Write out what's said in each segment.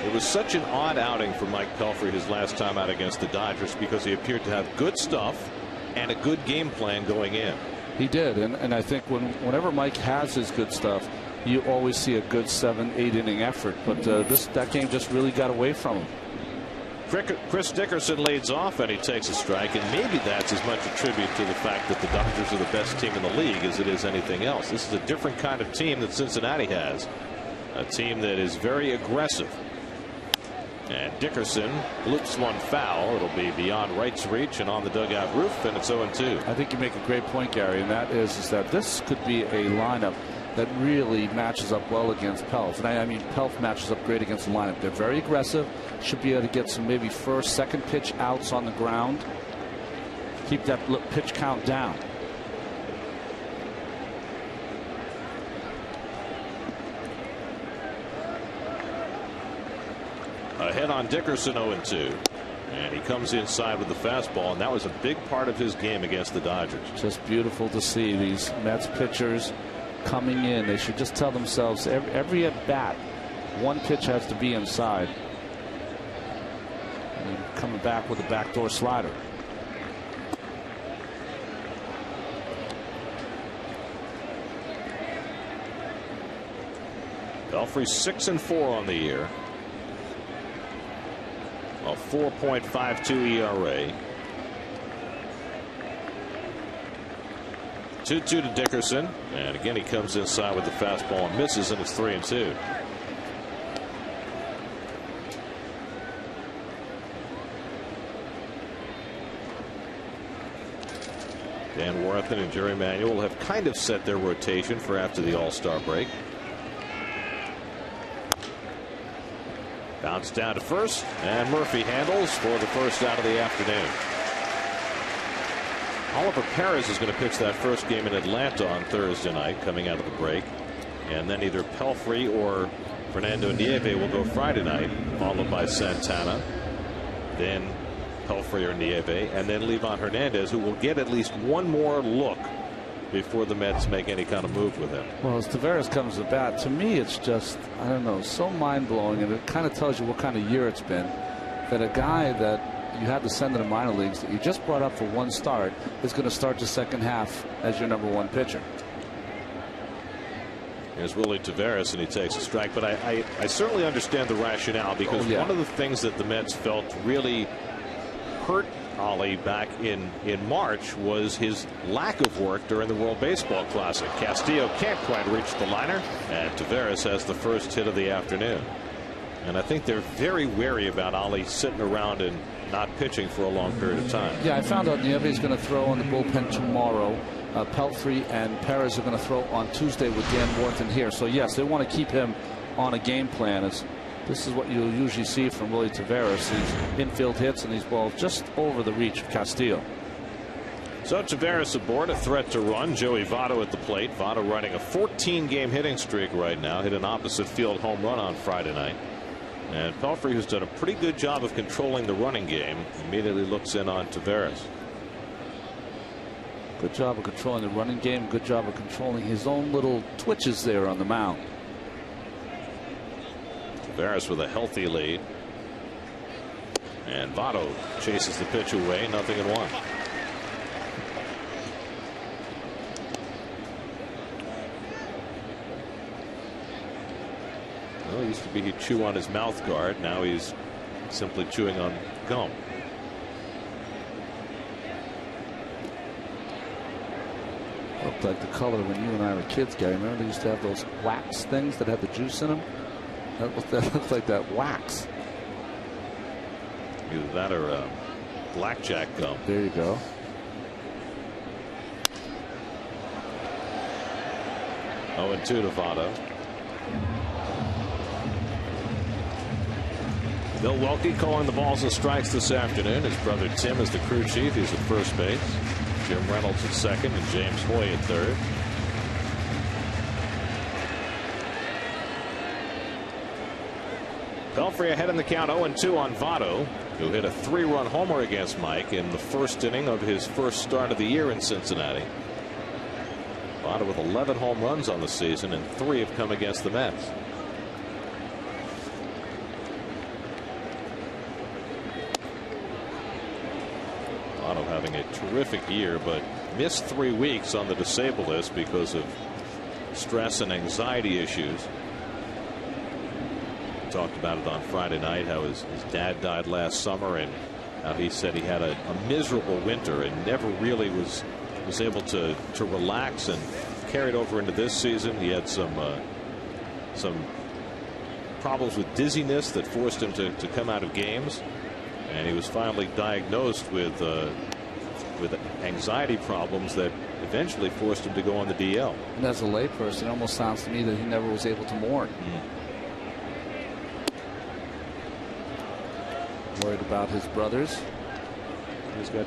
It was such an odd outing for Mike Pelfrey his last time out against the Dodgers because he appeared to have good stuff and a good game plan going in. He did, and I think whenever Mike has his good stuff, you always see a good 7-8 inning effort. But that game just really got away from him. Chris Dickerson leads off and he takes a strike, and maybe that's as much a tribute to the fact that the Dodgers are the best team in the league as it is anything else. This is a different kind of team that Cincinnati has, a team that is very aggressive. And Dickerson loops one foul. It'll be beyond right's reach and on the dugout roof, and it's 0-2. I think you make a great point, Gary, and that is that this could be a lineup that really matches up well against Pelf. And I mean, Pelf matches up great against the lineup. They're very aggressive. Should be able to get some maybe first, second pitch outs on the ground. Keep that pitch count down. A hit on Dickerson, 0-2. And he comes inside with the fastball, and that was a big part of his game against the Dodgers. Just beautiful to see these Mets pitchers coming in. They should just tell themselves every at bat, one pitch has to be inside. And coming back with a backdoor slider. Pelfrey 6-4 on the year. A 4.52 ERA. 2-2 to Dickerson, and again he comes inside with the fastball and misses, and it's 3-2. Dan Worthen and Jerry Manuel have kind of set their rotation for after the All-Star break. Bounce down to first, and Murphy handles for the first out of the afternoon. Oliver Perez is going to pitch that first game in Atlanta on Thursday night coming out of the break, and then either Pelfrey or Fernando Nieve will go Friday night, followed by Santana, then Pelfrey or Nieve, and then Livan Hernandez, who will get at least one more look before the Mets make any kind of move with him. Well, as Taveras comes to bat, to me it's just, I don't know, so mind-blowing, and it kind of tells you what kind of year it's been, that a guy that you had to send to the minor leagues that you just brought up for one start is going to start the second half as your #1 pitcher. Here's Willie Taveras, and he takes a strike, but I certainly understand the rationale, because one of the things that the Mets felt really hurt Ollie back in March was his lack of work during the World Baseball Classic. Castillo can't quite reach the liner, and Taveras has the first hit of the afternoon. And I think they're very wary about Ollie sitting around and not pitching for a long period of time. Yeah, I found out Nieve is going to throw in the bullpen tomorrow. Pelfrey and Perez are going to throw on Tuesday with Dan Worthen here. So yes, they want to keep him on a game plan. This is what you'll usually see from Willie Taveras. These infield hits and these balls just over the reach of Castillo. So Taveras aboard, a threat to run. Joey Votto at the plate. Votto running a 14-game hitting streak right now. Hit an opposite field home run on Friday night. And Pelfrey, who's done a pretty good job of controlling the running game, immediately looks in on Taveras. Good job of controlling the running game. Good job of controlling his own little twitches there on the mound. Taveras with a healthy lead. And Votto chases the pitch away, 0-1. Well, it used to be he'd chew on his mouth guard. Now he's simply chewing on gum. Looked like the color when you and I were kids, Gary. Remember they used to have those wax things that had the juice in them? That looked like that wax. Either that or blackjack gum. There you go. Oh, and 2 to Votto. Bill Welke calling the balls and strikes this afternoon. His brother Tim is the crew chief. He's at first base. Jim Reynolds at second and James Hoy at third. Pelfrey ahead in the count, 0-2 on Votto, who hit a 3-run homer against Mike in the first inning of his first start of the year in Cincinnati. Votto with 11 home runs on the season, and 3 have come against the Mets. Votto having a terrific year, but missed 3 weeks on the disabled list because of stress and anxiety issues. Talked about it on Friday night, how his dad died last summer, and how he said he had a miserable winter and never really was able to relax, and carried over into this season. He had some problems with dizziness that forced him to come out of games, and he was finally diagnosed with anxiety problems that eventually forced him to go on the DL. And as a layperson, it almost sounds to me that he never was able to mourn. Worried about his brothers. He's got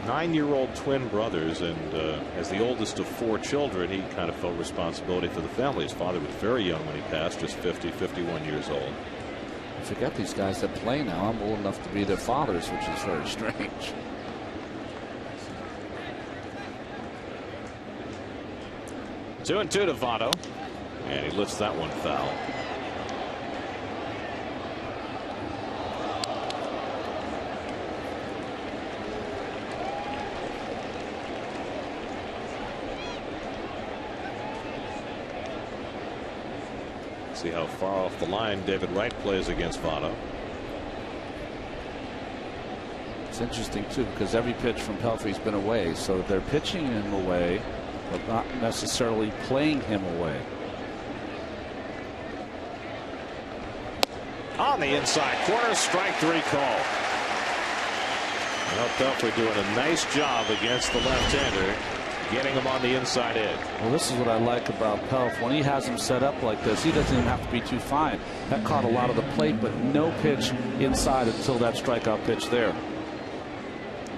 9-year-old twin brothers, and as the oldest of 4 children, he kind of felt responsibility for the family. His father was very young when he passed, just 51 years old. I forget these guys that play now. I'm old enough to be their fathers, which is very strange. Two and two to Votto, and he lifts that one foul. See how far off the line David Wright plays against Votto. It's interesting too, because every pitch from Pelfrey's been away, so they're pitching him away, but not necessarily playing him away. On the inside corner, strike 3 call. Well, Pelfrey doing a nice job against the left-hander, getting him on the inside edge. Well, this is what I like about Pelf. When he has him set up like this, he doesn't even have to be too fine. That caught a lot of the plate, but no pitch inside until that strikeout pitch there.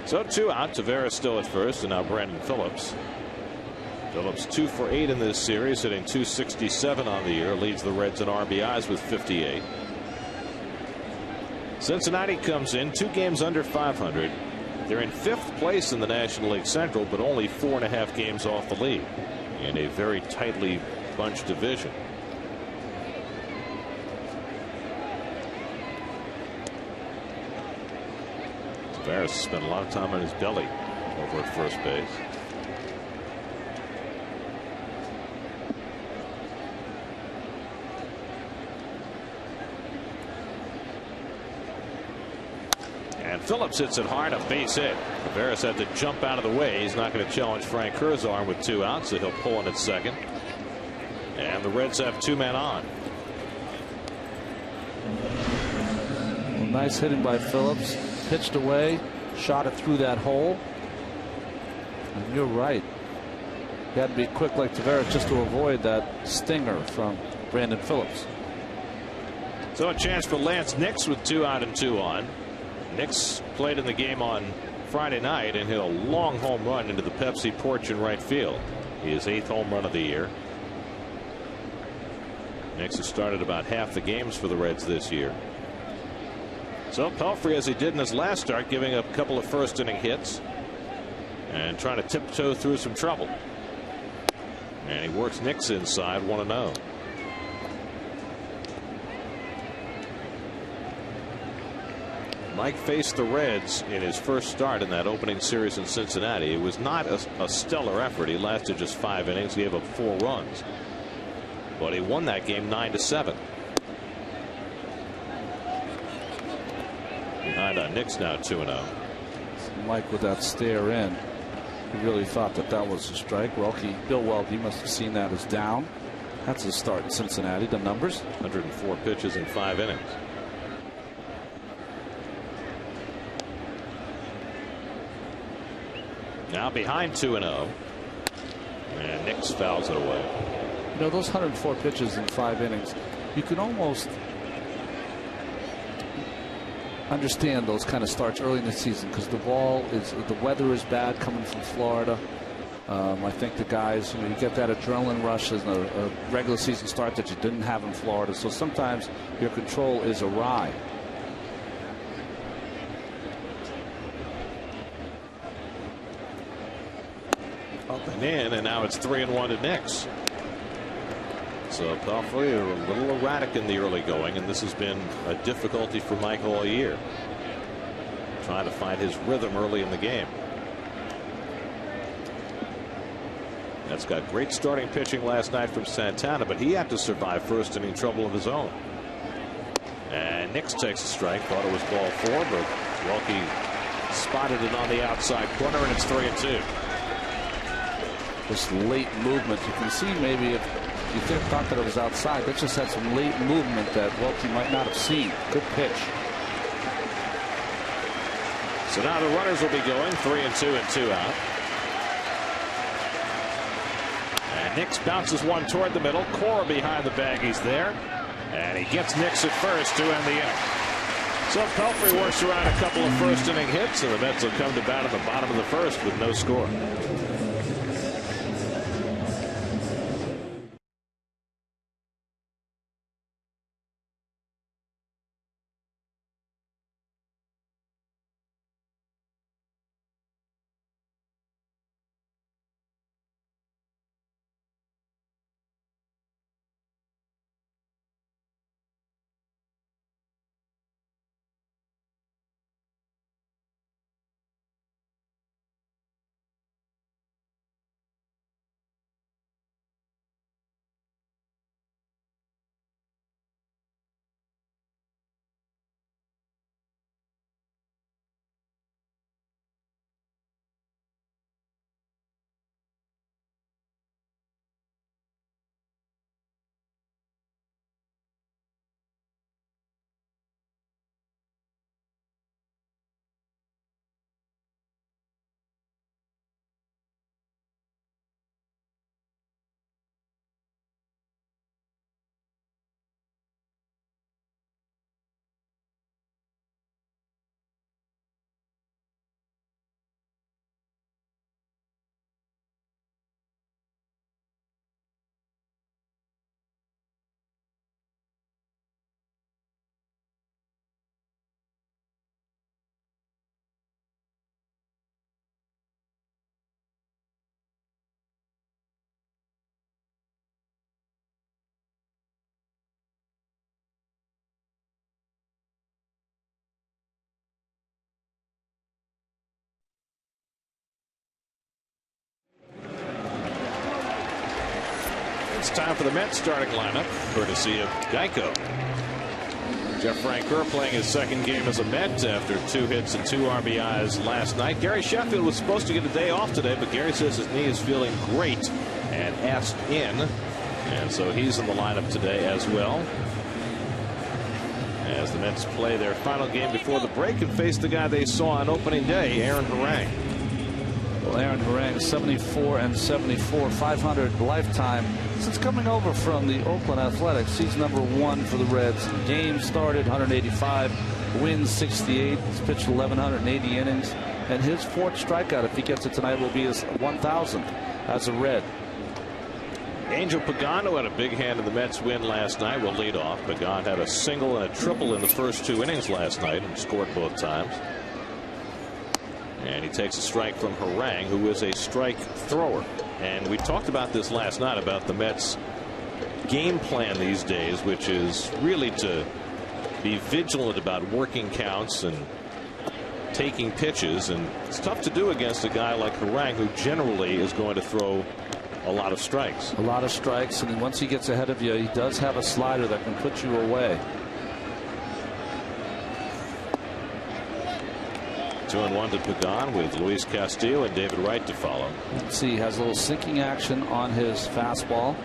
So 2 out. Tavares still at first, and now Brandon Phillips. Phillips 2 for 8 in this series, hitting .267 on the year, leads the Reds in RBIs with 58. Cincinnati comes in 2 games under 500. They're in 5th place in the National League Central, but only 4.5 games off the lead in a very tightly bunched division. Tavares spent a lot of time on his belly over at first base. And Phillips hits it hard, a base hit. Tavares had to jump out of the way. He's not going to challenge Frank Curzon with 2 outs, so he'll pull in at second. And the Reds have 2 men on. Well, nice hitting by Phillips. Pitched away, shot it through that hole. And you're right. He had to be quick like Tavares just to avoid that stinger from Brandon Phillips. So a chance for Lance Nix with 2 out and 2 on. Nix played in the game on Friday night and hit a long home run into the Pepsi porch in right field. His 8th home run of the year. Nix has started about half the games for the Reds this year. So Pelfrey, as he did in his last start, giving up a couple of first-inning hits and trying to tiptoe through some trouble. And he works Nix inside, 1-0. Mike faced the Reds in his first start in that opening series in Cincinnati. It was not a stellar effort. He lasted just 5 innings, gave up 4 runs, but he won that game 9-7. Behind on Nix now 2-0. Mike with that stare in, he really thought that was a strike. Bill Welke must have seen that as down. That's his start in Cincinnati. The numbers: 104 pitches in 5 innings. Now behind 2-0, and Nix fouls it away. You know, those 104 pitches in 5 innings, you can almost understand those kind of starts early in the season because the weather is bad coming from Florida. I think the guys, you get that adrenaline rush as a regular season start that you didn't have in Florida, so sometimes your control is awry. Up and in, and now it's 3-1 to Nix. So Pelfrey a little erratic in the early going, and this has been a difficulty for Mike all year, trying to find his rhythm early in the game. That's got great starting pitching last night from Santana, but he had to survive first inning trouble of his own. And Nix takes a strike. Thought it was ball 4, but Welke spotted it on the outside corner, and it's 3-2. This late movement, you can see maybe if you thought that it was outside, that just had some late movement that Welke might not have seen. Good pitch. So now the runners will be going 3-2 and 2 out. And Nix bounces one toward the middle. Cora behind the bag. He's there. And he gets Nix at first to end the inning. So Pelfrey works around a couple of first inning hits, and the Mets will come to bat at the bottom of the first with no score. It's time for the Mets starting lineup, courtesy of Geico. Jeff Francoeur playing his second game as a Met after 2 hits and 2 RBIs last night. Gary Sheffield was supposed to get a day off today, but Gary says his knee is feeling great and asked in. And so he's in the lineup today as well, as the Mets play their final game before the break and face the guy they saw on opening day, Aaron Harang. Well, Aaron Harang, 74 and 74, 500 lifetime since coming over from the Oakland Athletics. He's number 1 for the Reds. Game started 185, wins 68. He's pitched 1,180 innings, and his 4th strikeout, if he gets it tonight, will be his 1,000th as a Red. Angel Pagano had a big hand in the Mets win last night. Will lead off. Pagan had a single and a triple in the first 2 innings last night and scored both times. And he takes a strike from Harang, who is a strike thrower. And we talked about this last night about the Mets' game plan these days, which is really to be vigilant about working counts and taking pitches. And it's tough to do against a guy like Harang, who generally is going to throw a lot of strikes. A lot of strikes, and then once he gets ahead of you, he does have a slider that can put you away. 2-1 to Pagan with Luis Castillo and David Wright to follow. Let's see, he has a little sinking action on his fastball.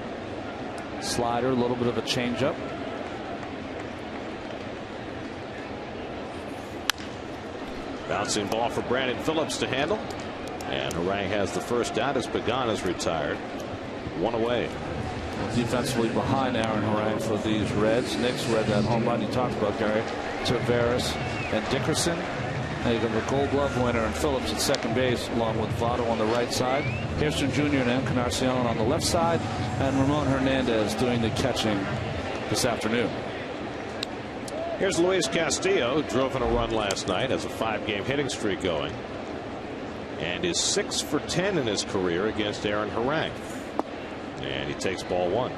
Slider, a little bit of a changeup. Bouncing ball for Brandon Phillips to handle. And Harang has the first out as Pagan is retired. 1 away. Defensively behind Aaron Harang for these Reds. Nix read that home run you talked about, Gary. Taveras and Dickerson. Now you got the Gold Glove winner and Phillips at second base, along with Votto on the right side. Kirsten Jr. and Encarnacion on the left side, and Ramon Hernandez doing the catching this afternoon. Here's Luis Castillo, who drove in a run last night, has a 5-game hitting streak going, and is 6 for 10 in his career against Aaron Harang. And he takes ball 1.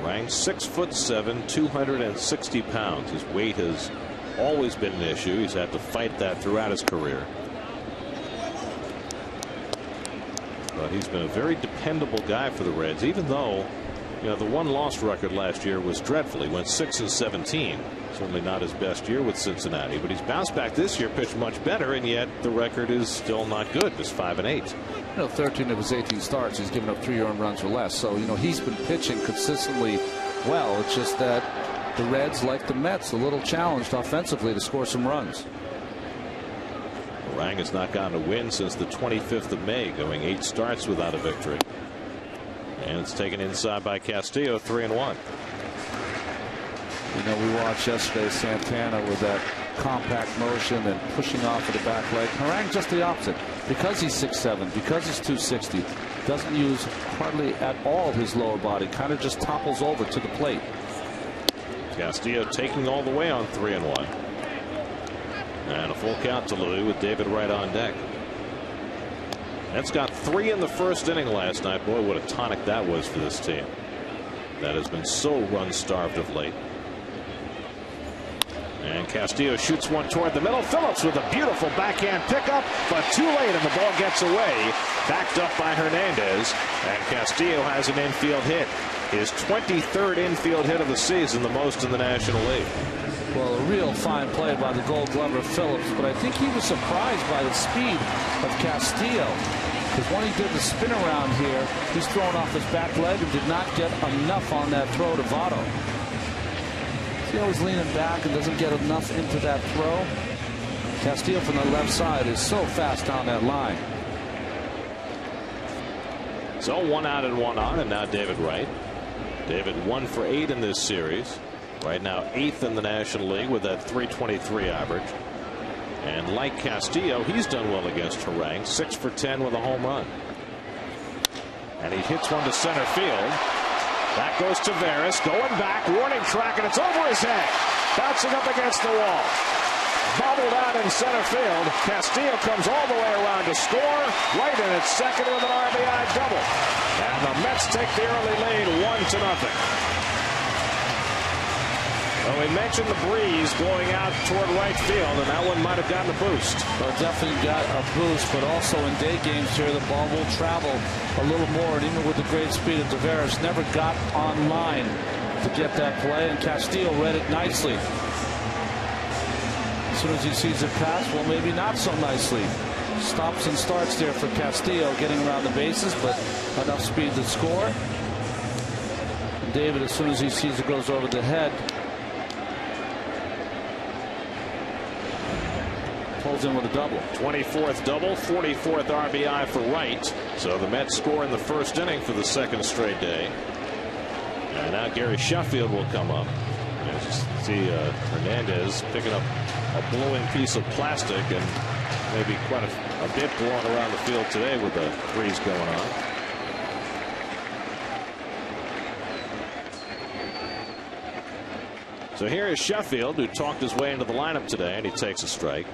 Harang, 6'7", 260 pounds. His weight has always been an issue. He's had to fight that throughout his career. he's been a very dependable guy for the Reds, even though, you know, the one-loss record last year was dreadful. He went 6-17. Certainly not his best year with Cincinnati, but he's bounced back this year, pitched much better, and yet the record is still not good. Just 5-8. You know, 13 of his 18 starts, he's given up 3 earned runs or less. So, you know, he's been pitching consistently well. It's just that the Reds, like the Mets, a little challenged offensively to score some runs. Harang has not gotten a win since the 25th of May, going 8 starts without a victory. And it's taken inside by Castillo, 3-1. You know, we watched yesterday Santana with that compact motion and pushing off of the back leg. Harang just the opposite. Because he's 6'7", because he's 260, doesn't use hardly at all his lower body. Kind of just topples over to the plate. Castillo taking all the way on 3-1. And a full count to Louis with David Wright on deck. That's got 3 in the first inning last night. Boy, what a tonic that was for this team that has been so run starved of late. And Castillo shoots one toward the middle. Phillips with a beautiful backhand pickup, but too late, and the ball gets away. Backed up by Hernandez, and Castillo has an infield hit. His 23rd infield hit of the season, the most in the National League. Well, a real fine play by the Gold Glover Phillips, but I think he was surprised by the speed of Castillo. Because when he did the spin around here, he's thrown off his back leg and did not get enough on that throw to Votto. He always leaning back and doesn't get enough into that throw. Castillo from the left side is so fast down that line. So 1 out and 1 on, and now David Wright. David 1 for 8 in this series. Right now 8th in the National League with that .323 average. And like Castillo, he's done well against Harang. 6 for 10 with a home run. And he hits one to center field. That goes to Veras, going back, warning track, and it's over his head. Bouncing up against the wall. Bobbled out in center field. Castillo comes all the way around to score. Right in at second with an RBI double. And the Mets take the early lead 1-0. Well, we mentioned the breeze blowing out toward right field, and that one might have gotten a boost. Well, it definitely got a boost, but also in day games here, the ball will travel a little more, and even with the great speed of Tavares, never got on line to get that play, and Castillo read it nicely. As soon as he sees it pass, well, maybe not so nicely. Stops and starts there for Castillo, getting around the bases, but enough speed to score. And David, as soon as he sees it goes over the head, pulls in with a double. 24th double, 44th RBI for Wright. So the Mets score in the first inning for the second straight day. And now Gary Sheffield will come up. And just see Hernandez picking up a blowing piece of plastic, and maybe quite a bit blowing around the field today with the breeze going on. So here is Sheffield, who talked his way into the lineup today, and he takes a strike.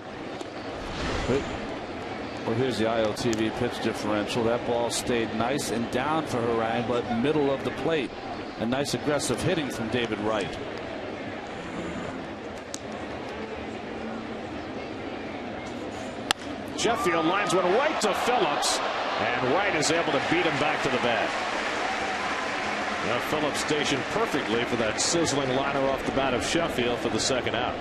Well, here's the IOTV pitch differential. That ball stayed nice and down for Harang, but middle of the plate. A nice aggressive hitting from David Wright. Sheffield lines one right to Phillips, and Wright is able to beat him back to the bat. Now Phillips stationed perfectly for that sizzling liner off the bat of Sheffield for the second out.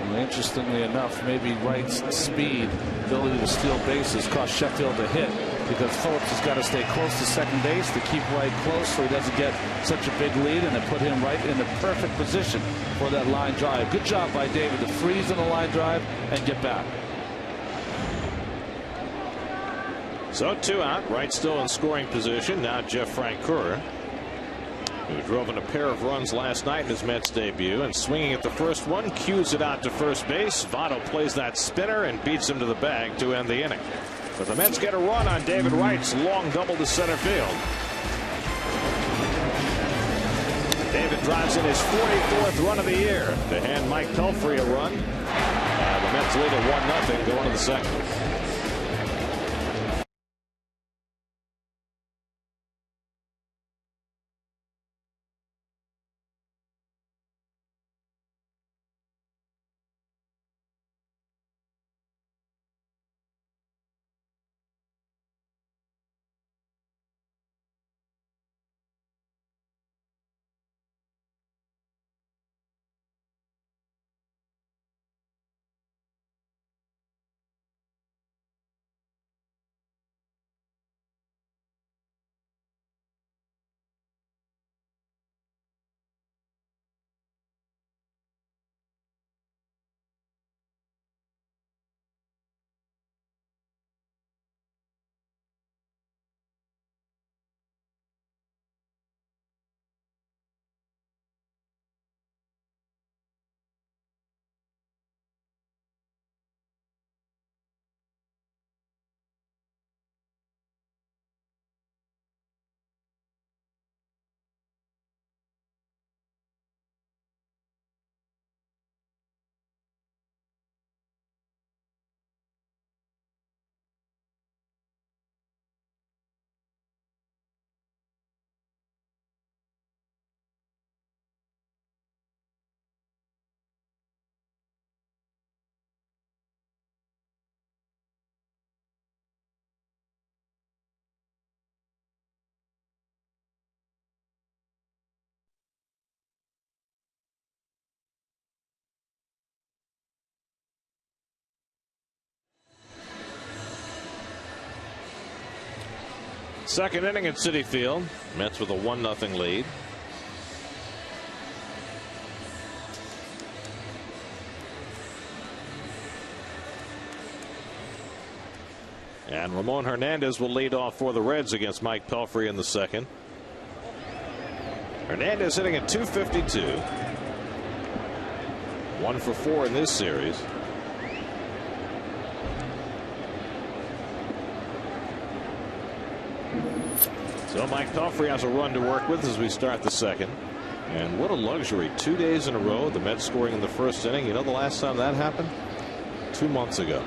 Well, interestingly enough, maybe Wright's speed, ability to steal bases, cost Sheffield a hit, because Phillips has got to stay close to second base to keep Wright close so he doesn't get such a big lead, and to put him right in the perfect position for that line drive. Good job by David to freeze in the line drive and get back. So 2 out. Wright still in scoring position. Now Jeff Francoeur, who drove in a pair of runs last night in his Mets debut, and swinging at the first one, cues it out to first base. Votto plays that spinner and beats him to the bag to end the inning. But the Mets get a run on David Wright's long double to center field. David drives in his 44th run of the year to hand Mike Pelfrey a run. And the Mets lead at 1-0 going to the second. Second inning at Citi Field. Mets with a 1-0 lead. And Ramon Hernandez will lead off for the Reds against Mike Pelfrey in the second. Hernandez hitting at .252. 1 for 4 in this series. So Mike Pelfrey has a run to work with as we start the second. And what a luxury. 2 days in a row, the Mets scoring in the first inning. You know the last time that happened? 2 months ago.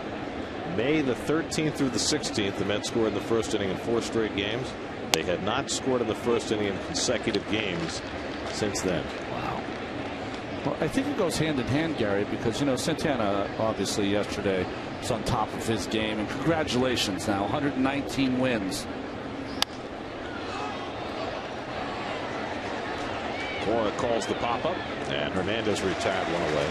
May the 13th through the 16th, the Mets scored in the first inning in 4 straight games. They had not scored in the first inning in consecutive games since then. Wow. Well, I think it goes hand in hand, Gary, because, you know, Santana obviously yesterday was on top of his game. And congratulations now, 119 wins. Cora calls the pop-up, and Hernandez retired one away.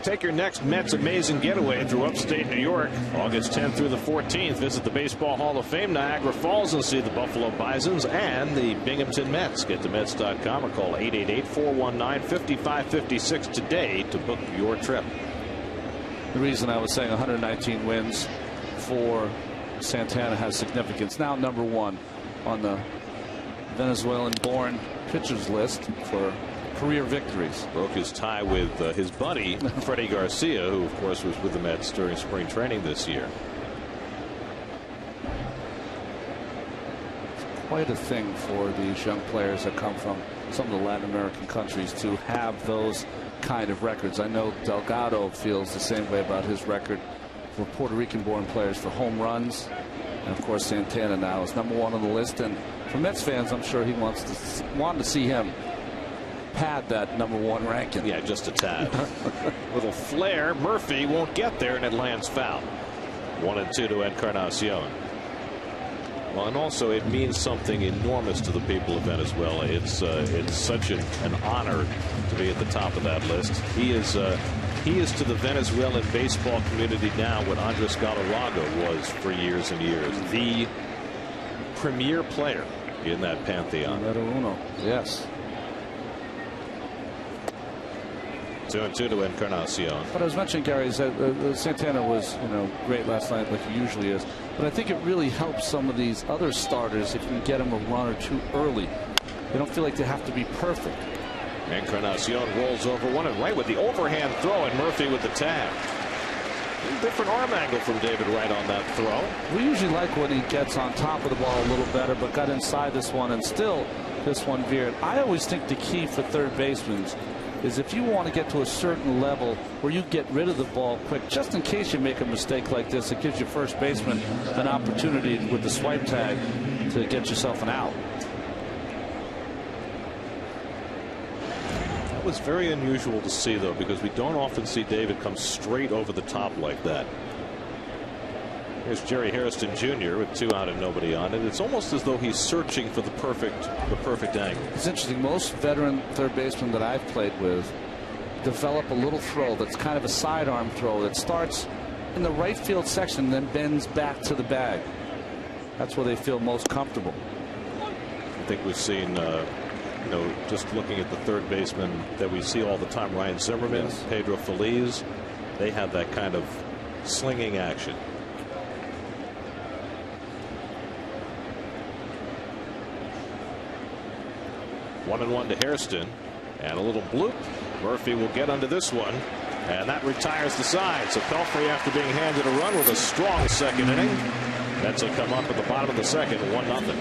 Take your next Mets amazing getaway through upstate New York. August 10th through the 14th. Visit the Baseball Hall of Fame, Niagara Falls, and see the Buffalo Bisons and the Binghamton Mets. Get to Mets.com or call 888-419-5556 today to book your trip. The reason I was saying 119 wins for Santana has significance. Now #1 on the Venezuelan-born pitchers list for career victories. Broke his tie with his buddy Freddie Garcia, who of course was with the Mets during spring training this year. It's quite a thing for these young players that come from some of the Latin American countries to have those kind of records. I know Delgado feels the same way about his record for Puerto Rican born players for home runs, and of course Santana now is #1 on the list, and for Mets fans I'm sure he wanted to see him pad that #1 ranking. Yeah, just a tad. Little flare. Murphy won't get there, and it lands foul. 1-2 to Encarnacion. Well, and also it means something enormous to the people of Venezuela. It's such an honor to be at the top of that list. He is to the Venezuelan baseball community now what Andres Galarraga was for years and years. The premier player in that pantheon. Numero uno. Yes. 2-2 to Encarnacion. But I was mentioning, Gary, is that Santana was, you know, great last night like he usually is. But I think it really helps some of these other starters if you can get them a run or two early. They don't feel like they have to be perfect. Encarnacion rolls over one and right with the overhand throw, and Murphy with the tag. Different arm angle from David Wright on that throw. We usually like when he gets on top of the ball a little better, but got inside this one, and still this one veered. I always think the key for third basemen is if you want to get to a certain level where you get rid of the ball quick, just in case you make a mistake like this, it gives your first baseman an opportunity with the swipe tag to get yourself an out. That was very unusual to see, though, because we don't often see David come straight over the top like that. Here's Jerry Hairston Jr. with 2 out and nobody on it. It's almost as though he's searching for the perfect angle. It's interesting. Most veteran third basemen that I've played with develop a little throw that's kind of a sidearm throw that starts in the right field section and then bends back to the bag. That's where they feel most comfortable. I think we've seen, you know, just looking at the third baseman that we see all the time, Ryan Zimmerman, yes, Pedro Feliz, they have that kind of slinging action. 1-1 to Hairston, and a little bloop. Murphy will get under this one, and that retires the side. So Pelfrey, after being handed a run with a strong second inning, Mets will come up at the bottom of the second, 1-0.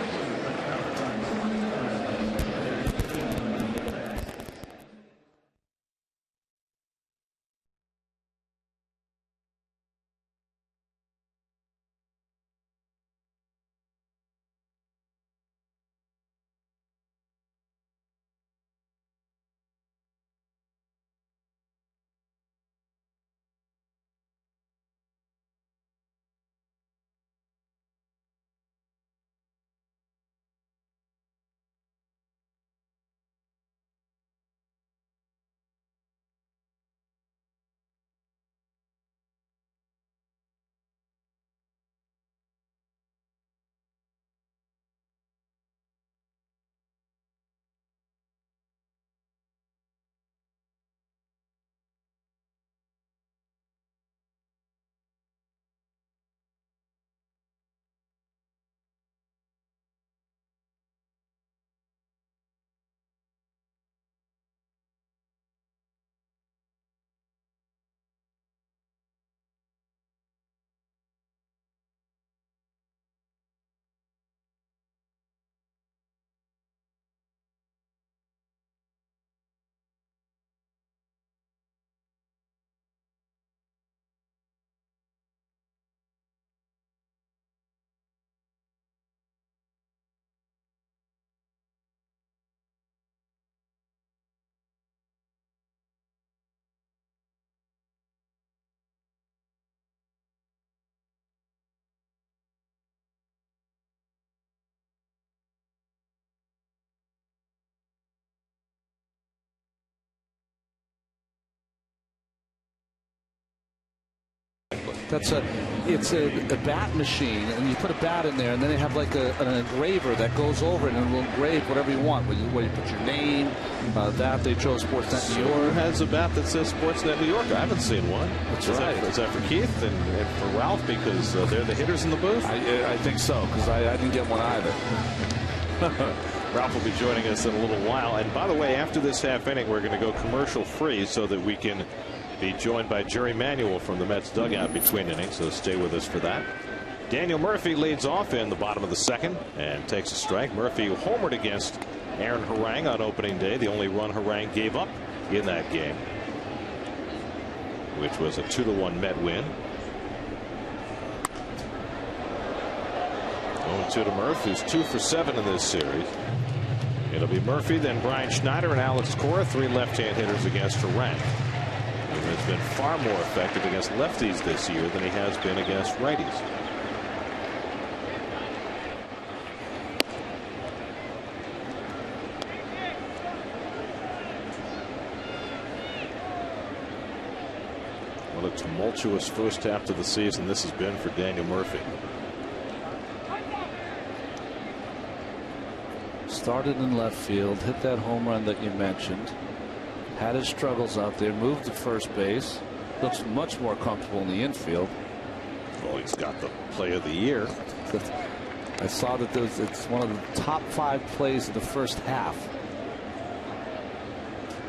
It's a bat machine, and you put a bat in there, and then they have like an engraver that goes over it, and will engrave whatever you want. Where you put your name, that they chose Sportsnet New York. Who has a bat that says Sportsnet New York? I haven't seen one. That's right. Is that for Keith and for Ralph, because they're the hitters in the booth? I think so, because I didn't get one either. Ralph will be joining us in a little while. And by the way, after this half inning, we're going to go commercial free so that we can be joined by Jerry Manuel from the Mets dugout between innings. So stay with us for that. Daniel Murphy leads off in the bottom of the second and takes a strike. Murphy homered against Aaron Harang on opening day, the only run Harang gave up in that game, which was a 2-1 Met win. 0-2 to Murphy, who's 2 for 7 in this series. It'll be Murphy, then Brian Schneider and Alex Cora, 3 left-hand hitters against Harang. He has been far more effective against lefties this year than he has been against righties. What a tumultuous first half to the season this has been for Daniel Murphy. Started in left field, hit that home run that you mentioned. Had his struggles out there, moved to first base. Looks much more comfortable in the infield. Well, he's got the play of the year. I saw that it's one of the top 5 plays of the first half.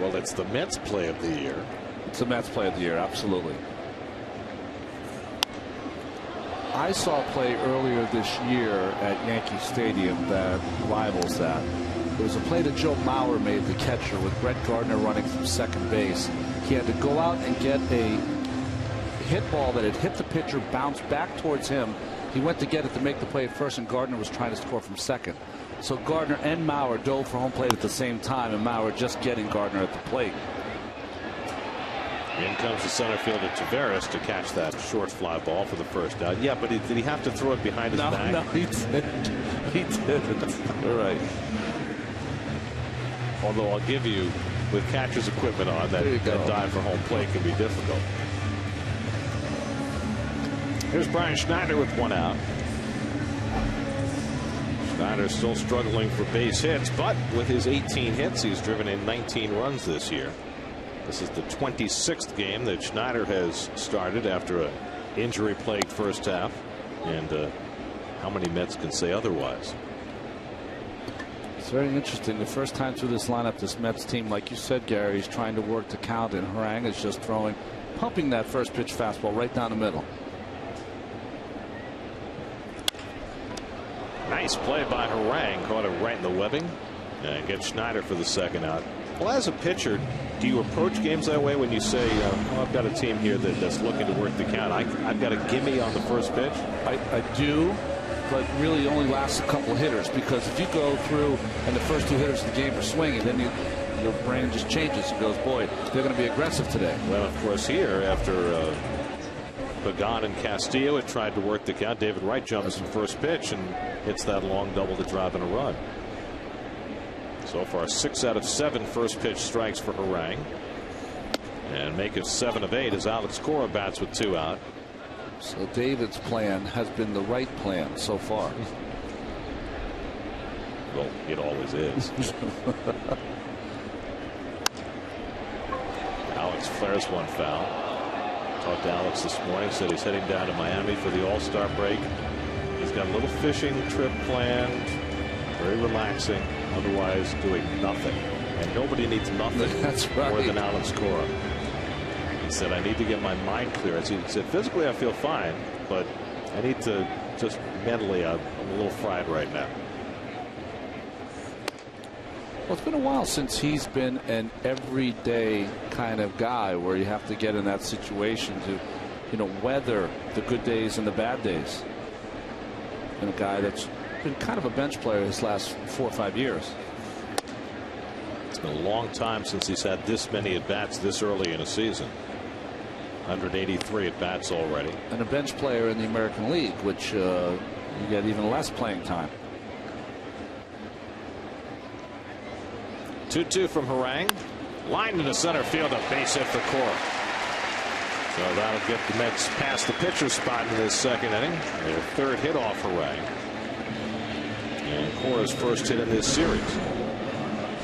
Well, it's the Mets play of the year. It's the Mets play of the year, absolutely. I saw a play earlier this year at Yankee Stadium that rivals that. It was a play that Joe Mauer made, the catcher, with Brett Gardner running from second base. He had to go out and get a hit ball that had hit the pitcher, bounced back towards him. He went to get it to make the play at first, and Gardner was trying to score from second. So Gardner and Mauer dove for home plate at the same time, and Mauer just getting Gardner at the plate. In comes the center fielder Taveras to catch that short fly ball for the first out. Yeah, but did he have to throw it behind his back? No, he didn't. He didn't. All right. Although I'll give you, with catcher's equipment on, that dive for home plate can be difficult. Here's Brian Schneider with 1 out. Schneider still struggling for base hits, but with his 18 hits, he's driven in 19 runs this year. This is the 26th game that Schneider has started after an injury-plagued first half. And how many Mets can say otherwise? It's very interesting. The first time through this lineup, this Mets team, like you said, Gary, is trying to work the count, and Harang is just pumping that first pitch fastball right down the middle. Nice play by Harang. Caught it right in the webbing and gets Schneider for the second out. Well, as a pitcher, do you approach games that way when you say, oh, I've got a team here that's looking to work the count? I've got a gimme on the first pitch? I do, but really only lasts a couple of hitters, because if you go through and the first 2 hitters of the game are swinging, then your brain just changes and goes, boy, they're going to be aggressive today. Well, of course, here, after Pagan and Castillo had tried to work the count, David Wright jumps from first pitch and hits that long double to drive in a run. So far, 6 out of 7 first pitch strikes for Harang. And make it 7 of 8 as Alex Cora bats with 2 out. So David's plan has been the right plan so far. Well, it always is. Alex flares one foul. Talked to Alex this morning, said he's heading down to Miami for the All-Star break. He's got a little fishing trip planned, very relaxing, otherwise doing nothing. And nobody needs nothing more than Alex Cora. He said, I need to get my mind clear. He said, physically I feel fine, but I need to just mentally, I'm a little fried right now. Well, it's been a while since he's been an everyday kind of guy where you have to get in that situation to, weather the good days and the bad days. And a guy that's been kind of a bench player his last 4 or 5 years. It's been a long time since he's had this many at-bats this early in a season. 183 at-bats already. And a bench player in the American League, which you get even less playing time. 2-2 from Harang. Line into center field, a base hit for Cora. So that'll get the Mets past the pitcher spot in this second inning. Their third hit off Harang. And Cora's first hit in this series.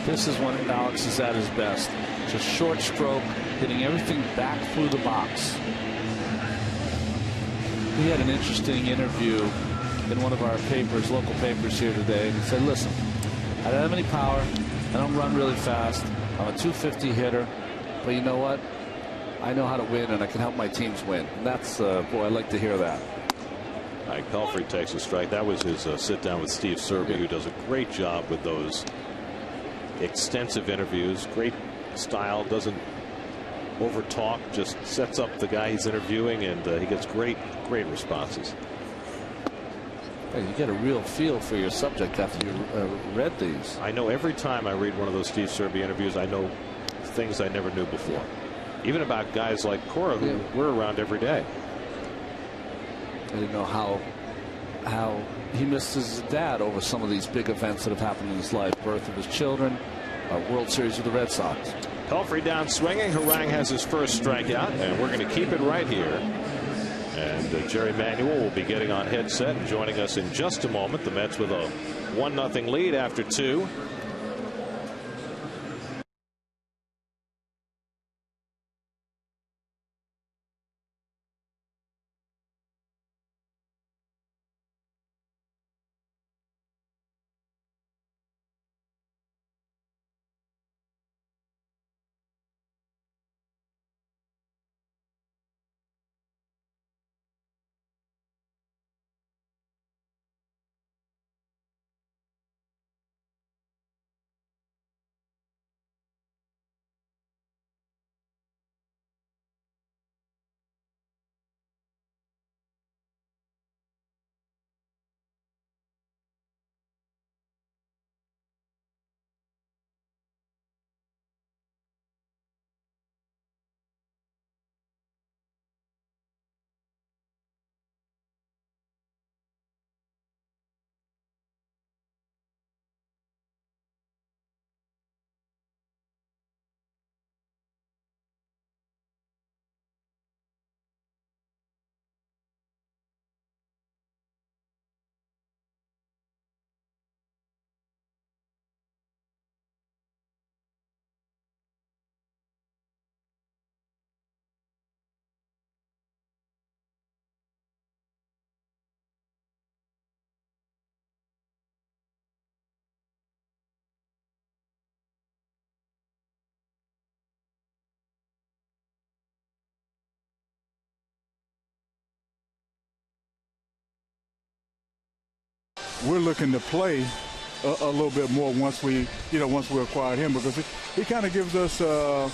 This is when Alex is at his best. Just short stroke, hitting everything back through the box. We had an interesting interview in one of our papers, local papers here today. And he said, listen, I don't have any power. I don't run really fast. I'm a 250 hitter. But you know what? I know how to win, and I can help my teams win. And that's, boy, I like to hear that. Mike Pelfrey takes a strike. That was his sit down with Steve Serby, who does a great job with those extensive interviews. Great style, doesn't over talk, just sets up the guy he's interviewing, and he gets great responses. Hey, you get a real feel for your subject after you read these. I know every time I read one of those Steve Serby interviews, I know things I never knew before. Even about guys like Cora, who we're around every day. I didn't know how he missed his dad over some of these big events that have happened in his life. Birth of his children, World Series with the Red Sox. Pelfrey down swinging. Harang has his first strikeout, and we're going to keep it right here. And Jerry Manuel will be getting on headset and joining us in just a moment. The Mets with a 1-0 lead after 2. We're looking to play a little bit more once we acquired him, because he kind of gives us a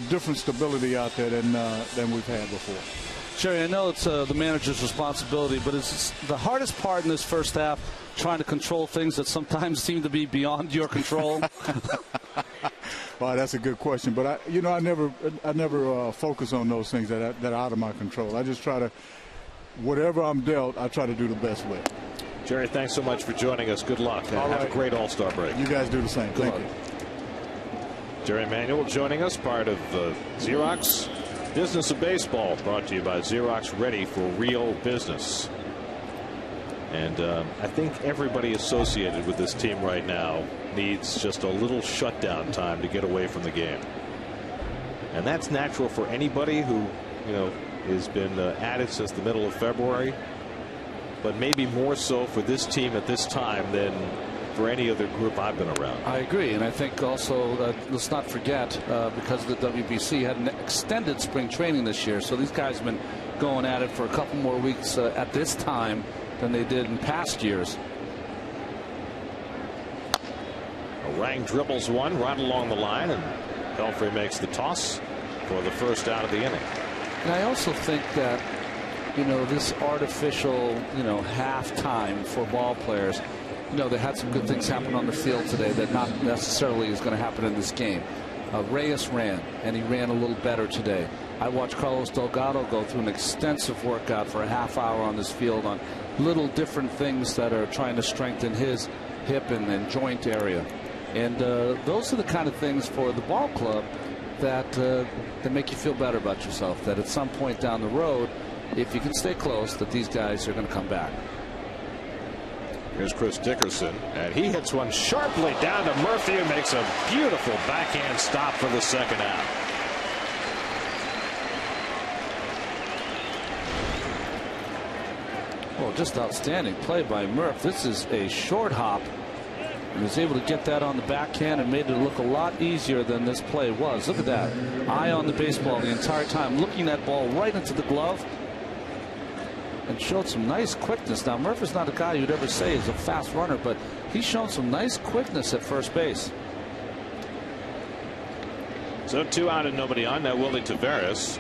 different stability out there than we've had before. Jerry, I know it's the manager's responsibility, but it's the hardest part in this first half, trying to control things that sometimes seem to be beyond your control. Well, that's a good question, but I never focus on those things that are out of my control. I just try to, whatever I'm dealt, I try to do the best with. Jerry, thanks so much for joining us. Good luck. Have a great All-Star break. You guys do the same. Thank you. Jerry Manuel joining us, part of Xerox Business of Baseball, brought to you by Xerox, ready for real business. And I think everybody associated with this team right now needs just a little shutdown time to get away from the game. And that's natural for anybody who, has been at it since the middle of February. But maybe more so for this team at this time than for any other group I've been around. I agree, and I think also let's not forget, because the WBC had an extended spring training this year, so these guys have been going at it for a couple more weeks at this time than they did in past years. Harang dribbles one right along the line, and Pelfrey makes the toss for the first out of the inning. And I also think that, this artificial, halftime for ball players, they had some good things happen on the field today that not necessarily is going to happen in this game. Reyes ran, and he ran a little better today. I watched Carlos Delgado go through an extensive workout for a half hour on this field on little different things that are trying to strengthen his hip and joint area. And those are the kind of things for the ball club that make you feel better about yourself, that at some point down the road, if you can stay close, that these guys are going to come back. Here's Chris Dickerson, and he hits one sharply down to Murphy and makes a beautiful backhand stop for the second out. Oh, just outstanding play by Murph. This is a short hop. He was able to get that on the backhand and made it look a lot easier than this play was. Look at that. Eye on the baseball the entire time, looking that ball right into the glove, and showed some nice quickness. Now, Murph is not a guy you'd ever say is a fast runner, but he's shown some nice quickness at first base. So 2 out and nobody on. Now Willie Taveras,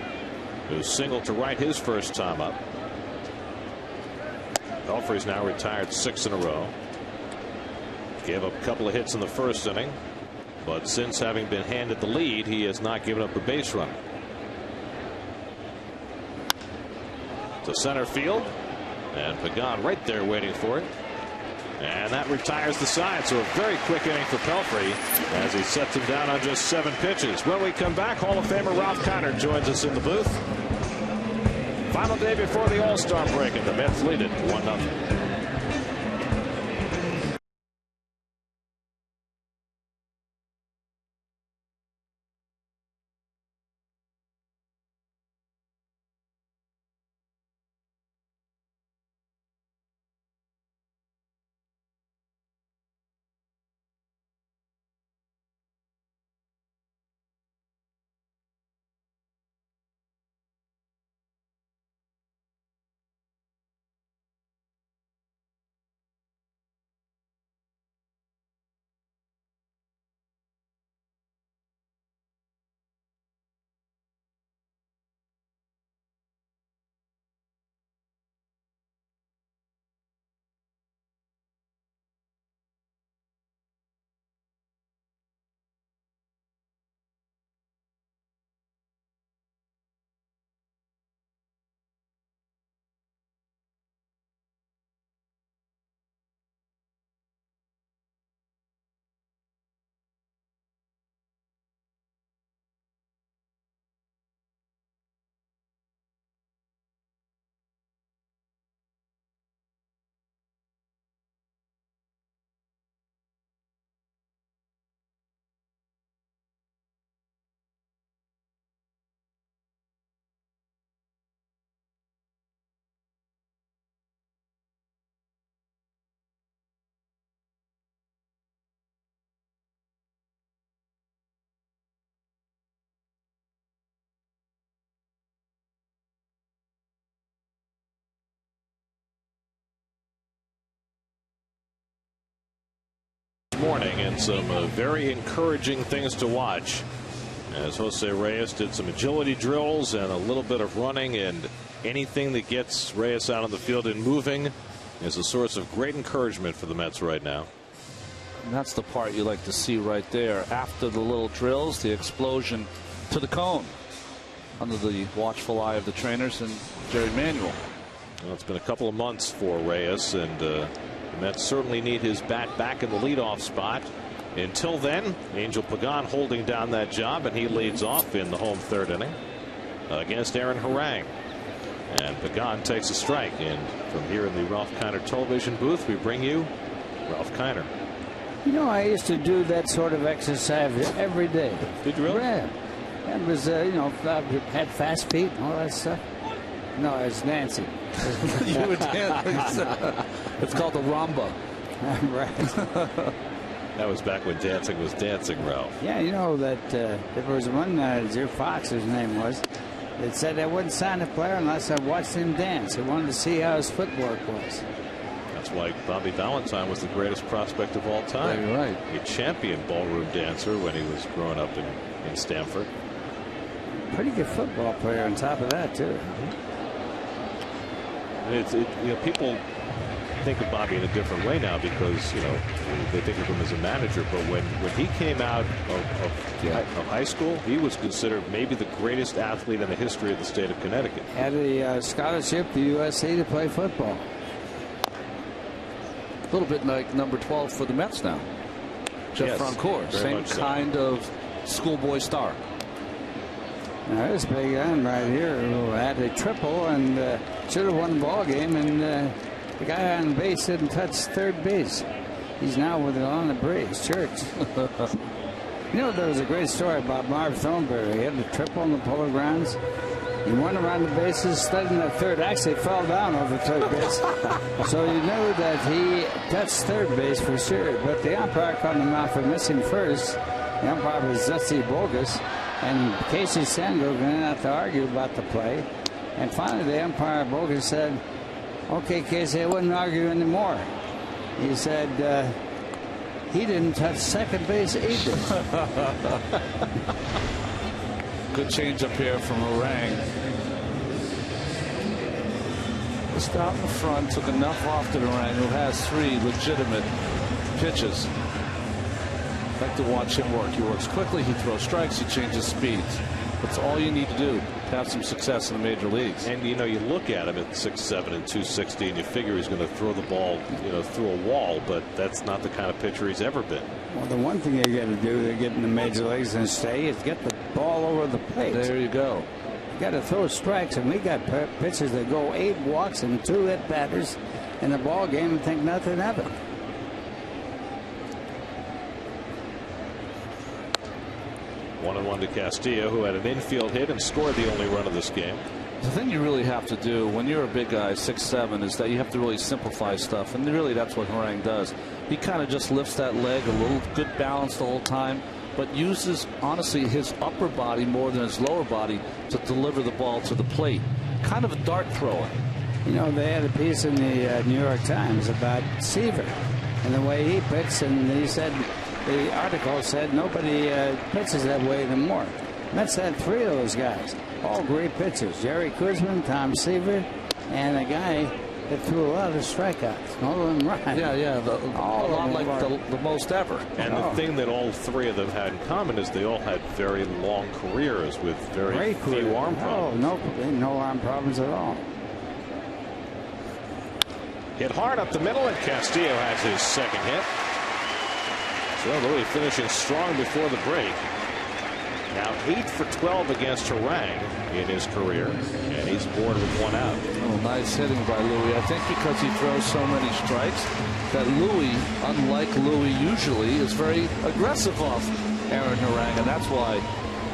who singled to right his first time up. Pelfrey's now retired 6 in a row. Gave up a couple of hits in the first inning, but since having been handed the lead, he has not given up a base runner. To center field, and Pagan right there waiting for it, and that retires the side. So a very quick inning for Pelfrey as he sets him down on just 7 pitches. When we come back, Hall of Famer Ralph Kiner joins us in the booth. Final day before the All-Star break, and the Mets lead it 1-0. Morning, and some very encouraging things to watch as Jose Reyes did some agility drills and a little bit of running, and anything that gets Reyes out on the field and moving is a source of great encouragement for the Mets right now. And that's the part you like to see right there. After the little drills, the explosion to the cone under the watchful eye of the trainers and Jerry Manuel. Well, it's been a couple of months for Reyes, and the Mets certainly need his bat back in the leadoff spot. Until then, Angel Pagan holding down that job, and he leads off in the home 3rd inning against Aaron Harang. And Pagan takes a strike. And from here in the Ralph Kiner television booth, we bring you Ralph Kiner. You know, I used to do that sort of exercise every day. Did you really? Yeah. And was, you know, I had fast feet and all that stuff. No, I was dancing. You were dancing. It's called the rumba. Right. That was back when dancing was dancing, Ralph. Yeah, you know that there was one, Zero Fox, his name was, that said I wouldn't sign a player unless I watched him dance. I wanted to see how his footwork was. That's why Bobby Valentine was the greatest prospect of all time. You're right. A champion ballroom dancer when he was growing up in Stamford. Pretty good football player on top of that, too. You know, people think of Bobby in a different way now because, you know, they think of him as a manager. But when he came out of high school, he was considered maybe the greatest athlete in the history of the state of Connecticut. Had a scholarship to USC to play football. A little bit like number 12 for the Mets now. Jeff Francoeur, same kind of schoolboy star. Now this big gun right here who had a triple and should have won the ball game, and the guy on base didn't touch third base. He's now with it on the Braves church. You know, there was a great story about Marv Thornberry. He had a triple on the Polo Grounds. He went around the bases, studying the third. Actually fell down over third base. So you know that he touched third base for sure. But the umpire caught him out for missing first. The umpire was Zussi Bogus. And Casey Sandro went out to argue about the play. And finally the umpire Bogus said, "Okay, Casey, I wouldn't argue anymore." He said, he didn't touch second base either. Good change up here from Orang. Just out in the front, took enough off to Orang, who has 3 legitimate pitches. I like to watch him work. He works quickly, he throws strikes, he changes speeds. That's all you need to do to have some success in the major leagues. And you know, you look at him at 6'7" and 260, and you figure he's going to throw the ball, you know, through a wall, but that's not the kind of pitcher he's ever been. Well, the one thing you got to do to get in the major leagues and stay is get the ball over the plate. There you go. You got to throw strikes, and we got pitchers that go 8 walks and 2 hit batters in the ball game and think nothing of it. One and one to Castillo, who had an infield hit and scored the only run of this game. The thing you really have to do when you're a big guy, 6'7", is that you have to really simplify stuff, and really that's what Orang does. He kind of just lifts that leg a little, good balance the whole time, but uses honestly his upper body more than his lower body to deliver the ball to the plate. Kind of a dart thrower. You know, they had a piece in the New York Times about Seaver and the way he pitched, and he said, the article said nobody pitches that way anymore. Mets had 3 of those guys, all great pitchers. Jerry Kuzman, Tom Seaver, and a guy that threw a lot of strikeouts. All of them right. Yeah, a lot like the most ever. And the thing that all 3 of them had in common is they all had very long careers with very few arm problems. Oh, no arm problems at all. Hit hard up the middle, and Castillo has his second hit. So Louis finishing strong before the break. Now 8 for 12 against Orang in his career, and he's bored with 1 out. Oh, nice hitting by Louis. I think because he throws so many strikes that Louis, unlike Louis usually, is very aggressive off Aaron Orang, and that's why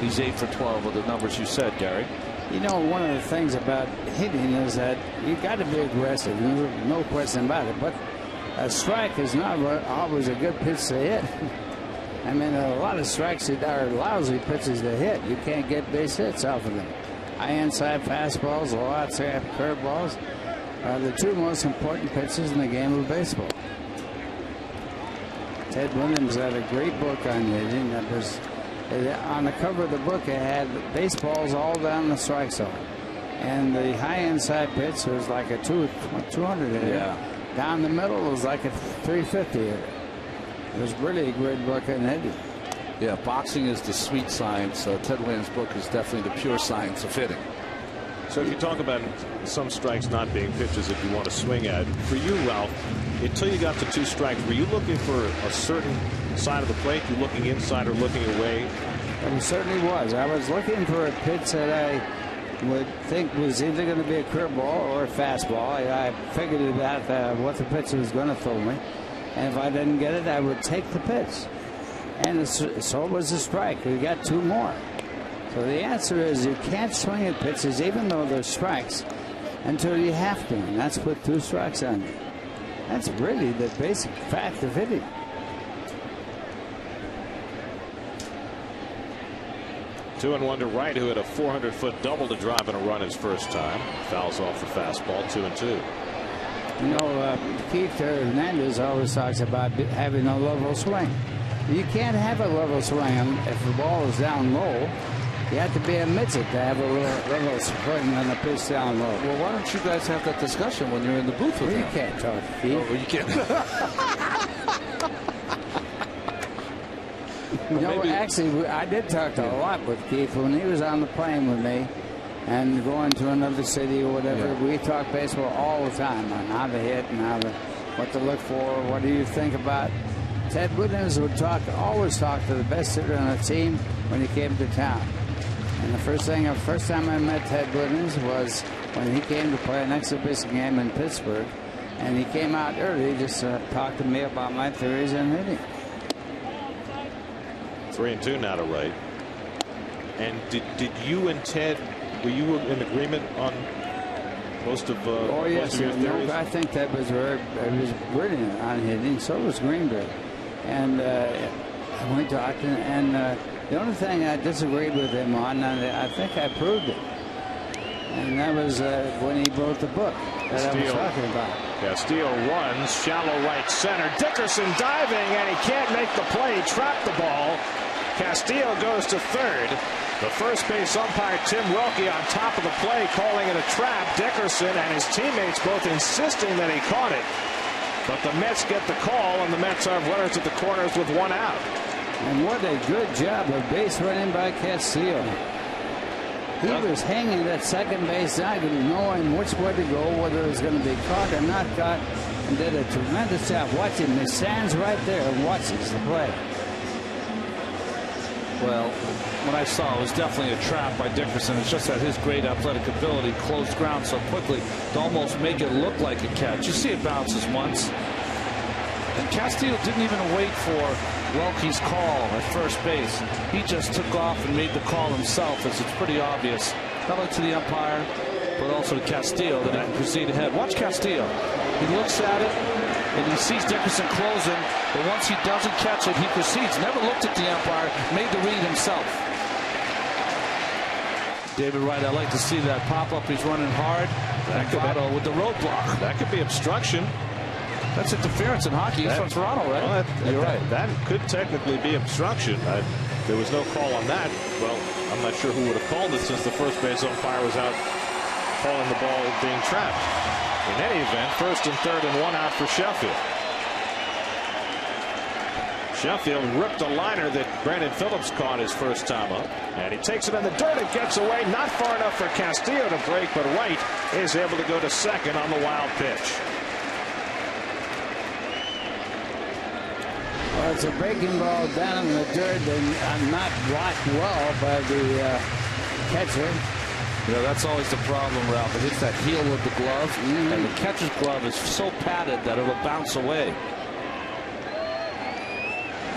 he's 8 for 12 with the numbers you said, Gary. You know, one of the things about hitting is that you got to be aggressive. No question about it. But a strike is not always a good pitch to hit. I mean, a lot of strikes are lousy pitches to hit. You can't get base hits off of them. High inside fastballs, low outside curveballs are the 2 most important pitches in the game of baseball. Ted Williams had a great book on hitting. That was on the cover of the book. It had baseballs all down the strike zone, and the high inside pitch was like a 200 hitter. Yeah. Down the middle was like a 350 hitter. It was really a great book on hitting. Yeah, boxing is the sweet science. Ted Williams' book is definitely the pure science of hitting. So if you talk about some strikes not being pitches that you want to swing at, for you, Ralph, until you got to 2 strikes, were you looking for a certain side of the plate? You looking inside or looking away? It certainly was. I was looking for a pitch that I would think was either going to be a curveball or a fastball. I figured it out what the pitcher was going to throw me. And if I didn't get it, I would take the pitch. And so it was a strike. We got 2 more. So the answer is you can't swing at pitches, even though they're strikes, until you have to. And that's with 2 strikes on you. That's really the basic fact of hitting. Two and one to Wright, who had a 400-foot double to drive in a run his first time. Fouls off the fastball, 2-2. You know, Keith Hernandez always talks about having a level swing. You can't have a level swing if the ball is down low. You have to be a midget to have a level swing on the pitch down low. Well, why don't you guys have that discussion when you're in the booth with him? You can't talk, Keith. Oh, you can't. You know, actually, I did talk a lot with Keith when he was on the plane with me and going to another city or whatever. Yeah. We talk baseball all the time on how to hit and what to look for, what do you think about. Ted Williams would always talk to the best hitter on the team when he came to town. And the first time I met Ted Williams was when he came to play an exhibition game in Pittsburgh, and he came out early just to talk to me about my theories on hitting. 3-2 now to right. And did you and Ted, were you in agreement on most of yes, most of your theories? I think Ted was brilliant on hitting. So was Greenberg. And we talked, and the only thing I disagreed with him on, and I think I proved it, and that was when he wrote the book that I was talking about. Castillo runs shallow right center. Dickerson diving, and he can't make the play. Trapped the ball. Castillo goes to third. The first base umpire Tim Wilkie on top of the play, calling it a trap. Dickerson and his teammates both insisting that he caught it. But the Mets get the call, and the Mets have runners at the corners with one out. And what a good job of base running by Castillo. He was hanging that second base not knowing which way to go, whether it was going to be caught or not caught, and did a tremendous job watching. He stands right there and watches the play. Well, what I saw was definitely a trap by Dickerson. It's just that his great athletic ability closed ground so quickly to almost make it look like a catch. You see it bounces once. And Castillo didn't even wait for Welke's call at first base. He just took off and made the call himself, as it's pretty obvious, not only to the umpire, but also to Castillo, that he can proceed ahead. Watch Castillo. He looks at it, and he sees Dickerson closing, but once he doesn't catch it, he proceeds. Never looked at the umpire, made the read himself. David Wright, I like to see that pop-up. He's running hard. Votto with the roadblock. That could be obstruction. That's interference in hockey. He's from Toronto, right? Well, you're right. That could technically be obstruction. There was no call on that. Well, I'm not sure who would have called it, since the first base umpire was out calling the ball being trapped. In any event, first and third and one out for Sheffield. Sheffield ripped a liner that Brandon Phillips caught his first time up, and he takes it in the dirt. It gets away, not far enough for Castillo to break, but Wright is able to go to second on the wild pitch. Well, it's a breaking ball down in the dirt and not blocked well by the catcher. You know, that's always the problem, Ralph. It hits that heel of the glove, and the catcher's glove is so padded that it'll bounce away.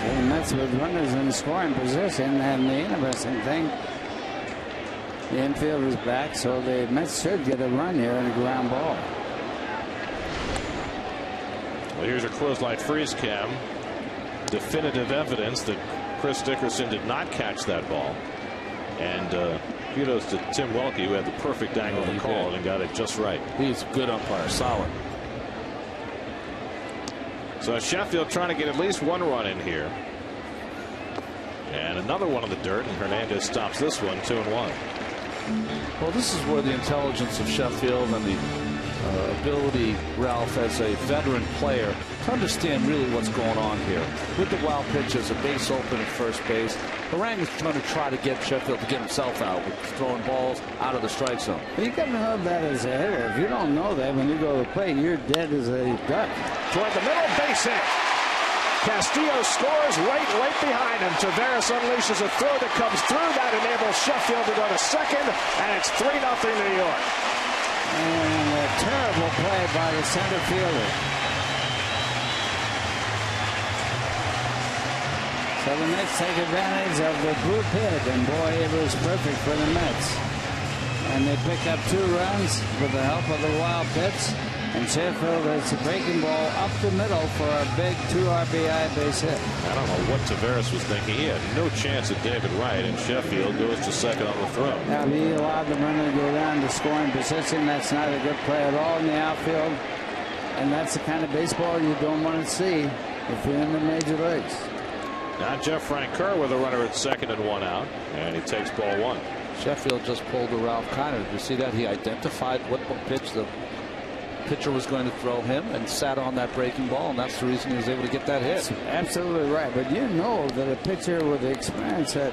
And that's with runners in scoring position, and the interesting thing, the infield is back, so the Mets should get a run here in a ground ball. Well, here's a clothesline freeze cam. Definitive evidence that Chris Dickerson did not catch that ball. And kudos to Tim Welke, who had the perfect angle to call it and got it just right. He's a good umpire, solid. So Sheffield trying to get at least one run in here. And another one in the dirt, and Hernandez stops this one, 2-1. Well, this is where the intelligence of Sheffield and the ability, Ralph, as a veteran player, to understand really what's going on here. With the wild pitches, a base open at first base, Harang is going to try to get Sheffield to get himself out with throwing balls out of the strike zone. You got to know that as a hitter. If you don't know that when you go to play, you're dead as a duck. Toward the middle, base hit. Castillo scores right behind him. Taveras unleashes a throw that comes through. That enables Sheffield to go to second, and it's 3-0 New York. And a terrible play by the center fielder. So the Mets take advantage of the group hit, and boy, it was perfect for the Mets. And they pick up 2 runs with the help of the wild pitch. And Sheffield is a breaking ball up the middle for a big 2 RBI base hit. I don't know what Taveras was thinking. He had no chance at David Wright, and Sheffield goes to second on the throw. Now, he allowed the runner to go down to scoring position. That's not a good play at all in the outfield. And that's the kind of baseball you don't want to see if you're in the major leagues. Now Jeff Francoeur with a runner at second and 1 out, and he takes ball 1. Sheffield just pulled a Ralph Kiner. Did you see that? He identified what pitch the pitcher was going to throw him and sat on that breaking ball, and that's the reason he was able to get that hit. That's absolutely right. But you know that a pitcher with the experience that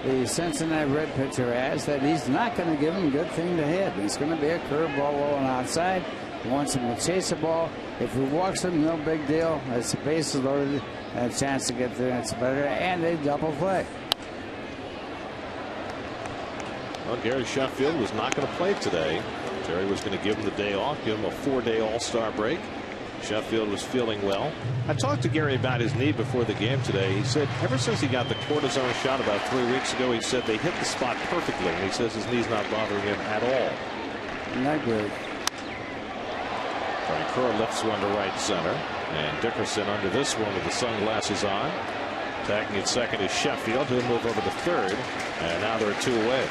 the Cincinnati Red pitcher has, that he's not going to give him a good thing to hit. It's going to be a curveball low and outside. He wants him to chase the ball. If he walks him, no big deal. As the base is loaded, and a chance to get there, it's better. And they double play. Well, Gary Sheffield was not going to play today. Terry was going to give him the day off, give him a 4-day All-Star break. Sheffield was feeling well. I talked to Gary about his knee before the game today. He said ever since he got the cortisone shot about 3 weeks ago, he said they hit the spot perfectly. And he says his knee's not bothering him at all. Not good. Kerr lifts one to right center. And Dickerson under this one with the sunglasses on. Attacking at second is Sheffield. He'll move over to third. And now they're 2 away.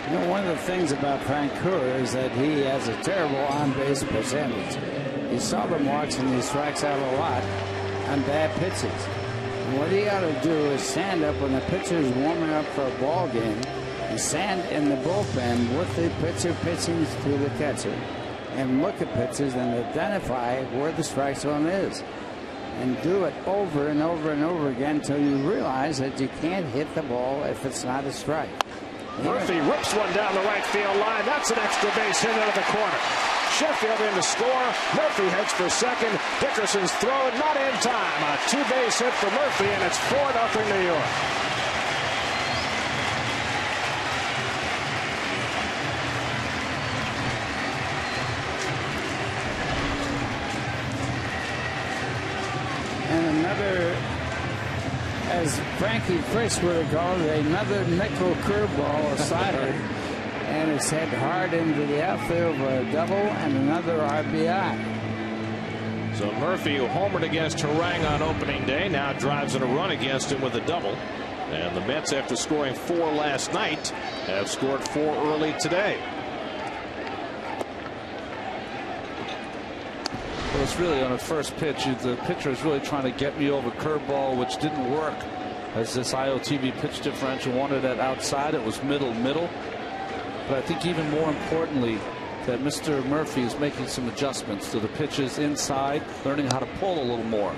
You know, one of the things about Frank Kerr is that he has a terrible on-base percentage. He seldom walks and he strikes out a lot on bad pitches. And what he ought to do is stand up when the pitcher is warming up for a ball game and stand in the bullpen with the pitcher pitching to the catcher and look at pitches and identify where the strike zone is. And do it over and over and over again until you realize that you can't hit the ball if it's not a strike. Murphy rips one down the right field line. That's an extra base hit into the corner. Sheffield in to score. Murphy heads for second. Dickerson's throw not in time. A 2-base hit for Murphy, and it's 4-0 New York. And another, as Frankie Frisch would have called it, another nickel curveball, a slider, and it's head hard into the outfield for a double and another RBI. So Murphy, who homered against Harang on opening day, now drives in a run against him with a double. And the Mets, after scoring 4 last night, have scored 4 early today. Well, it's really on the first pitch. The pitcher is really trying to get me over curveball, which didn't work. As this IOTV pitch differential wanted that outside, it was middle. But I think even more importantly, that Mr. Murphy is making some adjustments to the pitches inside, learning how to pull a little more.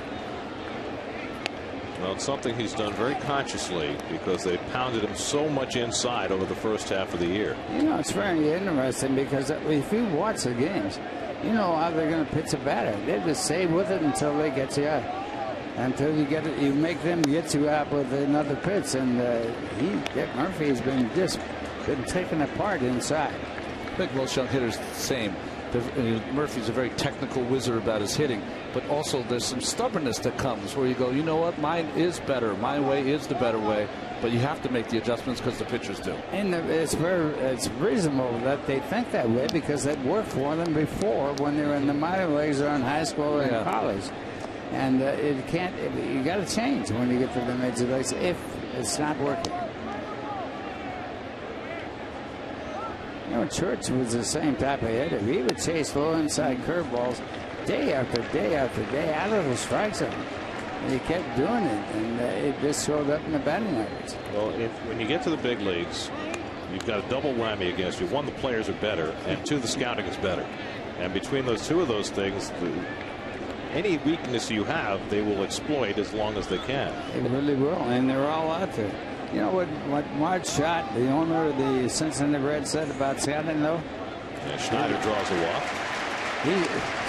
Well, it's something he's done very consciously because they pounded him so much inside over the first half of the year. You know, it's very interesting because if you watch the games, you know how they're going to pitch a batter. They just stay with it until they get you out. Until you get it, you make them get you out with another pitch. And Dick Murphy has been taken apart inside. I think most young hitters the same. Murphy's a very technical wizard about his hitting, but also there's some stubbornness that comes where you go, you know what, mine is better. My way is the better way, but you have to make the adjustments because the pitchers do. And it's reasonable that they think that way because it worked for them before when they were in the minor leagues or in high school or in college. And it can't. You got to change when you get to the major leagues if it's not working. You know, Church was the same type of hitter. He would chase low inside curveballs day after day after day out of the strike zone. And he kept doing it, and it just showed up in the batting average. Well, when you get to the big leagues, you've got a double whammy against you. One, the players are better, and two, the scouting is better. And between those two of those things, any weakness you have, they will exploit as long as they can. They really will, and they're all out there. You know what Marge Schott, the owner of the Cincinnati Reds, said about scouting, though? Yeah, Schneider draws a walk.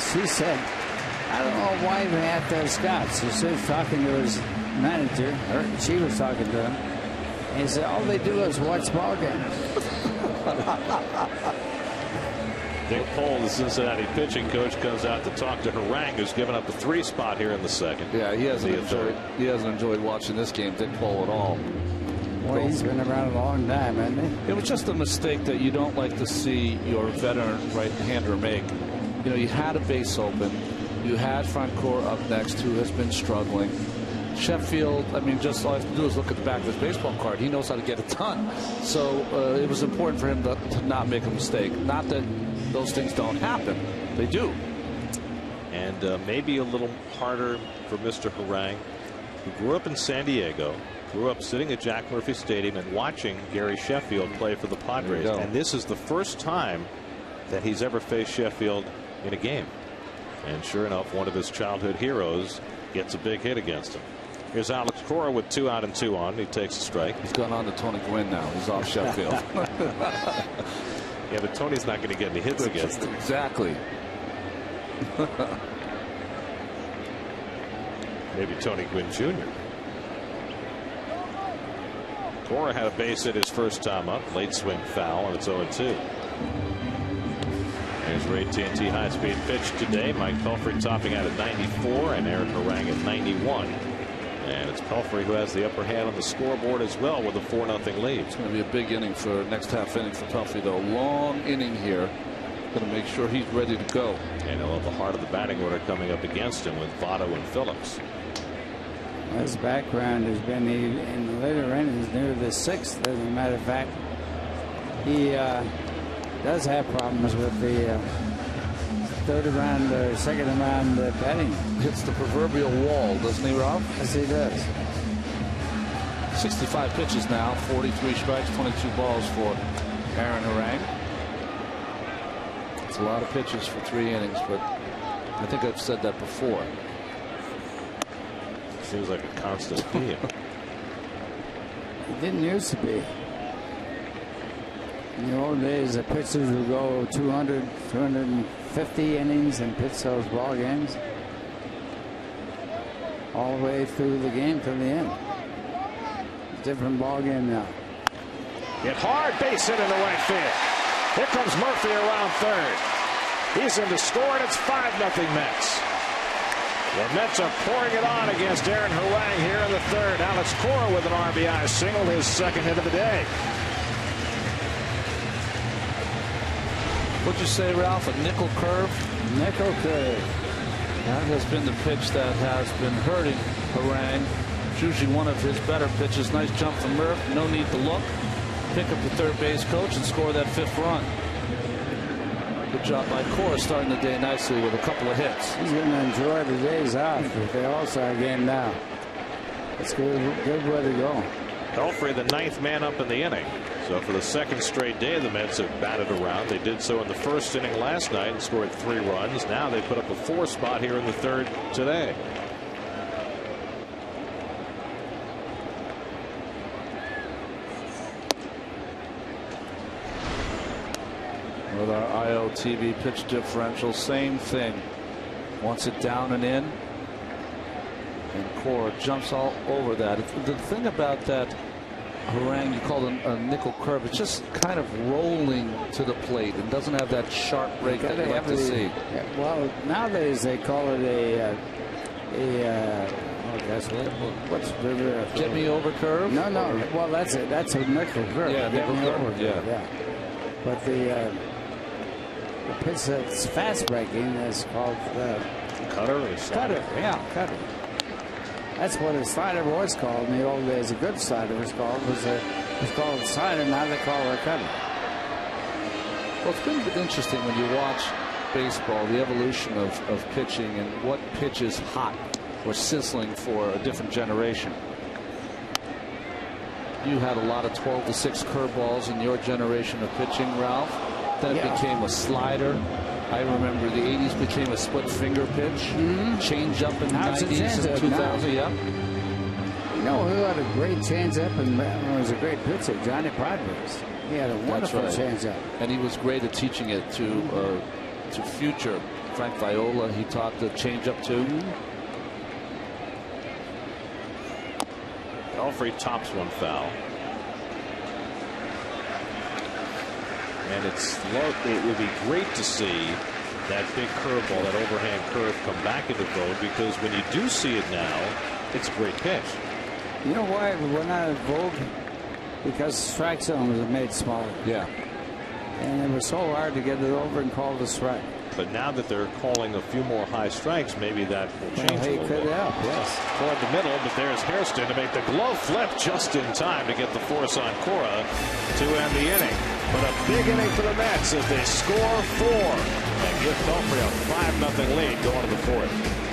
She said, I don't know why they have to have scouts. She was talking to his manager, or she was talking to him, and he said, all they do is watch ball games. Dick Pohl, the Cincinnati pitching coach, comes out to talk to Harang, who's given up the 3 spot here in the second. Yeah, he hasn't enjoyed watching this game, Dick Pohl, at all. Boy, he's been around a long time, hasn't he? It was just a mistake that you don't like to see your veteran right-hander make. You know, you had a base open. You had Francoeur up next, who has been struggling. Sheffield, I mean, just all I have to do is look at the back of his baseball card. He knows how to get it done. So it was important for him to not make a mistake. Not that those things don't happen. They do. And maybe a little harder for Mr. Harang, who grew up in San Diego, grew up sitting at Jack Murphy Stadium and watching Gary Sheffield play for the Padres. And this is the first time that he's ever faced Sheffield in a game. And sure enough, one of his childhood heroes gets a big hit against him. Here's Alex Cora with 2 out and 2 on. He takes a strike. He's gone on to Tony Gwynn now. He's off Sheffield. Yeah, but Tony's not going to get any hits against him. Exactly. Maybe Tony Gwynn Jr. Cora had a base hit his first time up. Late swing foul, and it's 0-2. There's your AT&T high-speed pitch today. Mike Pelfrey topping out at 94 and Aaron Harang at 91. And it's Pelfrey who has the upper hand on the scoreboard as well with a 4-0 lead. It's going to be a big inning for next half inning for Pelfrey, though. Long inning here. Going to make sure he's ready to go. And he'll have the heart of the batting order coming up against him with Votto and Phillips. His background has been in the later innings near the 6th. As a matter of fact, he does have problems with the third round or second round batting. Hits the proverbial wall, doesn't he, Ralph? Yes, he does. 65 pitches now, 43 strikes, 22 balls for Aaron Harang. It's a lot of pitches for 3 innings, but I think I've said that before. Seems like a constant theme. It didn't used to be. In the old days, the pitchers would go 200, 250 innings and pitch those ball games all the way through the game to the end. Different ball game now. Hit hard, base hit into right field. Here comes Murphy around third. He's in to score, and it's 5-0 Mets. The Mets are pouring it on against Aaron Harang here in the third. Alex Cora with an RBI single, his second hit of the day. What'd you say, Ralph? A nickel curve? Nickel curve. That has been the pitch that has been hurting Harang. It's usually one of his better pitches. Nice jump from Murph. No need to look. Pick up the third base coach and score that 5th run. Good job by Cora, starting the day nicely with a couple of hits. He's going to enjoy the days off with the All-Star game now. It's good way to go. Pelfrey, the 9th man up in the inning. So for the 2nd straight day, the Mets have batted around. They did so in the 1st inning last night and scored 3 runs. Now they put up a 4 spot here in the 3rd today. With our IOTV pitch differential, same thing. Wants it down and in. And Cora jumps all over that. The thing about that Harang, you call it a nickel curve, it's just kind of rolling to the plate and doesn't have that sharp break that you like to see. Yeah, well, nowadays they call it what's get me over curve? No. Well, that's it. That's a nickel curve. Yeah, nickel curve. Yeah. But the pitch that's fast breaking is called Cutter or slider? Cutter. Yeah, cutter. That's what a slider was called in the old days. A good slider was called a slider. Now they call it a cutter. Well, it's been interesting when you watch baseball, the evolution of pitching and what pitch is hot or sizzling for a different generation. You had a lot of 12-6 curveballs in your generation of pitching, Ralph. Then it became a slider. I remember the 80s became a split finger pitch. Change up in the 90s and 2000. Yeah. You know who had a great change up and was a great pitcher? Johnny Padres. He had a wonderful change up. And he was great at teaching it to future Frank Viola. He taught the change up too. Pelfrey tops one foul. And it would be great to see that big curveball, that overhand curve, come back into vogue, because when you do see it now, it's a great pitch. You know why it went out of vogue? Because strike zones are made smaller. Yeah. And it was so hard to get it over and call the strike. But now that they're calling a few more high strikes, maybe that will change a little bit. Help, yes. Toward the middle, but there's Hairston to make the glove flip just in time to get the force on Cora to end the inning. But a big inning for the Mets as they score 4 and give Pelfrey a 5-0 lead going to the 4th.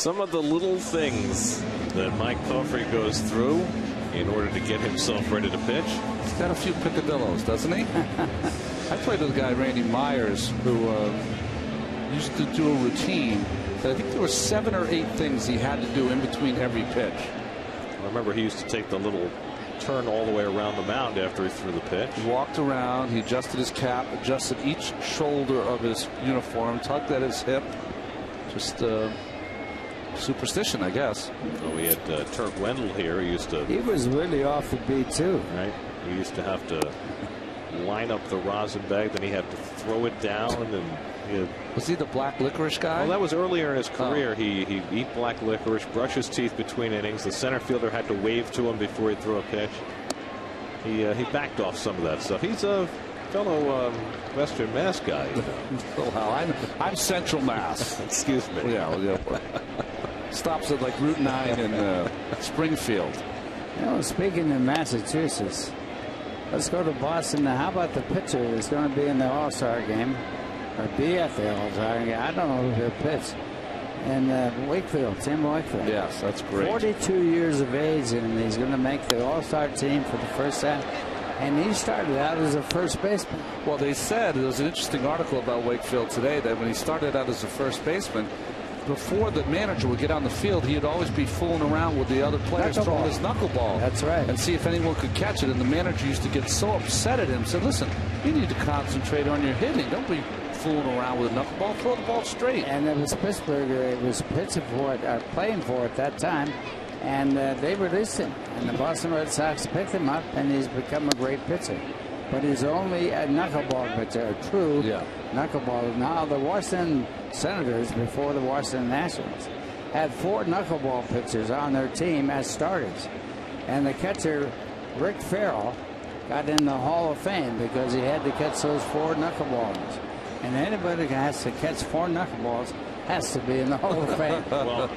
Some of the little things that Mike Pelfrey goes through in order to get himself ready to pitch. He's got a few picadillos, doesn't he? I played with a guy, Randy Myers, who used to do a routine that I think there were 7 or 8 things he had to do in between every pitch. I remember he used to take the little turn all the way around the mound after he threw the pitch. He walked around, he adjusted his cap, adjusted each shoulder of his uniform, tugged at his hip. Just superstition, I guess. Oh, we had Turk Wendell here. He was really off the beat too. Right. He used to have to line up the rosin bag, then he had to throw it down, and was he the black licorice guy? Well, that was earlier in his career. He eat black licorice, brush his teeth between innings. The center fielder had to wave to him before he'd throw a pitch. He backed off some of that stuff. He's a fellow Western Mass guy. Well, I'm Central Mass. Excuse me. Yeah. Stops at like Route 9 in Springfield. You know, speaking of Massachusetts, let's go to Boston. Now, how about the pitcher that's going to be in the All-Star game or be at the All-Star game? I don't know who he'll pitch. And Wakefield, Tim Wakefield. Yes, that's great. 42 years of age, and he's going to make the All-Star team for the first time. And he started out as a first baseman. Well, they said, there was an interesting article about Wakefield today, that when he started out as a first baseman, before the manager would get on the field, he'd always be fooling around with the other players, throwing his knuckleball. That's right. And see if anyone could catch it. And the manager used to get so upset at him, said, listen, you need to concentrate on your hitting. Don't be fooling around with a knuckleball. Throw the ball straight. And it was Pittsburgh. It was pitching for it, playing for it that time. And they released him. And the Boston Red Sox picked him up, and he's become a great pitcher. But he's only a knuckleball pitcher, a true knuckleball. Now, the Washington Senators, before the Washington Nationals, had 4 knuckleball pitchers on their team as starters. And the catcher, Rick Farrell, got in the Hall of Fame because he had to catch those 4 knuckleballs. And anybody that has to catch 4 knuckleballs has to be in the Hall of Fame. Well,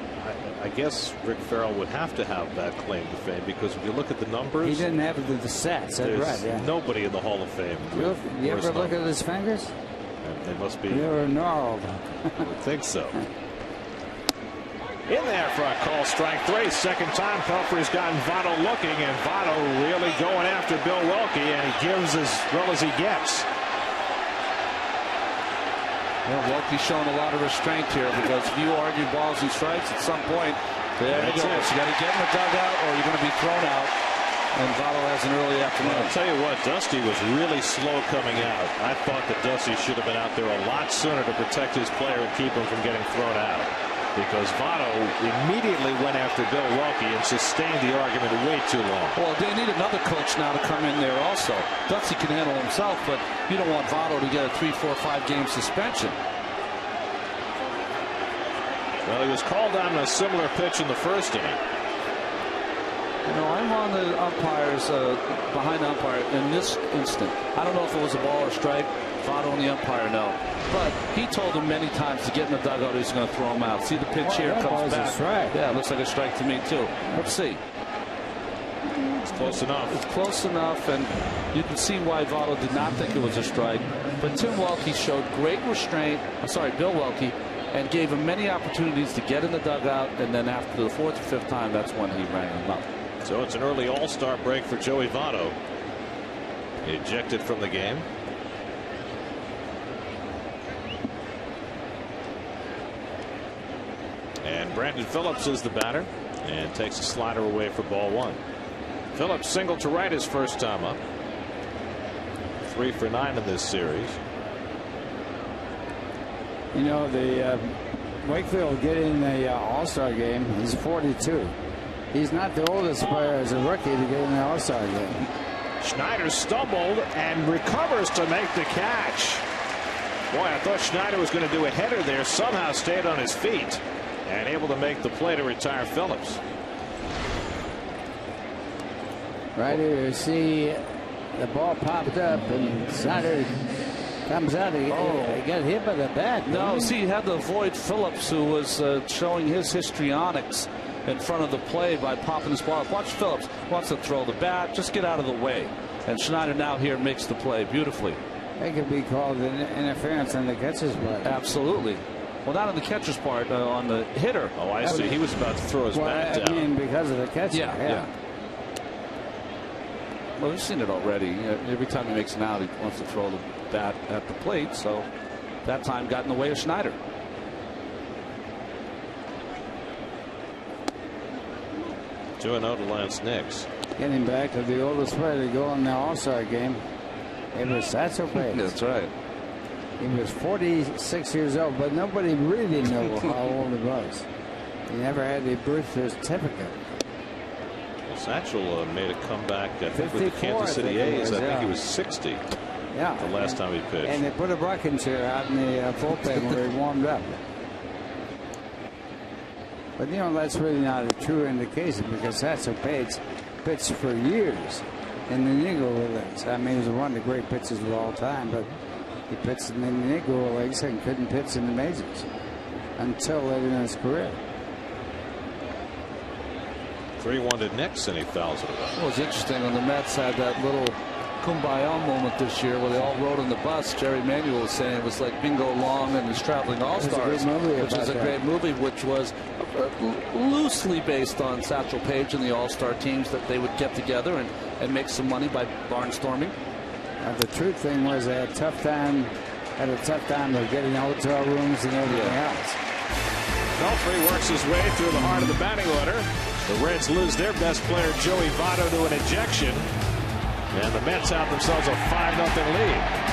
I guess Rick Farrell would have to have that claim to fame, because if you look at the numbers, he didn't have the stats. That's right. Yeah. Nobody in the Hall of Fame. You ever look at his fingers? They must be. They were gnarled. I would think so. In there for a call, strike 3. Second time Pelfrey's gotten Votto looking, and Votto really going after Bill Welke, and he gives as well as he gets. Well, Welke's showing a lot of restraint here, because if you argue balls and strikes at some point, there you go. You got to get in the dugout or you're going to be thrown out. And Votto has an early afternoon. I'll tell you what, Dusty was really slow coming out. I thought that Dusty should have been out there a lot sooner to protect his player and keep him from getting thrown out, because Votto immediately went after Bill Welke and sustained the argument way too long. Well, they need another coach now to come in there also. Dusty can handle himself, but you don't want Votto to get a 3, 4, 5 game suspension. Well, he was called on a similar pitch in the first inning. You know, I'm on the umpires, behind the umpire in this instant. I don't know if it was a ball or strike. Votto and the umpire know. But he told him many times to get in the dugout, he's going to throw him out. See the pitch here, comes back. Yeah, it looks like a strike to me, too. Let's see. It's close enough. It's close enough, and you can see why Votto did not think it was a strike. But Tim Welke showed great restraint. Bill Welke, and gave him many opportunities to get in the dugout, and then after the 4th or 5th time, that's when he rang him up. So it's an early All-Star break for Joey Votto. Ejected from the game. And Brandon Phillips is the batter and takes a slider away for ball 1. Phillips singled to right his first time up. 3 for 9 in this series. You know, the Wakefield getting the All-Star game, he's 42. He's not the oldest player as a rookie to get in the All-Star game. Schneider stumbled and recovers to make the catch. Boy, I thought Schneider was going to do a header there. Somehow stayed on his feet and able to make the play to retire Phillips. Right here, you see the ball popped up and Schneider comes out. He got hit by the bat. No, see, he had to avoid Phillips, who was showing his histrionics in front of the play by popping his ball up. Watch Phillips. Wants to throw the bat. Just get out of the way. And Schneider now here makes the play beautifully. That could be called an interference on the catcher's butt. Absolutely. Well, not on the catcher's part, on the hitter. Oh, I see. He was about to throw his bat down. I mean, because of the catcher. Yeah. Well, we've seen it already. Every time he makes an out, he wants to throw the bat at the plate. So that time got in the way of Schneider. Two and 0 to Lance Nix. Getting back to the oldest player to go in the All-Star game, it was Satchel Paige. That's right. He was 46 years old, but nobody really knew how old he was. He never had a birth certificate. Well, Satchel made a comeback, I think, with the Kansas City A's. I think he was 60. Yeah. The last time he pitched. And they put a rocking chair out in the bullpen where he warmed up. But, you know, that's really not a true indication because Satchel Paige pitched for years in the Negro Leagues. I mean, he was one of the great pitchers of all time, but he pitched in the Negro Leagues and couldn't pitch in the majors until later in his career. 3-1 to Nix, and he fouls it away. Well, it's interesting when the Mets had that little kumbaya moment this year where they all rode on the bus. Jerry Manuel was saying it was like Bingo Long and his Traveling All-Stars, which was a great movie, which was loosely based on Satchel Paige and the All-Star teams that they would get together and make some money by barnstorming. The truth thing was they had a tough time of getting hotel rooms and everything else. Pelfrey works his way through the heart of the batting order. The Reds lose their best player, Joey Votto, to an ejection. And the Mets have themselves a 5-0 lead.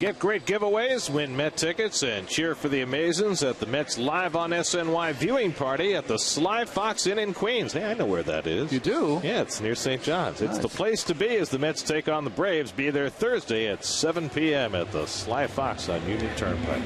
Get great giveaways, win Met tickets, and cheer for the Amazons at the Mets Live on SNY viewing party at the Sly Fox Inn in Queens. Hey, I know where that is. You do? Yeah, it's near St. John's. Nice. It's the place to be as the Mets take on the Braves. Be there Thursday at 7 p.m. at the Sly Fox on Union Turnpike.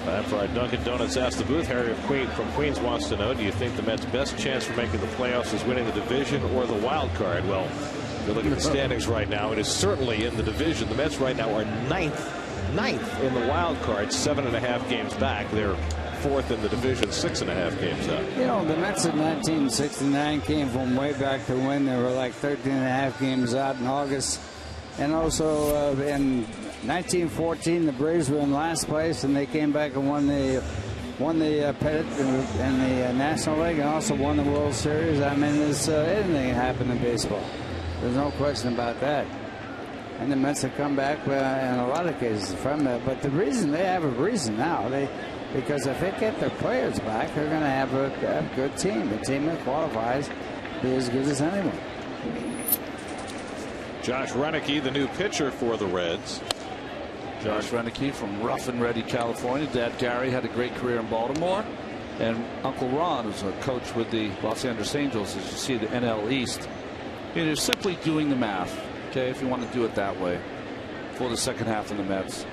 Time for our Dunkin' Donuts Ask the Booth. Harry from Queens wants to know, do you think the Mets' best chance for making the playoffs is winning the division or the wild card? Well, if you look at the standings right now, it is certainly in the division. The Mets right now are ninth in the wild card, 7.5 games back. They're fourth in the division, 6.5 games up. You know, the Mets in 1969 came from way back to when they were like 13.5 games out in August. And also in 1914, the Braves were in last place, and they came back and won the pennant in the National League, and also won the World Series. I mean, there's anything happen in baseball. There's no question about that. And the Mets have come back in a lot of cases from that. But the reason they have a reason now, because if they get their players back, they're going to have a good team. A team that qualifies be as good as anyone. Josh Renicky, the new pitcher for the Reds. Josh Renicky from Rough and Ready, California. Dad Gary had a great career in Baltimore. And Uncle Ron, who's a coach with the Los Angeles Angels, as you see the NL East. It is simply doing the math, okay, if you want to do it that way. for the second half of the Mets.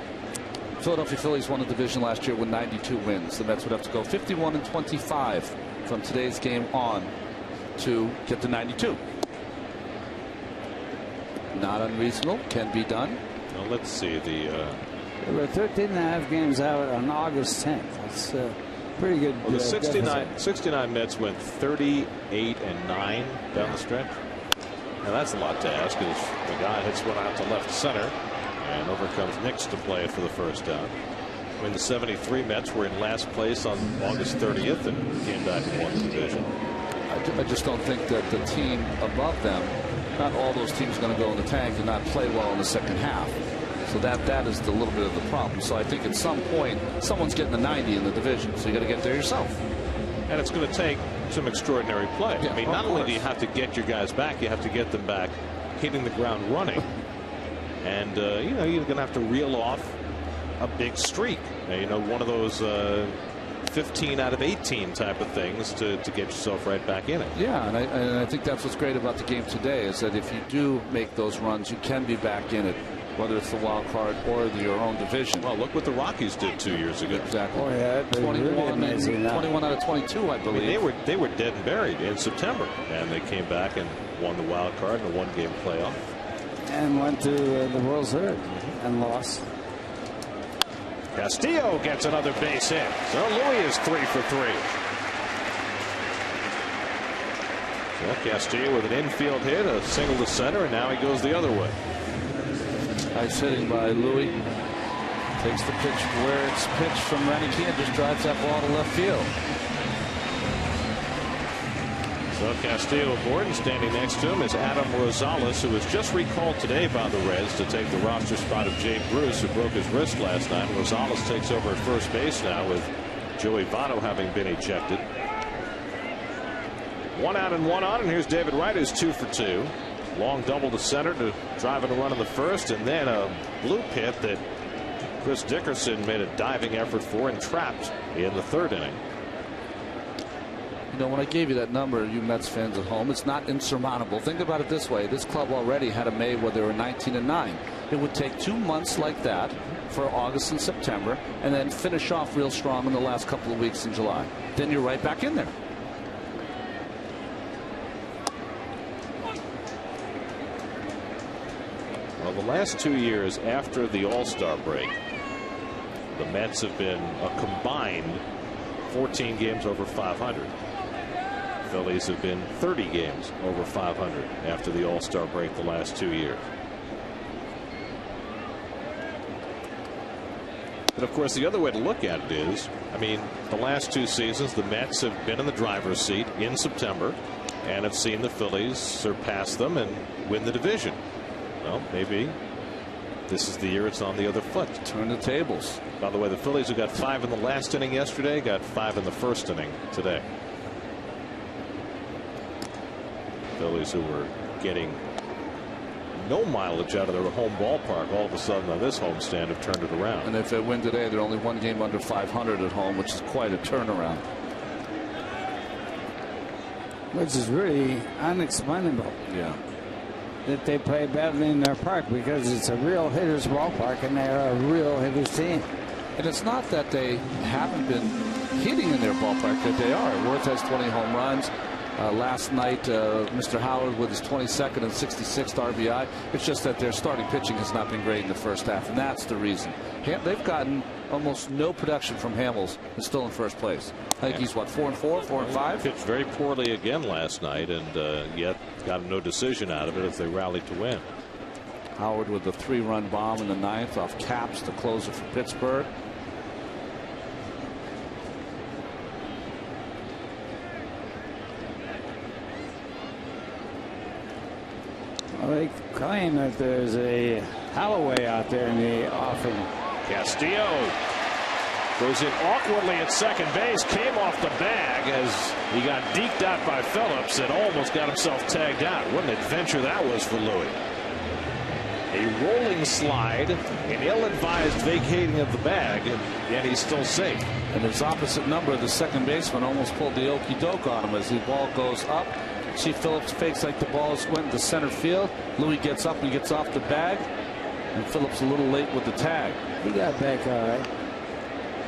Philadelphia Phillies won the division last year with 92 wins. The Mets would have to go 51-25 from today's game on to get to 92. Not unreasonable. Can be done. Well, let's see. There were 13.5 games out on August 10th. That's pretty good. Well, the 69 Mets went 38-9 down the stretch. Now that's a lot to ask, because the guy hits one out to left center, and over comes Nix to play it for the first out. When the 73 Mets were in last place on August 30th and came back and won the division. I just don't think that the team above them, not all those teams are going to go in the tank and not play well in the second half. So that is a little bit of the problem. So I think at some point someone's getting the 90 in the division, so you got to get there yourself. And it's going to take some extraordinary play. Yeah, I mean, not only do you have to get your guys back, you have to get them back hitting the ground running. And you know, you're going to have to reel off a big streak. You know, one of those 15 out of 18 type of things to get yourself right back in it. Yeah, and I think that's what's great about the game today, is that if you do make those runs, you can be back in it, whether it's the wild card or your own division. Well, look what the Rockies did 2 years ago. Exactly. Oh, yeah, 21 out of 22, I believe. I mean, they were dead and buried in September, and they came back and won the wild card in a one-game playoff. And went to the World Series and lost. Castillo gets another base hit. So Louis is 3 for 3. So Castillo with an infield hit, a single to center, and now he goes the other way. Nice hitting by Louis. Takes the pitch where it's pitched from Reneke and just drives that ball to left field. So Castillo aboard, and standing next to him is Adam Rosales, who was just recalled today by the Reds to take the roster spot of Jay Bruce, who broke his wrist last night. Rosales takes over at first base now, with Joey Votto having been ejected. 1 out and 1 on, and here's David Wright, who's 2 for 2. Long double to center to drive in a run in the first, and then a blue pit that Chris Dickerson made a diving effort for and trapped in the third inning. You know, when I gave you that number, you Mets fans at home, it's not insurmountable. Think about it this way. This club already had a May where they were 19-9. It would take 2 months like that for August and September, and then finish off real strong in the last couple of weeks in July. Then you're right back in there. Well, the last 2 years after the All-Star break, the Mets have been a combined 14 games over 500. Phillies have been 30 games over 500 after the All-Star break the last 2 years. But of course, the other way to look at it is, I mean, the last 2 seasons, the Mets have been in the driver's seat in September and have seen the Phillies surpass them and win the division. Well, maybe this is the year it's on the other foot. Turn the tables. By the way, the Phillies, who got 5 in the last inning yesterday, got 5 in the first inning today. Phillies, who were getting no mileage out of their home ballpark, all of a sudden on this homestand have turned it around. And if they win today, they're only 1 game under 500 at home, which is quite a turnaround. Which is really unexplainable. Yeah. That they play badly in their park, because it's a real hitter's ballpark and they're a real hitter's team. And it's not that they haven't been hitting in their ballpark, that they are. Worth has 20 home runs. Last night, Mr. Howard with his 22nd and 66th RBI. It's just that their starting pitching has not been great in the first half, and that's the reason. They've gotten almost no production from Hamels, and still in first place. I think he's, what, 4-4, 4-5? Pitched very poorly again last night, and yet got no decision out of it as they rallied to win. Howard with the 3-run bomb in the 9th off Capps, the closer for Pittsburgh. Well, they claim that there's a Holloway out there in the offing. Castillo goes in awkwardly at second base, came off the bag as he got deked out by Phillips and almost got himself tagged out. What an adventure that was for Louis. A rolling slide, an ill-advised vacating of the bag, and yet he's still safe. And his opposite number, the second baseman, almost pulled the okey doke on him as the ball goes up. See Phillips fakes like the ball went to center field. Louis gets up and gets off the bag. And Phillips a little late with the tag. He got back all right.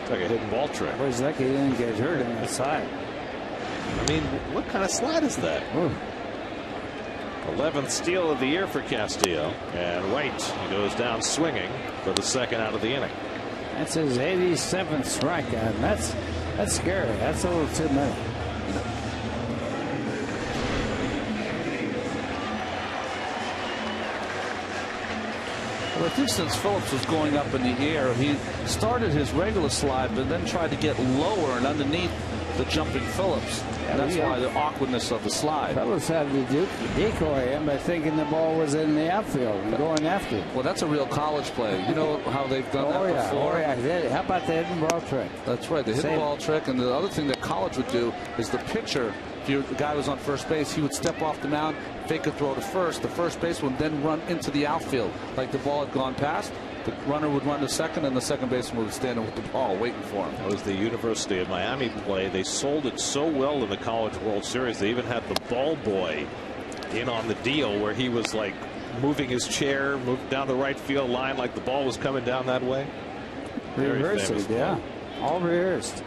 It's like a hidden ball trick. Well, he's lucky he didn't get hurt on the side. I mean, what kind of slide is that? Ooh. 11th steal of the year for Castillo. And White goes down swinging for the second out of the inning. That's his 87th strikeout. And that's scary. That's a little too many. Well, I think since Phillips was going up in the air, he started his regular slide, but then tried to get lower and underneath the jumping Phillips. And that's why the awkwardness of the slide. Phillips had to decoy him by thinking the ball was in the outfield and going after him. Well, that's a real college play. You know how they've done that before? Oh, yeah. How about the hidden ball trick? That's right, the hidden ball trick. And the other thing that college would do is the pitcher, if the guy was on first base, he would step off the mound, fake a throw to first. The first baseman would then run into the outfield. Like the ball had gone past, the runner would run to second, and the second baseman would stand with the ball waiting for him. That was the University of Miami play. They sold it so well in the College World Series. They even had the ball boy in on the deal where he was like moving his chair, moving down the right field line like the ball was coming down that way. Reversed it, yeah. All reversed.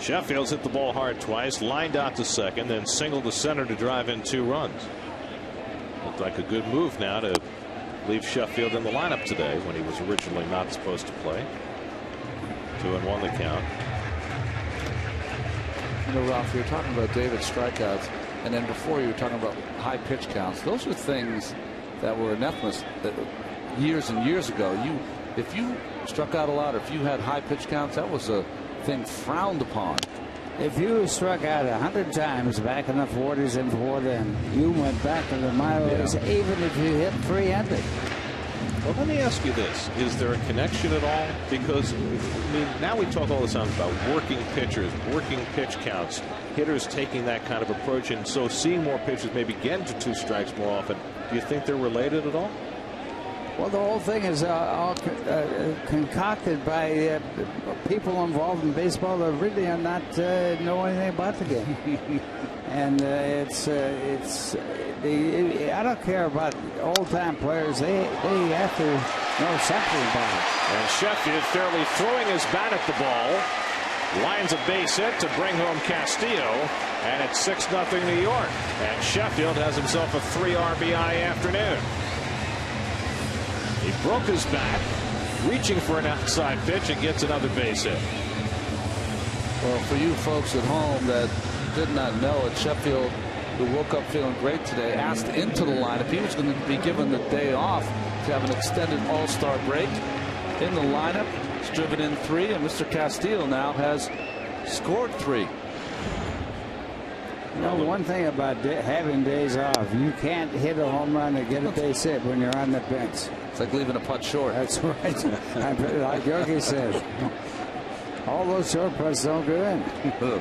Sheffield's hit the ball hard twice, lined out to second, then singled to center to drive in 2 runs. Looked like a good move now to leave Sheffield in the lineup today when he was originally not supposed to play. 2-1 the count. You know, Ralph, you were talking about David's strikeouts, and then before you were talking about high pitch counts. Those are things that were anathemas years and years ago. If you struck out a lot, or if you had high pitch counts, that was a thing frowned upon. If you struck out 100 times back in the 40s and before then, you went back to the minors, even if you hit 300. Well, let me ask you this. Is there a connection at all? Because, I mean, now we talk all the time about working pitchers, working pitch counts, hitters taking that kind of approach, and so seeing more pitchers maybe get into 2 strikes more often. Do you think they're related at all? Well, the whole thing is all concocted by people involved in baseball that really are not know anything about the game. And I don't care about old-time players. They have to know something about it. And Sheffield fairly throwing his bat at the ball. Lines a base hit to bring home Castillo. And it's 6-0 New York. And Sheffield has himself a 3 RBI afternoon. He broke his bat, reaching for an outside pitch, and gets another base hit. Well, for you folks at home that did not know it, Sheffield, who woke up feeling great today, asked into the lineup. He was going to be given the day off to have an extended all-star break. In the lineup, he's driven in 3, and Mr. Castillo now has scored 3. You know, one thing about having days off, you can't hit a home run or get a base hit when you're on the bench. It's like leaving a putt short. That's right. Like Yogi said, all those short putts don't go in. Well,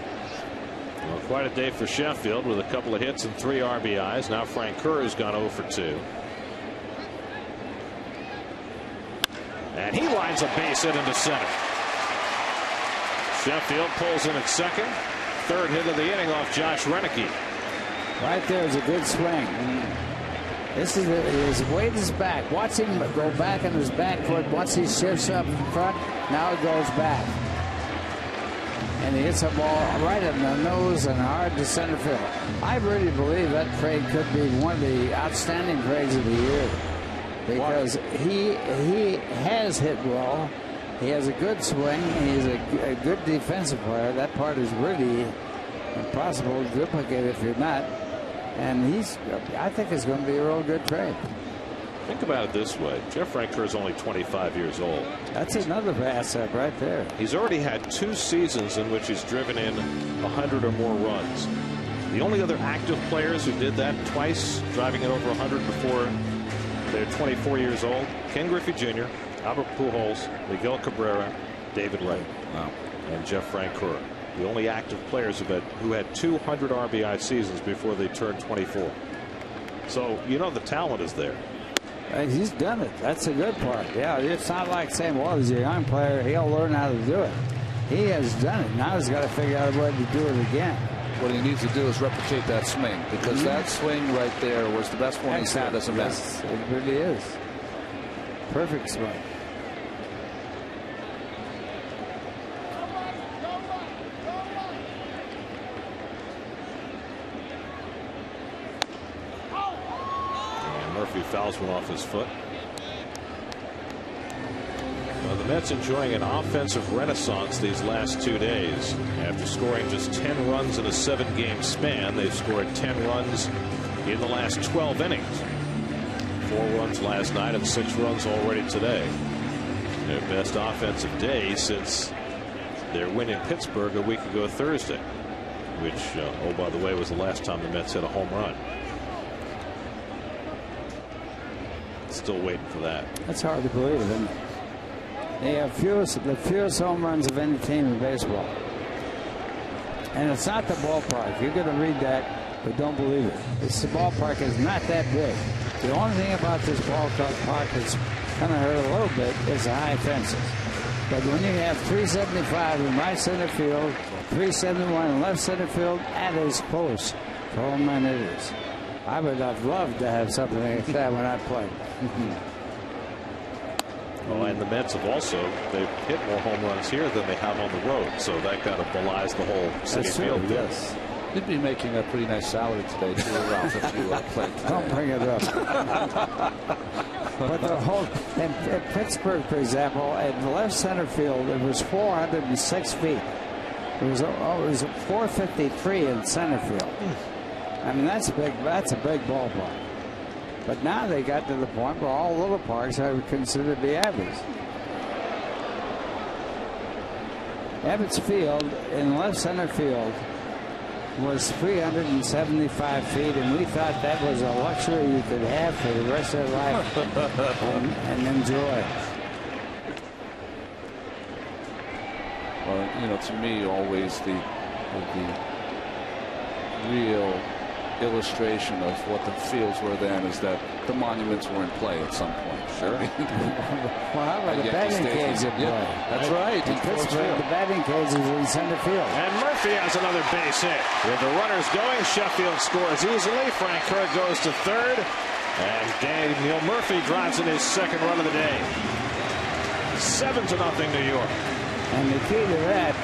quite a day for Sheffield with a couple of hits and 3 RBIs. Now Frank Kerr has gone 0 for 2. And he lines a base hit into center. Sheffield pulls in at second. 3rd hit of the inning off Josh Renicky. Right there is a good swing. This is his weight is back. Watch him go back on his back foot. Once he shifts up in front, now it goes back. And he hits a ball right in the nose and hard to center field. I really believe that trade could be one of the outstanding trades of the year. Because he has hit well. He has a good swing. He's a good defensive player. That part is really impossible to duplicate if you're not. And I think it's going to be a real good trade. Think about it this way. Jeff Frank Kerr is only 25 years old. That's another asset right there. He's already had 2 seasons in which he's driven in 100 or more runs. The only other active players who did that twice, driving it over 100 before they're 24 years old, Ken Griffey Jr., Albert Pujols, Miguel Cabrera, David Wright, and Jeff Frank Kerr. The only active players who had 200 RBI seasons before they turned 24. So, you know, the talent is there. And he's done it. That's a good part. Yeah, it's not like saying, well, he's a young player, he'll learn how to do it. He has done it. Now he's got to figure out a way to do it again. What he needs to do is replicate that swing, because that swing right there was the best one he's had as a man. Yes, it really is. Perfect swing. And Murphy fouls one off his foot. Well, the Mets enjoying an offensive renaissance these last 2 days. After scoring just 10 runs in a 7-game span, they've scored 10 runs in the last 12 innings. 4 runs last night and 6 runs already today. Their best offensive day since their win in Pittsburgh a week ago Thursday, which, oh, by the way, was the last time the Mets hit a home run. Still waiting for that. That's hard to believe, isn't it? They have the fewest home runs of any team in baseball. And it's not the ballpark. You're going to read that, but don't believe it. The ballpark is not that big. The only thing about this ballpark that's kind of hurt a little bit is the high fences. But when you have 375 in right center field, 371 in left center field, that is close for home run hitters. I would have loved to have something like that when I played. Oh, and the Mets have also, they've hit more home runs here than they have on the road, so that kind of belies the whole Citi Field. Yes. You'd be making a pretty nice salary today, too, Ralph, if you played today. Don't bring it up. But the whole, in Pittsburgh, for example, at the left center field, it was 406 feet. It was 453 in center field. I mean, that's big. That's a big ballpark. But now they got to the point where all little parks are considered to be average. Abbott's Field in left center field was 375 feet, and we thought that was a luxury you could have for the rest of your life and enjoy. Well, you know, to me, always the real illustration of what the fields were then is that the monuments were in play at some point. Sure. Well, how about the batting cage in play? Yeah, that's right. In Pittsburgh, the batting cage is in center field. And Murphy has another base hit. With the runners going, Sheffield scores easily. Frank Kirk goes to third. And Daniel Murphy drives in his second run of the day. 7-0 New York. And the key to that,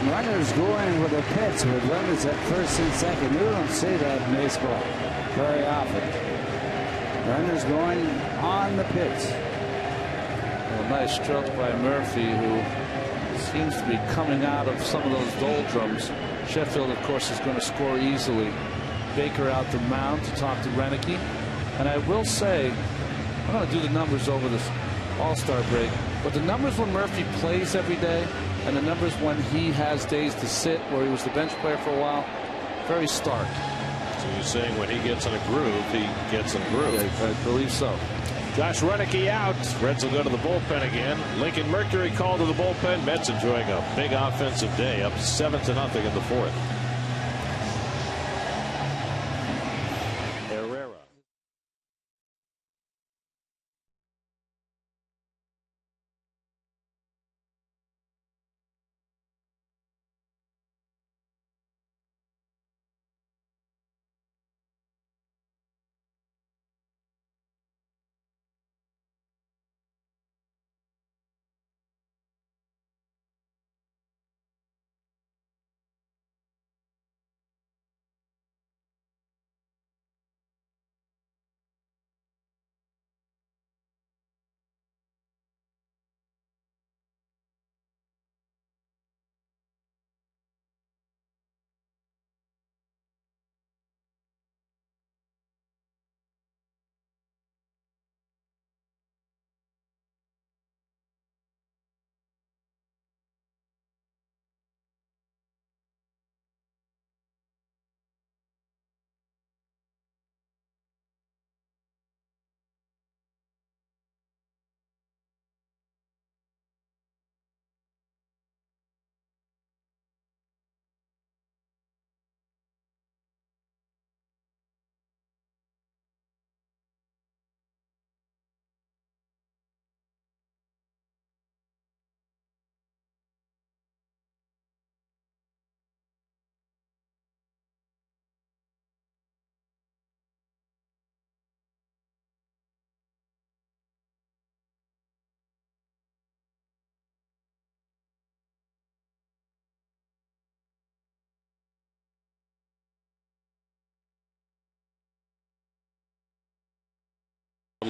runners going with a pitch with runners at first and second. You don't see that in baseball very often. Runners going on the pitch. Well, nice stroke by Murphy, who seems to be coming out of some of those doldrums. Sheffield, of course, is going to score easily. Baker out the mound to talk to Renicky. And I will say, I'm going to do the numbers over this All-Star break, but the numbers when Murphy plays every day and the numbers when he has days to sit, where he was the bench player for a while, very stark. So you're saying when he gets in a groove, he gets in a groove. Yeah, I believe so. Josh Renicky out. Reds will go to the bullpen again. Lincoln Mercury called to the bullpen. Mets enjoying a big offensive day, up 7-0 in the fourth.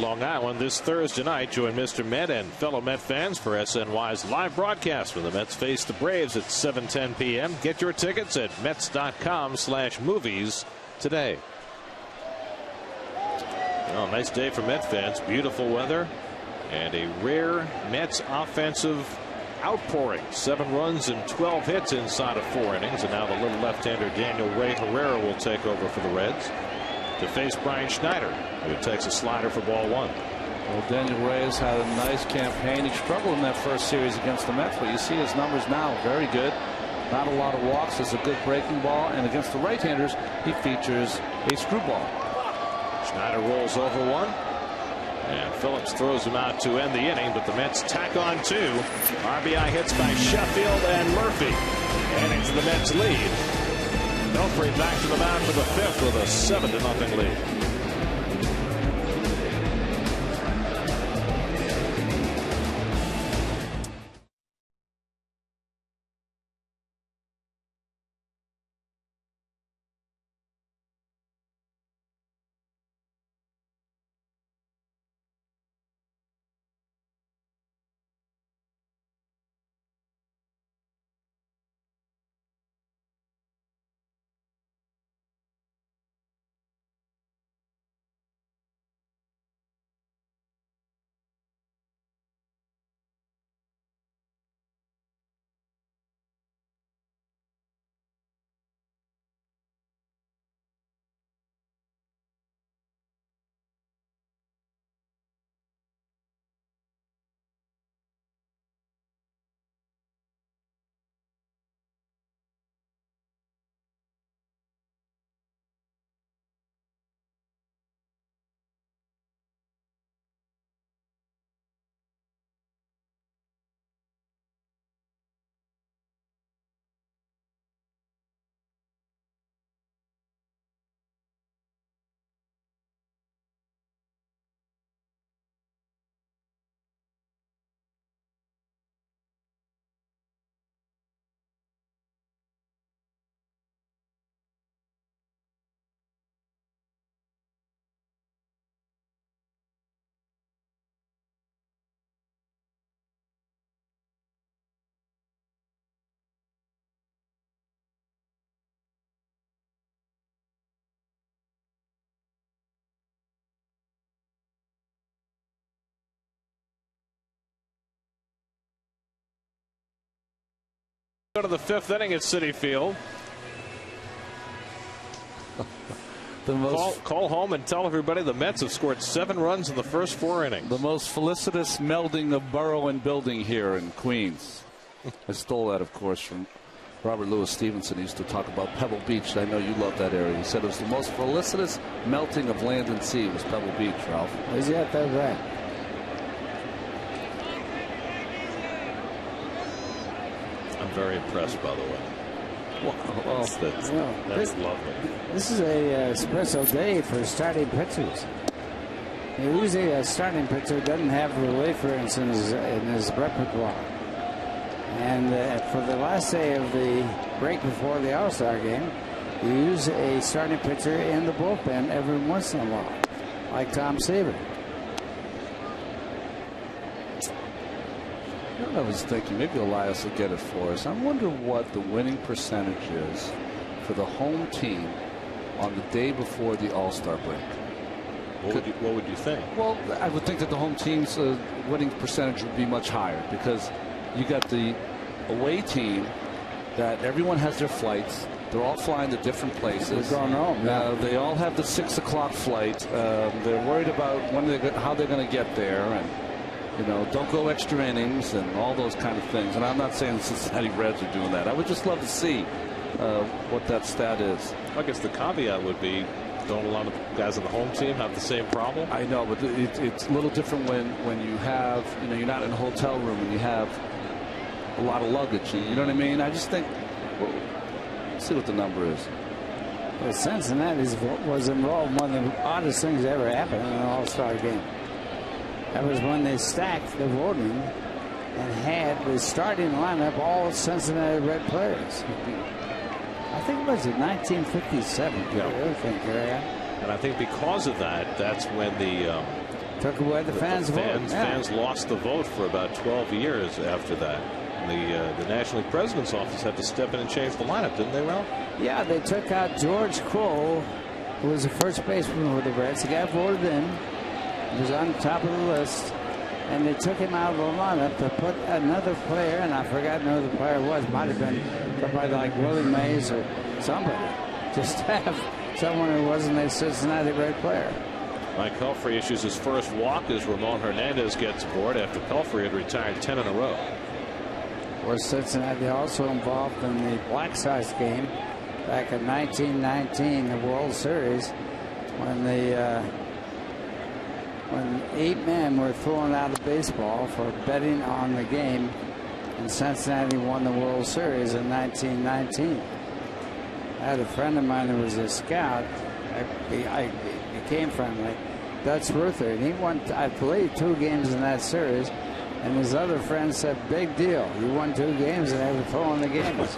on Long Island this Thursday night. Join Mr. Met and fellow Met fans for SNY's live broadcast when the Mets face the Braves at 7:10 p.m. Get your tickets at Mets.com/movies today. Well, nice day for Met fans. Beautiful weather and a rare Mets offensive outpouring. 7 runs and 12 hits inside of 4 innings. And now the little left-hander Daniel Ray Herrera will take over for the Reds to face Brian Schneider, who takes a slider for ball 1. Well, Daniel Ray has had a nice campaign. He struggled in that first series against the Mets, but you see his numbers now, very good. Not a lot of walks. It's a good breaking ball, and against the right-handers, he features a screwball. Schneider rolls over 1, and Phillips throws him out to end the inning, but the Mets tack on 2. RBI hits by Sheffield and Murphy, adding to the Mets' lead. Belfry back to the mound for the 5th with a 7-0 lead. Go to the 5th inning at Citi Field. Call home and tell everybody the Mets have scored 7 runs in the first 4 innings. The most felicitous melding of borough and building here in Queens. I stole that, of course, from Robert Louis Stevenson. He used to talk about Pebble Beach. I know you love that area. He said it was the most felicitous melting of land and sea was Pebble Beach, Ralph. Is that right? I'm very impressed, by the way. Well, that's lovely. This is a special day for starting pitchers. Usually a starting pitcher doesn't have relievers in his repertoire. And for the last day of the break before the All-Star game, you use a starting pitcher in the bullpen every once in a while, like Tom Seaver. I was thinking maybe Elias will get it for us. I wonder what the winning percentage is for the home team on the day before the All-Star break. What would you think? Well, I would think that the home team's winning percentage would be much higher because you got the away team that everyone has their flights. They're all flying to different places. They're going home. They all have the 6 o'clock flight. They're worried about how they're going to get there, and don't go extra innings and all those kind of things. And I'm not saying the Cincinnati Reds are doing that. I would just love to see what that stat is. I guess the caveat would be, don't a lot of guys on the home team have the same problem? I know, but it's a little different when you have, you're not in a hotel room and you have a lot of luggage. You know what I mean? I just think, let's see what the number is. Well, Cincinnati was involved in one of the oddest things that ever happened in an All-Star game. That was when they stacked the voting and had the starting lineup all Cincinnati Red players. I think it was in 1957. Yeah. And I think because of that, that's when the Took away the fans' vote. Fans lost the vote for about 12 years after that. The National League President's Office had to step in and change the lineup, didn't they, Ralph? Yeah, they took out George Crowe, who was the first baseman with the Reds. The guy voted in. He was on top of the list. And they took him out of the lineup to put another player, and I forgot who the player was. Might have been somebody like Willie Mays or somebody. Just to have someone who wasn't a Cincinnati Red player. Mike Pelfrey issues his first walk as Ramon Hernandez gets aboard after Pelfrey had retired 10 in a row. Was Cincinnati also involved in the Black Sox game back in 1919, the World Series, when when 8 men were thrown out of baseball for betting on the game, and Cincinnati won the World Series in 1919. I had a friend of mine who was a scout. I became friendly, Dutch Ruther, and he won, I believe, 2 games in that series. And his other friend said, "Big deal. You won 2 games and they were throwing the games."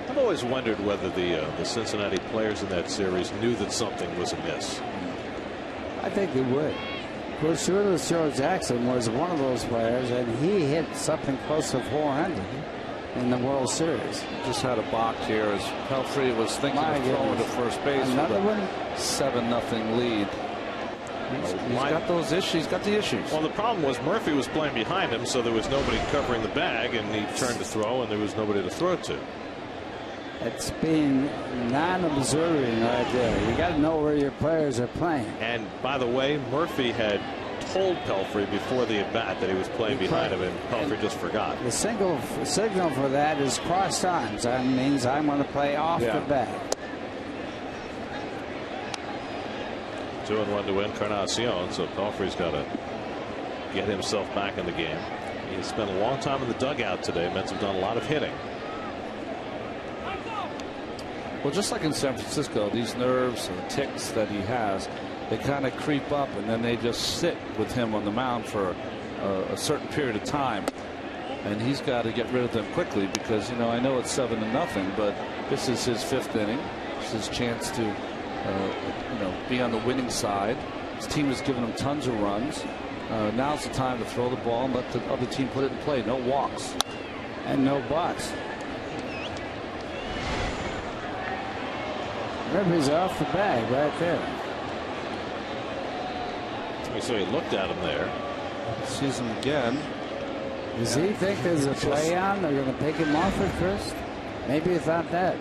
I've always wondered whether the Cincinnati players in that series knew that something was amiss. I think they would. Of course, Joe Jackson was one of those players, and he hit something close to 400 in the World Series. Just had a balk here as Pelfrey was thinking of throwing to first base. Another one. 7-0 lead. He's got those issues. He's got the issues. Well, the problem was Murphy was playing behind him, so there was nobody covering the bag, and he turned to throw, and there was nobody to throw to. It's being non-observing right there. You got to know where your players are playing. And by the way, Murphy had told Pelfrey before the at-bat that he was playing behind him, and Pelfrey just forgot. The signal for that is crossed arms. That means I'm going to play off the bag. 2-1 to Encarnacion, so Pelfrey's got to get himself back in the game. He spent a long time in the dugout today. Mets have done a lot of hitting. Well, just like in San Francisco, these nerves and tics that he has, they kind of creep up, and then they just sit with him on the mound for a certain period of time. And he's got to get rid of them quickly because, I know it's 7-0, but this is his 5th inning. It's his chance to, be on the winning side. His team has given him tons of runs. Now's the time to throw the ball and let the other team put it in play. No walks. And no bucks. Murphy's off the bag right there. So he looked at him there. Sees him again. Does he think there's a play on? They're going to pick him off at first? Maybe he thought that.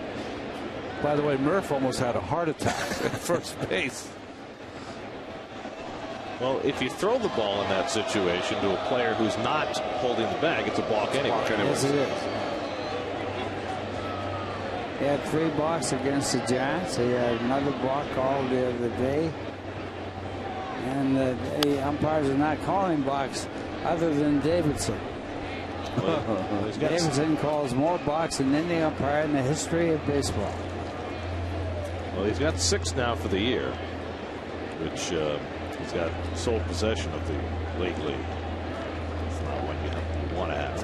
By the way, Murph almost had a heart attack at first base. Well, if you throw the ball in that situation to a player who's not holding the bag, it's a balk anyway. Yes, it is. He had 3 balks against the Giants. He had another balk called the other day. And the umpires are not calling balks other than Davidson. Well, Davidson calls more balks than any umpire in the history of baseball. Well, he's got 6 now for the year, which he's got sole possession of the league lead. It's not one you want to have.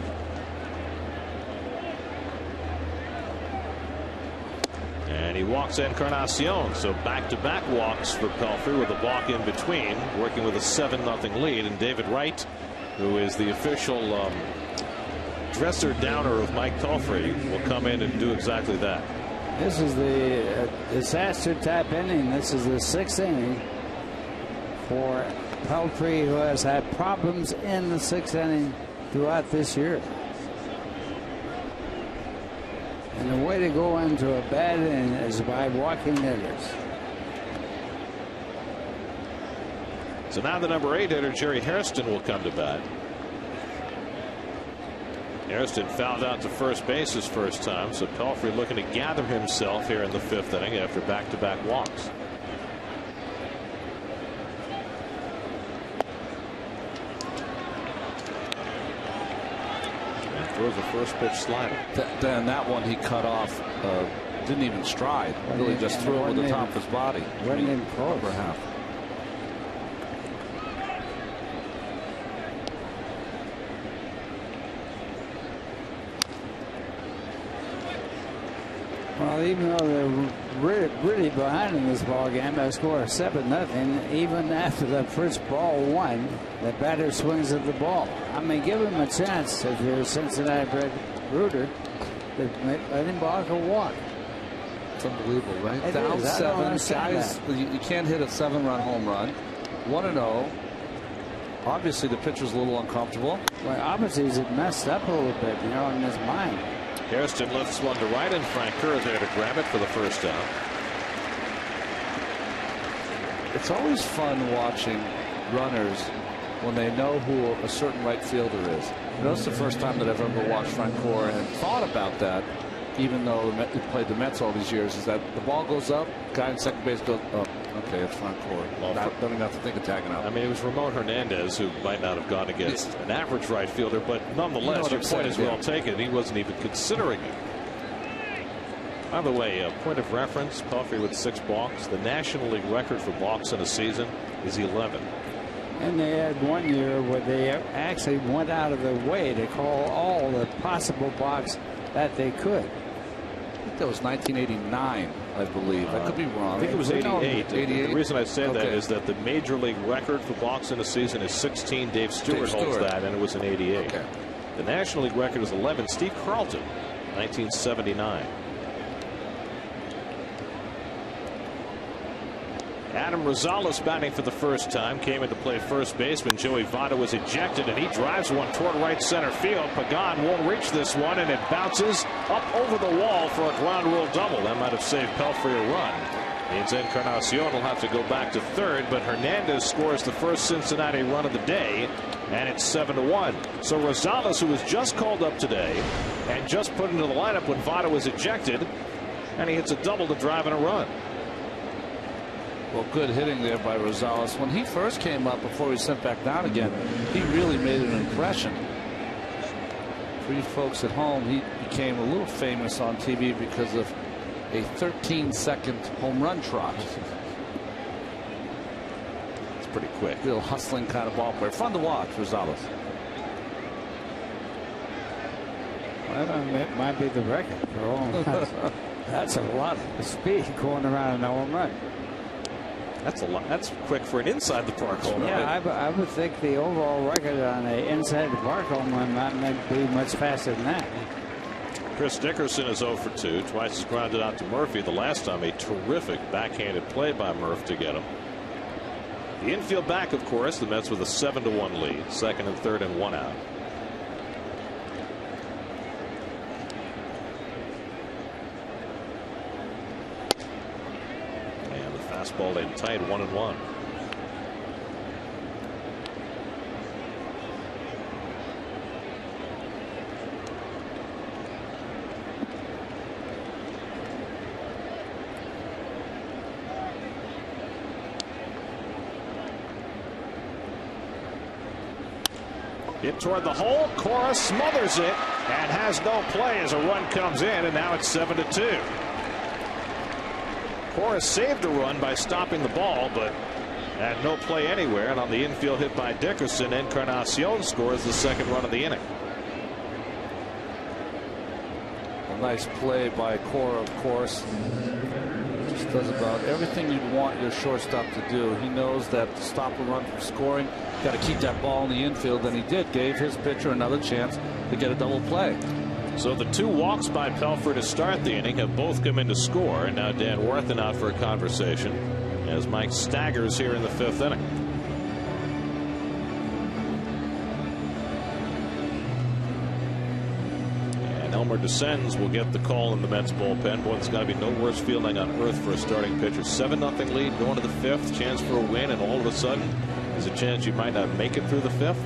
And he walks Encarnacion, so back-to-back walks for Pelfrey with a balk in between, working with a 7-0 lead. And David Wright, who is the official dresser downer of Mike Pelfrey, will come in and do exactly that. This is the disaster type inning. This is the 6th inning for Pelfrey, who has had problems in the 6th inning throughout this year. And the way to go into a bad inning is by walking hitters. So now the number 8 hitter, Jerry Hairston, will come to bat. Hairston fouled out to first base his first time, so Pelfrey looking to gather himself here in the 5th inning after back-to-back walks. And throws a first pitch slider. Then that one he cut off, didn't even stride, really just threw it with the top of his body. Wasn't even close. Upper half. Well, Well, even though they're really behind in this ball game, they score 7-0. Even after the first ball won, the batter swings at the ball. I mean, give him a chance if you're a Cincinnati-bred rooter. Let him block a walk. It's unbelievable, right? It Down is. I don't 7 guys. You can't hit a 7-run home run. 1-0. Obviously, the pitcher's a little uncomfortable. Well, obviously, he's messed up a little bit, you know, in his mind. Hairston lifts one to right, and Frank Kerr there to grab it for the first out. It's always fun watching runners when they know who a certain right fielder is. You know, it's the first time that I've ever watched Frank Kerr and thought about that, even though he played the Mets all these years, is that the ball goes up, guy in second base goes up. Okay, it's Frank Kerr. Don't even have to think of tagging out. I mean, it was Ramon Hernandez who might not have gone against an average right fielder, but nonetheless, your point is well taken. He wasn't even considering it. By the way, a point of reference, Pelfrey with 6 balks. The National League record for balks in a season is 11. And they had one year where they actually went out of their way to call all the possible balks that they could. I think that was 1989, I believe. I could be wrong. I think it was 88. 88? The reason I say that is that the major league record for balks in a season is 16. Dave Stewart holds that, and it was in 88. Okay. The National League record is 11. Steve Carlton, 1979. Adam Rosales batting for the first time. Came into play first base when Joey Votto was ejected, and he drives one toward right center field. Pagan won't reach this one, and it bounces up over the wall for a ground rule double. That might have saved Pelfrey a run. Means Encarnacion will have to go back to third, but Hernandez scores the first Cincinnati run of the day, and it's 7-1. So Rosales, who was just called up today and just put into the lineup when Votto was ejected, and he hits a double to drive in a run. Well, good hitting there by Rosales. When he first came up before he was sent back down again, he really made an impression. For you folks at home, he became a little famous on TV because of a 13-second home run trot. It's pretty quick. Real hustling kind of ball player. Fun to watch, Rosales. Well, it might be the record for home runs. That's a lot of speed going around in a home run. That's a lot. That's quick for an inside the park home run. Yeah, I would think the overall record on an inside the park home run might be much faster than that. Chris Dickerson is 0 for 2. Twice as grounded out to Murphy. The last time a terrific backhanded play by Murph to get him. The infield back, of course, the Mets with a 7-1 lead. Second and third and 1 out. Fastball in tight, 1-1. Hit toward the hole. Cora smothers it and has no play as a run comes in, and now it's 7-2. Cora saved a run by stopping the ball, but had no play anywhere. And on the infield hit by Dickerson, Encarnacion scores the second run of the inning. A nice play by Cora, of course. Just does about everything you'd want your shortstop to do. He knows that to stop a run from scoring, got to keep that ball in the infield, and he did. Gave his pitcher another chance to get a double play. So the 2 walks by Pelfrey to start the inning have both come in to score, and now Dan Worthen out for a conversation as Mike staggers here in the 5th inning. And Elmer Descends will get the call in the Mets bullpen. Boy, it's got to be no worse feeling on earth for a starting pitcher. 7-0 lead going to the 5th, chance for a win, and all of a sudden there's a chance you might not make it through the 5th.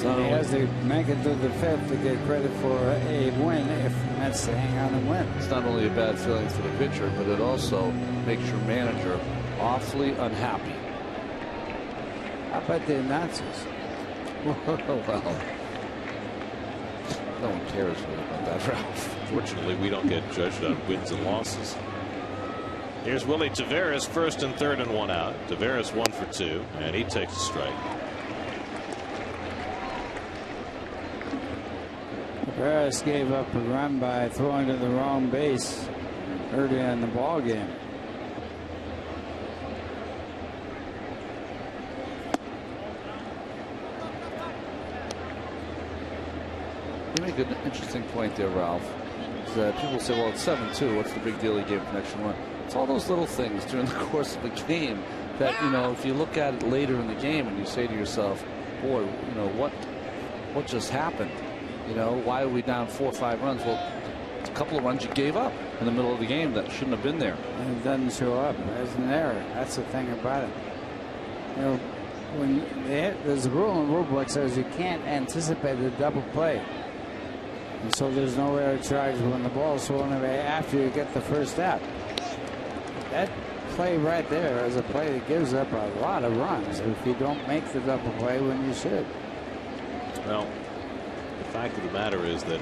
He has to make it to the 5th to get credit for a win if the Mets to hang on and win. It's not only a bad feeling for the pitcher, but it also makes your manager awfully unhappy. How about the announcers? Well, no one cares really about that, Ralph. Fortunately, we don't get judged on wins and losses. Here's Willie Taveras, first and third and 1 out. Taveras 1 for 2, and he takes a strike. Ferris gave up a run by throwing to the wrong base early in the ball game. You make an interesting point there, Ralph. Is that people say, well, it's 7-2. What's the big deal? He gave an extra one. It's all those little things during the course of a game that, you know, if you look at it later in the game and you say to yourself, boy, you know, what just happened? You know, why are we down 4 or 5 runs? Well, it's a couple of runs you gave up in the middle of the game that shouldn't have been there. And it doesn't show up as an error. That's the thing about it. You know, when there's a rule in the rule book says you can't anticipate a double play. And so there's no error charge when the ball's thrown away after you get the first out. That play right there is a play that gives up a lot of runs if you don't make the double play when you should. Well, the fact of the matter is that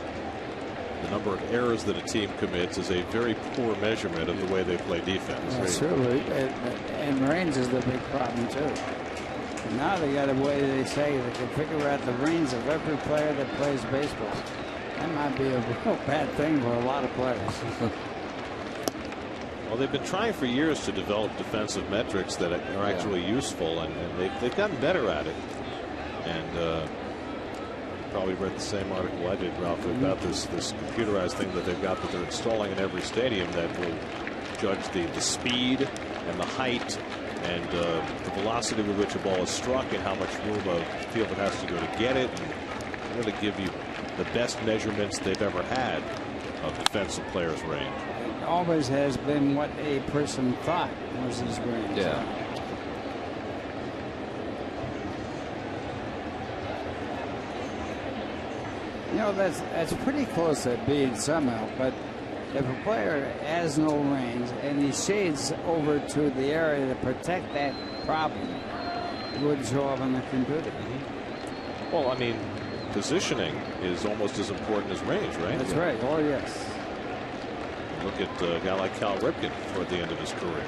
the number of errors that a team commits is a very poor measurement of the way they play defense. That's true. And range is the big problem, too. And now they got a way they say they can figure out the range of every player that plays baseball. That might be a real bad thing for a lot of players. Well, they've been trying for years to develop defensive metrics that are actually useful, and they've gotten better at it. And probably read the same article I did, Ralph, about this computerized thing that they've got that they're installing in every stadium that will judge the speed and the height and the velocity with which a ball is struck and how much room a fielder has to go to get it, and really give you the best measurements they've ever had of defensive players' range. It always has been what a person thought was his range. Yeah. You know, that's pretty close to being somehow, but if a player has no range and he shades over to the area to protect that problem, it wouldn't show up on the computer. Well, I mean, positioning is almost as important as range, right? That's right. Oh, yes. Look at a guy like Cal Ripken toward the end of his career.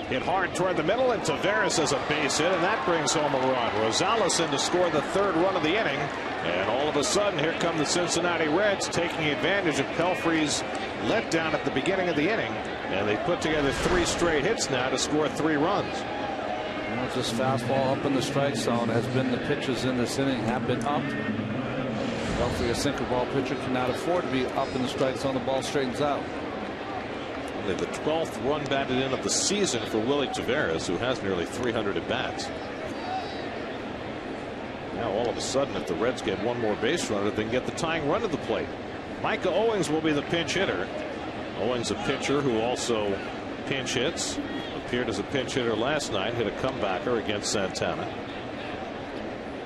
Hit hard toward the middle, and Taveras has a base hit, and that brings home a run. Rosales in to score the 3rd run of the inning, and all of a sudden, here come the Cincinnati Reds taking advantage of Pelfrey's letdown at the beginning of the inning, and they put together 3 straight hits now to score 3 runs. You know, just fastball up in the strike zone has been the pitches in this inning have been up. Hopefully a sinker ball pitcher cannot afford to be up in the strike zone. The ball straightens out. Only the 12th run batted in of the season for Willie Taveras, who has nearly 300 at bats. Now all of a sudden, if the Reds get one more base runner, they can get the tying run to the plate. Micah Owings will be the pinch hitter. Owings, a pitcher who also pinch hits, appeared as a pinch hitter last night, hit a comebacker against Santana.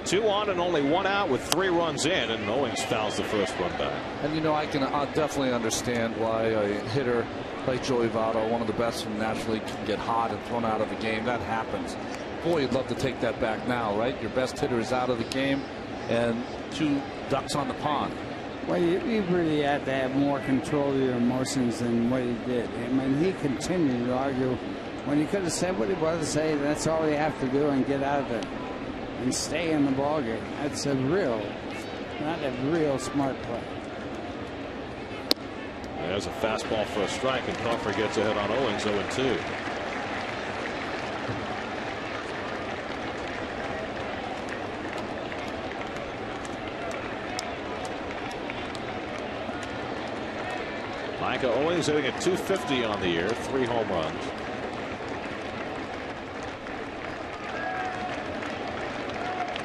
2 on and only 1 out with 3 runs in, and Owings fouls the first run back. And you know, I can definitely understand why a hitter like Joey Votto, one of the best in the National League, can get hot and thrown out of the game. That happens. Boy, you'd love to take that back now, right? Your best hitter is out of the game and 2 ducks on the pond. Well, you really have to have more control of your emotions than what he did. I mean, he continued to argue when he could have said what he wanted to say. That's all you have to do and get out of it and stay in the ballgame. That's not a real smart play. There's a fastball for a strike, and Pelfrey gets ahead on Owings 0-2. Micah Owings hitting at .250 on the year, 3 home runs.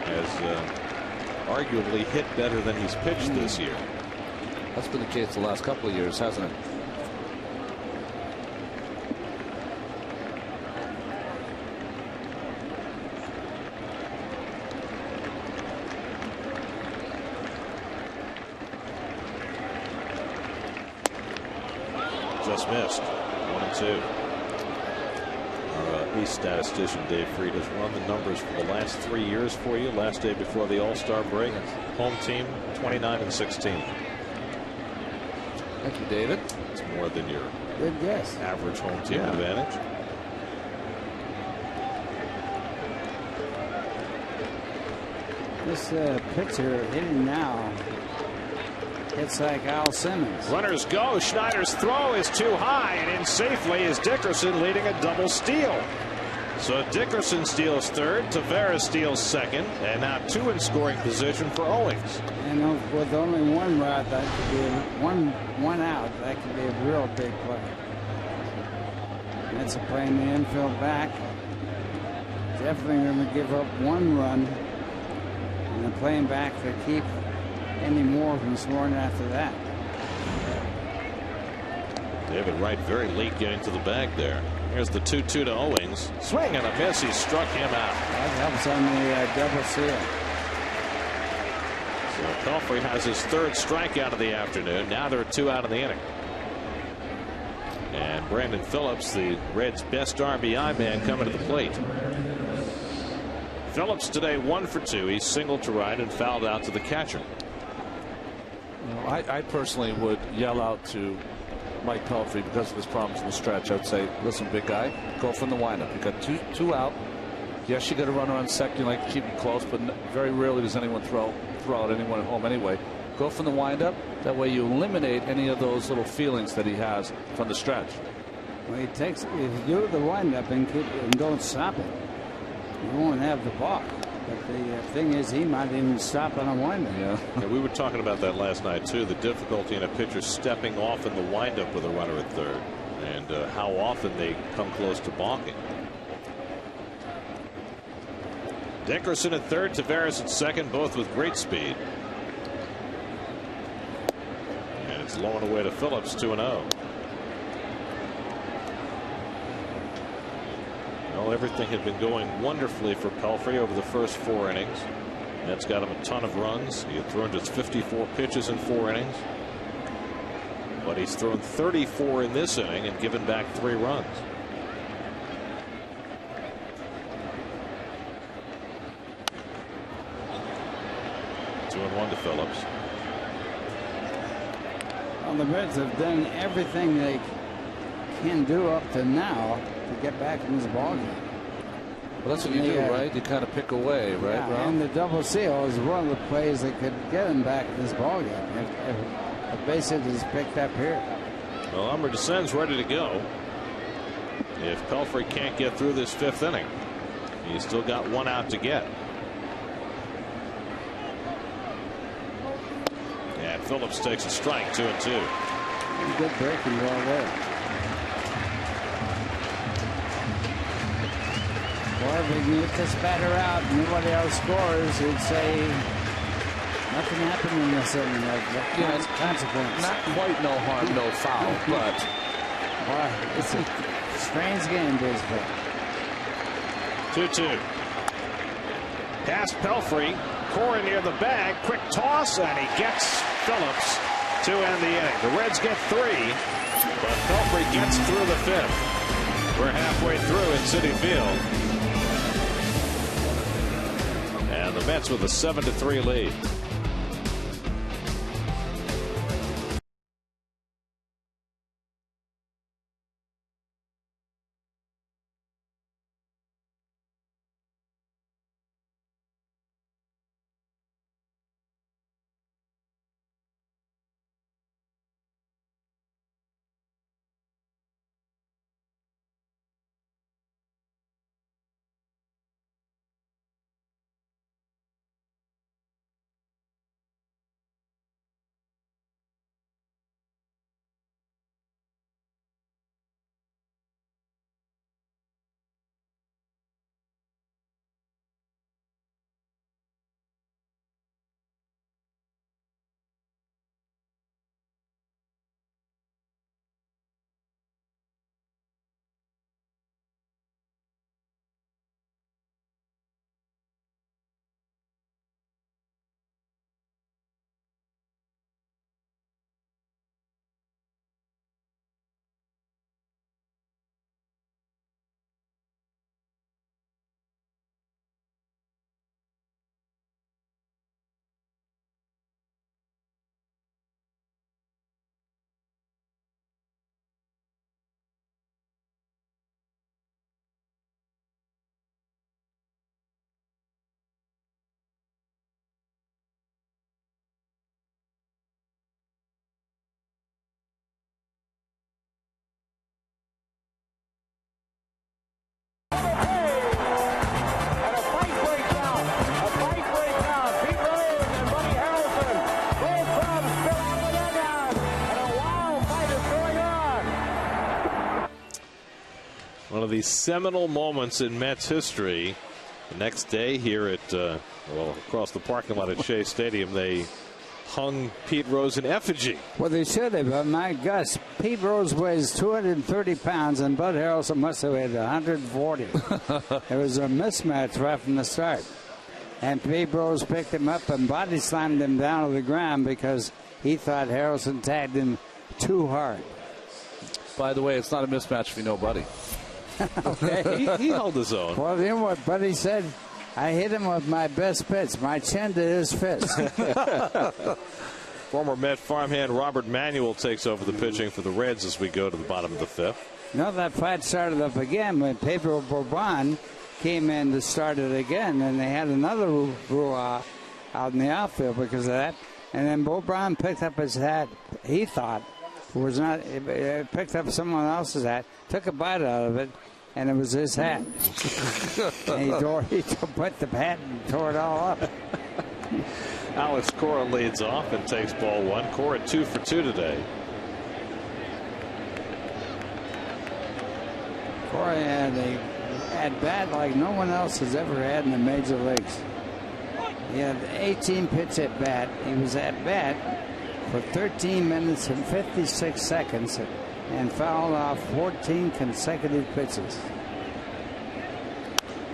Has arguably hit better than he's pitched this year. That's been the case the last couple of years, hasn't it? Just missed. 1-2. Our East statistician Dave Freed has run the numbers for the last 3 years for you. Last day before the All-Star break. Home team 29-16. Thank you, David. It's more than your good guess. Average home team advantage. This pitcher hitting now It's like Al Simmons. Runners go. Schneider's throw is too high and in safely is Dickerson, leading a double steal. So Dickerson steals third, Tavares steals second, and now 2 in scoring position for Owings. And with only one route, that could be one out. That could be a real big play. That's a play in the infield back. Definitely going to give up 1 run, and they're playing back to keep any more from scoring after that. David Wright very late getting to the bag there. Here's the 2-2 to Owings. Swing and a miss. He struck him out. That helps on the double seal. So Pelfrey has his 3rd strikeout of the afternoon. Now there are 2 out of the inning. And Brandon Phillips, the Reds' best RBI man, coming to the plate. Phillips today 1 for 2. He's singled to right and fouled out to the catcher. I personally would yell out to Mike Pelfrey because of his problems in the stretch. I would say, listen, big guy, go from the windup. You got two out. Yes, you got to run around second. You like to keep it close, but very rarely does anyone throw out anyone at home anyway. Go from the windup. That way you eliminate any of those little feelings that he has from the stretch. Well, if you do the windup and don't stop it, you won't have the ball. But the thing is, he might even stop on a windup. Yeah, we were talking about that last night too. The difficulty in a pitcher stepping off in the windup with a runner at third, and how often they come close to balking. Dickerson at third, Tavares at second, both with great speed. And it's low and away to Phillips, 2-0. Well, everything had been going wonderfully for Pelfrey over the first 4 innings. That's got him a ton of runs. He had thrown just 54 pitches in 4 innings. But he's thrown 34 in this inning and given back 3 runs. Two and 1 to Phillips. Well, the Reds have done everything they can do up to now to get back in this ballgame. Well, that's what you do, right? You kind of pick away, right? Yeah, and the double seal is one of the plays that could get him back in this ballgame if the base hit is picked up here. Well, Elmer DeSen's ready to go. If Pelfrey can't get through this 5th inning, he's still got 1 out to get. And Phillips takes a strike, 2-2. Good breaking ball there. Boy, if we can get this batter out and nobody else scores, he'd say nothing happened in this inning. It's consequence. Not quite no harm, no foul, but boy, it's a strange game, baseball. 2-2. Past Pelfrey. Cora near the bag. Quick toss, and he gets Phillips to end the inning. The Reds get 3, but Pelfrey gets through the 5th. We're halfway through at Citi Field. And the Mets with a 7-3 lead. One of these seminal moments in Mets history. The next day here at, well, across the parking lot at Shea Stadium, they hung Pete Rose in effigy. Well, they should have, but my gosh, Pete Rose weighs 230 pounds, and Bud Harrelson must have weighed 140. It was a mismatch right from the start. And Pete Rose picked him up and body slammed him down to the ground because he thought Harrelson tagged him too hard. By the way, it's not a mismatch if you know Buddy. Okay. He held his own. Well, you know what Buddy said? I hit him with my best pitch, my chin to his fist. Former Met farmhand Robert Manuel takes over the pitching for the Reds as we go to the bottom of the fifth. Now that fight started up again when Pedro Bourban came in to start it again, and they had another rule out in the outfield because of that. And then Bourban picked up his hat. He thought was not. Picked up someone else's hat, took a bite out of it, and it was his hat. And he put the hat and tore it all up. Alex Cora leads off and takes ball one. Cora 2 for 2 today. Cora had a at-bat like no one else has ever had in the major leagues. He had 18 pitch at-bat. He was at-bat for 13 minutes and 56 seconds and fouled off 14 consecutive pitches.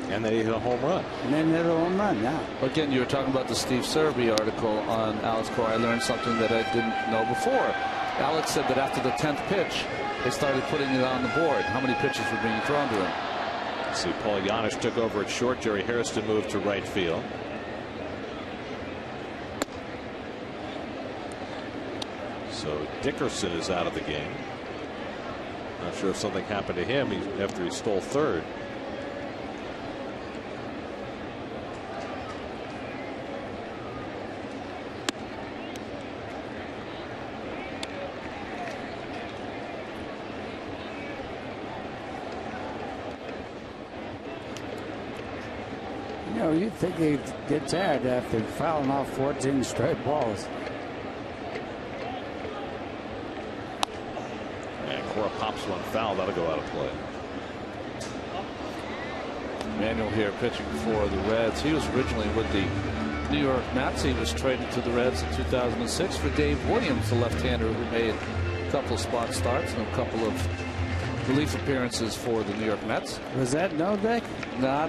And they hit a home run. And then hit a home run, yeah. Again, you were talking about the Steve Serby article on Alex Cora. I learned something that I didn't know before. Alex said that after the 10th pitch, they started putting it on the board. How many pitches were being thrown to him? See, Paul Janisch took over at short. Jerry Hairston moved to right field. So Dickerson is out of the game. Not sure if something happened to him after he stole third. You know, you'd think he'd get tired after fouling off 14 straight balls. Cora pops one foul. That'll go out of play. Manuel here pitching for the Reds. He was originally with the New York Mets. He was traded to the Reds in 2006 for Dave Williams, the left-hander who made a couple of spot starts and a couple of relief appearances for the New York Mets. Was that no deck? No.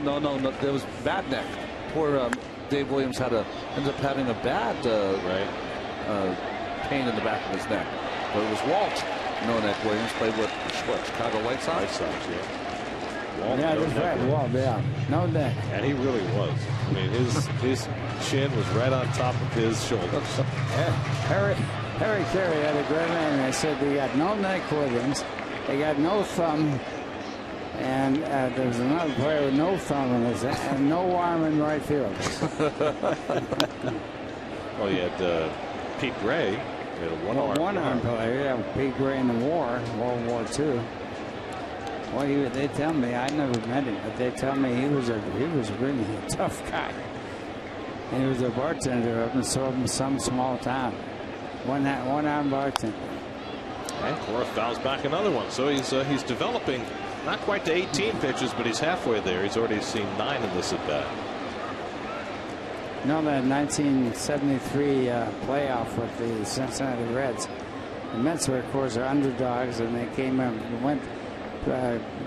There was bad neck. Poor Dave Williams ended up having a bad pain in the back of his neck. But it was Walt No Neck Williams played with Chicago White Sox. White Sox, yeah. Walt, yeah, that's right. Walt, yeah. No neck. And he really was. I mean, his chin was right on top of his shoulders. Harry Carey had a great name. They said they got No Neck Williams, they got no thumb, and there was another player with no thumb in his and no arm in right field. Well, you had Pete Gray. One-arm player, yeah, Pete Gray in the war, World War II. Well, they tell me, I never met him, but they tell me he was really a tough guy. And he was a bartender up in some small town. One-arm bartender. And Cora fouls back another one. So he's developing not quite to 18 pitches, but he's halfway there. He's already seen 9 in this at bat. You know that 1973 playoff with the Cincinnati Reds. The Mets were, of course, are underdogs, and they came and went.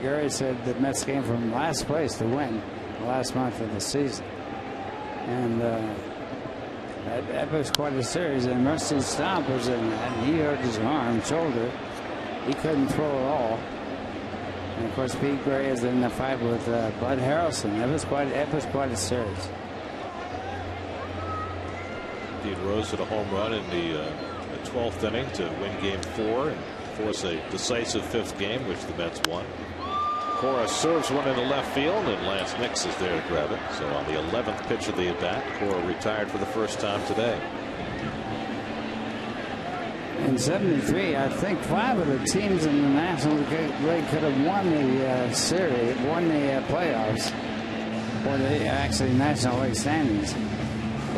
Gary said the Mets came from last place to win the last month of the season, and that was quite a series. And Rusty Stomp was in that, and he hurt his arm, shoulder. He couldn't throw at all. And of course, Pete Gray is in the fight with Bud Harrelson. That was quite a series. Pete Rose hit a home run in the 12th inning to win Game 4 and force a decisive 5th game, which the Mets won. Cora serves one into left field, and Lance Nix is there to grab it. So on the 11th pitch of the at bat, Cora retired for the first time today. In '73, I think 5 of the teams in the National League could have won the series, won the playoffs, or the actually National League standings,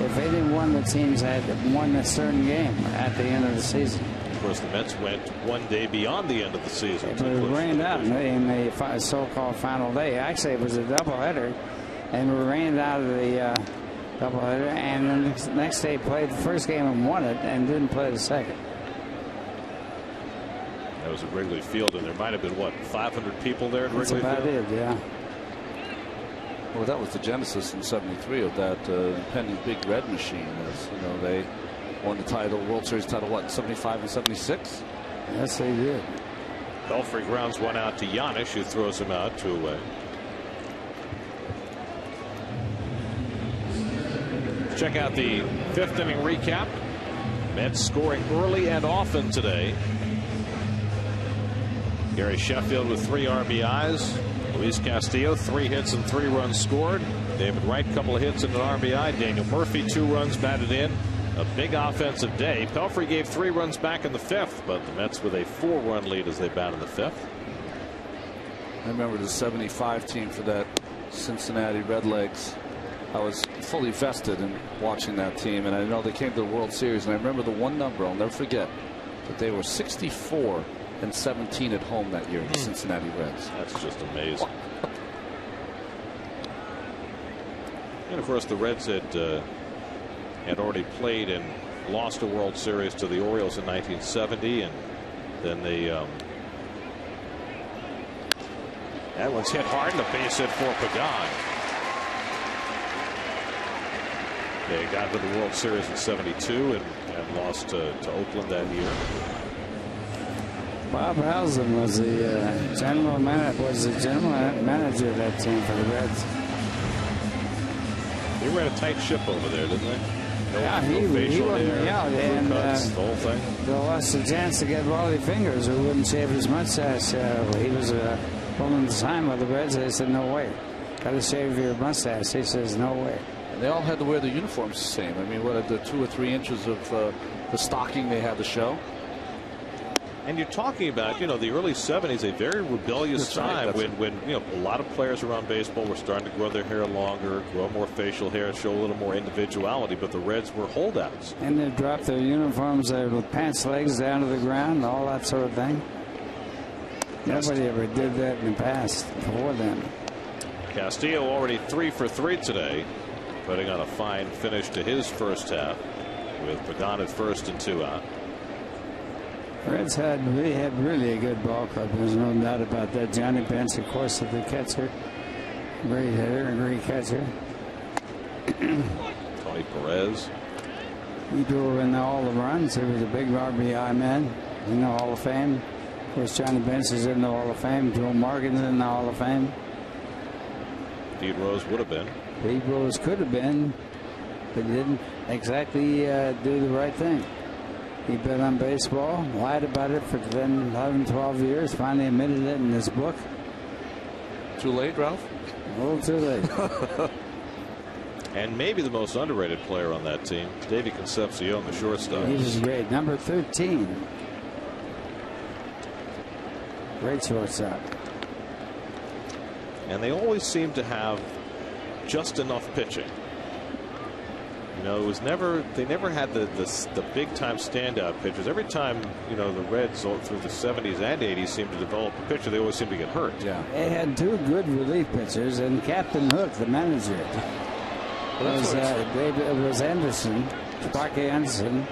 if 81 of the teams had won a certain game at the end of the season. course, the Mets went one day beyond the end of the season. It was rained out in the so-called final day. Actually, it was a doubleheader, and we rained out of the doubleheader. And then the next day, played the first game and won it, and didn't play the second. That was at Wrigley Field, and there might have been, what, 500 people there at Wrigley Field? That's about it, yeah. Well, that was the genesis in '73 of that impending Big Red machine. As you know, they won the title, World Series title, what, 75 and 76? Yes, they did. Belfry grounds one out to Yanish, who throws him out 2 away. Check out the 5th inning recap. Mets scoring early and often today. Gary Sheffield with 3 RBIs. Luis Castillo, 3 hits and 3 runs scored. David Wright, couple of hits and an RBI. Daniel Murphy, 2 runs batted in. A big offensive day. Pelfrey gave 3 runs back in the 5th, but the Mets with a 4-run lead as they bat in the 5th. I remember the '75 team for that Cincinnati Redlegs. I was fully vested in watching that team, and I know they came to the World Series, and I remember the one number I'll never forget, that they were 64 and 17 at home that year, the Cincinnati Reds. That's just amazing. And of course, the Reds had already played and lost a World Series to the Orioles in 1970, and then they that one's hit hard, and a base hit for Pagan. They got to the World Series in '72 and lost to Oakland that year. Bob Housen was the general manager of that team for the Reds. They ran a tight ship over there, didn't they? He wasn't. Yeah, and the whole thing. They lost a chance to get Wally Fingers, who wouldn't shave his mustache. He was pulling the time of the Reds. They said, "No way, got to shave your mustache." He says, "No way." And they all had to wear the uniforms the same. I mean, what, the 2 or 3 inches of the stocking they had to show. And you're talking about, you know, the early '70s, a very rebellious time when you know, a lot of players around baseball were starting to grow their hair longer, grow more facial hair, show a little more individuality, but the Reds were holdouts. And they dropped their uniforms with pants legs down to the ground, all that sort of thing. Nobody ever did that in the past before then. Castillo already 3 for 3 today, putting on a fine finish to his first half with Pagan at first and 2 out. Reds had really a good ball club. There's no doubt about that. Johnny Bench, of course, is the catcher. Great hitter and great catcher. Tony Perez. He drove in all the runs. He was a big RBI man in the Hall of Fame. Of course, Johnny Bench is in the Hall of Fame. Joe Morgan's in the Hall of Fame. Pete Rose would have been. Pete Rose could have been, but he didn't exactly do the right thing. He bet on baseball, lied about it for 10, 11, 12 years, finally admitted it in his book. Too late, Ralph? A little too late. And maybe the most underrated player on that team, Davey Concepcion, the shortstop. He was great. Number 13. Great shortstop. And they always seem to have just enough pitching. You know, it was never, they never had the big time standout pitchers. Every time, you know, the Reds all through the '70s and '80s seemed to develop a pitcher, they always seemed to get hurt. Yeah. They had 2 good relief pitchers, and Captain Hook, the manager, was Anderson, Sparky Anderson,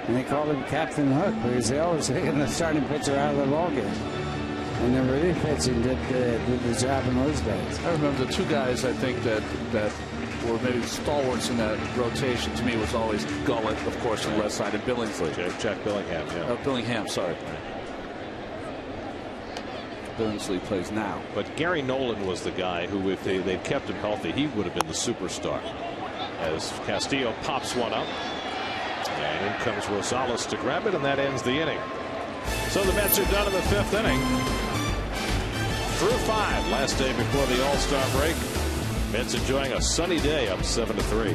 and they called him Captain Hook because they always taking the starting pitcher out of the ballgame. And the relief pitching did the job in those days. I remember the 2 guys I think that were maybe stalwarts in that rotation to me was always Gullett, of course, on the left side, and Billingsley. Jack Billingham, yeah. Billingham, sorry. Billingsley plays now. But Gary Nolan was the guy who, if they'd kept him healthy, he would have been the superstar. As Castillo pops one up. And in comes Rosales to grab it, and that ends the inning. So the Mets are done in the 5th inning. Through 5, last day before the All-Star break. Mets enjoying a sunny day, up 7-3.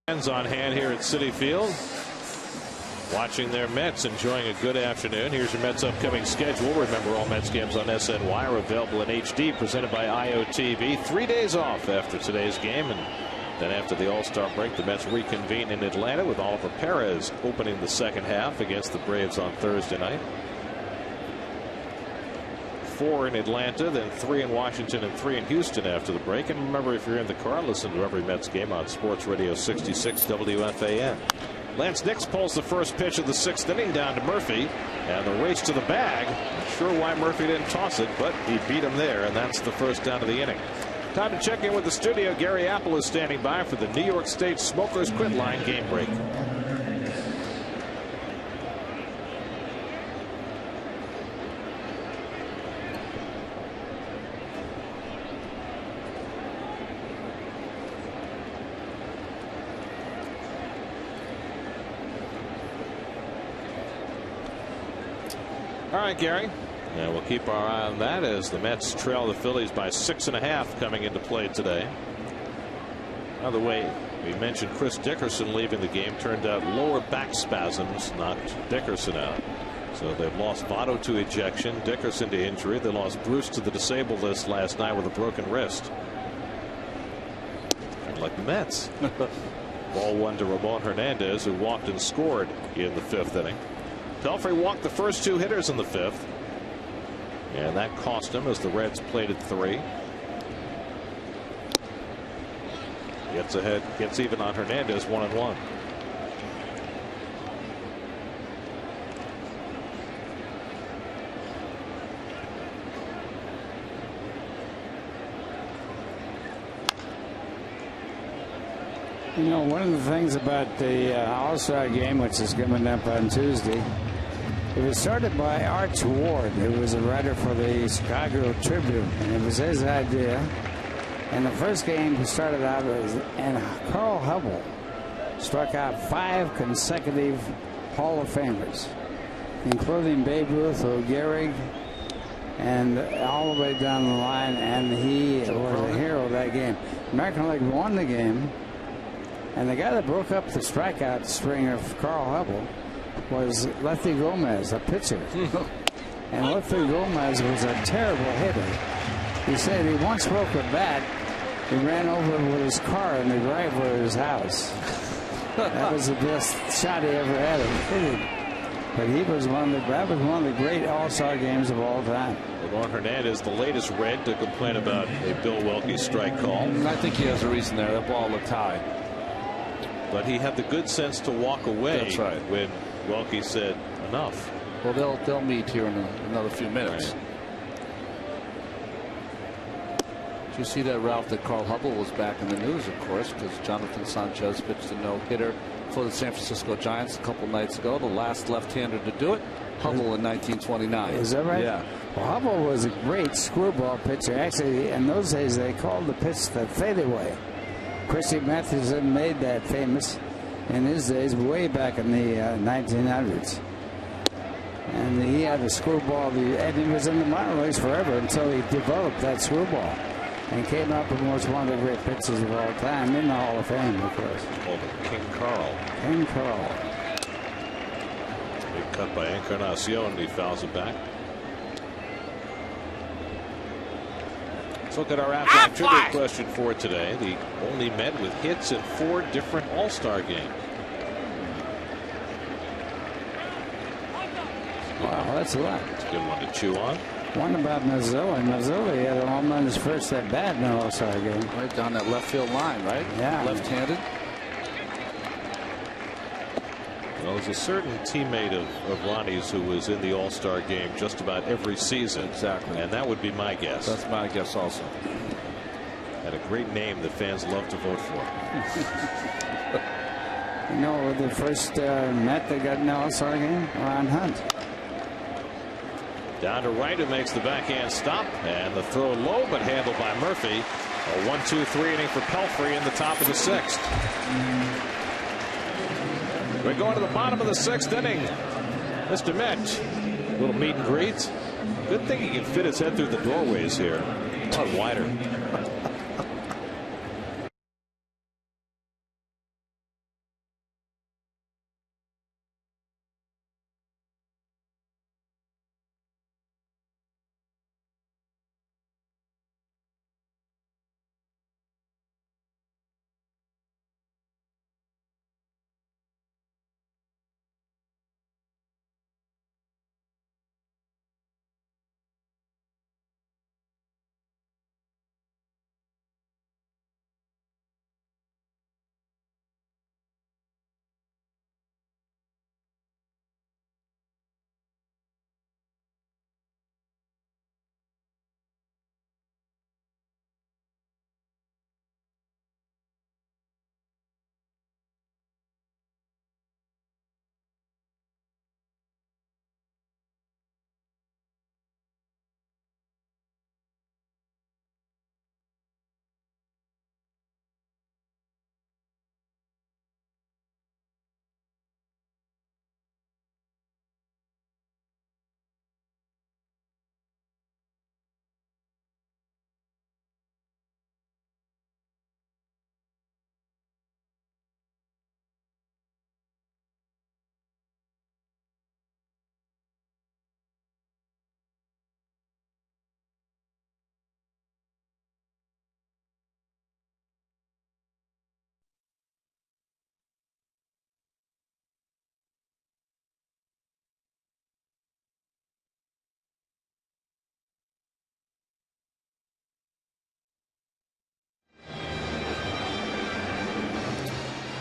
Fans on hand here at Citi Field, watching their Mets, enjoying a good afternoon. Here's your Mets upcoming schedule. Remember, all Mets games on SNY are available in HD, presented by IOTV. 3 days off after today's game, and then after the All-Star break, the Mets reconvene in Atlanta with Oliver Perez opening the second half against the Braves on Thursday night. 4 in Atlanta, then 3 in Washington and 3 in Houston after the break. And remember, if you're in the car, listen to every Mets game on Sports Radio 66 WFAN. Lance Nix pulls the first pitch of the 6th inning down to Murphy, and the race to the bag. Not sure why Murphy didn't toss it, but he beat him there, and that's the first down of the inning. Time to check in with the studio. Gary Apple is standing by for the New York State Smokers Quit Line game break. All right, Gary. And we'll keep our eye on that as the Mets trail the Phillies by 6.5 coming into play today. By the way, we mentioned Chris Dickerson leaving the game. Turned out lower back spasms knocked Dickerson out. So they've lost Votto to ejection, Dickerson to injury. They lost Bruce to the disabled list last night with a broken wrist. Kind of like the Mets. Ball 1 to Ramon Hernandez, who walked and scored in the 5th inning. Pelfrey walked the first 2 hitters in the 5th, and that cost him as the Reds played at 3. Gets ahead, gets even on Hernandez, 1-1. You know, one of the things about the All-Star game, which is coming up on Tuesday, it was started by Arch Ward, who was a writer for the Chicago Tribune, and it was his idea. And the first game he started out with, and Carl Hubble struck out 5 consecutive Hall of Famers, including Babe Ruth, O'Gehrig, and all the way down the line, and he was a hero of that game. American League won the game. And the guy that broke up the strikeout string of Carl Hubble was Lefty Gomez, a pitcher. And Lefty Gomez was a terrible hitter. He said he once broke a bat. He ran over with his car in the driveway of his house. That was the best shot he ever had of hitting. But he was that was one of the great All-Star games of all time. Ramon Hernandez, the latest Red to complain about a Bill Welke strike call. I think he has a reason there. That ball looked high. But he had the good sense to walk away. That's right. When Welke said enough. Well, they'll meet here in another few minutes. Right. Did you see that, Ralph, that Carl Hubble was back in the news, of course, because Jonathan Sanchez pitched a no-hitter for the San Francisco Giants a couple nights ago, the last left-hander to do it. Hubble in 1929. Is that right? Yeah. Well, Hubble was a great screwball pitcher. Actually, in those days, they called the pitch the fadeaway. Christy Mathewson made that famous in his days way back in the 1900s. And he had a screwball, and he was in the minor leagues forever until he developed that screwball and came up and was one of the great pitchers of all time in the Hall of Fame, of course. Oh, King Carl. King Carl. Big cut by Encarnacion. He fouls it back. Look at our Aflac trivia question for today. The only Met with hits in 4 different All-Star games. Wow, that's a lot. It's a good one to chew on. One about Mazzilli. Mazzilli had a home run his first at bat in the All-Star game. Right down that left field line, right? Yeah. Left-handed. Well, there's a certain teammate of Ronnie's who was in the All-Star game just about every season. Exactly. And that would be my guess. That's my guess also. Had a great name that fans love to vote for. You know, the first Met that got in the All-Star game? Ron Hunt. Down to right, who makes the backhand stop. And the throw low, but handled by Murphy. A 1-2-3 inning for Pelfrey in the top of the 6th. We're going to the bottom of the 6th inning. Mr. Met, little meet and greet. Good thing he can fit his head through the doorways here. A lot wider.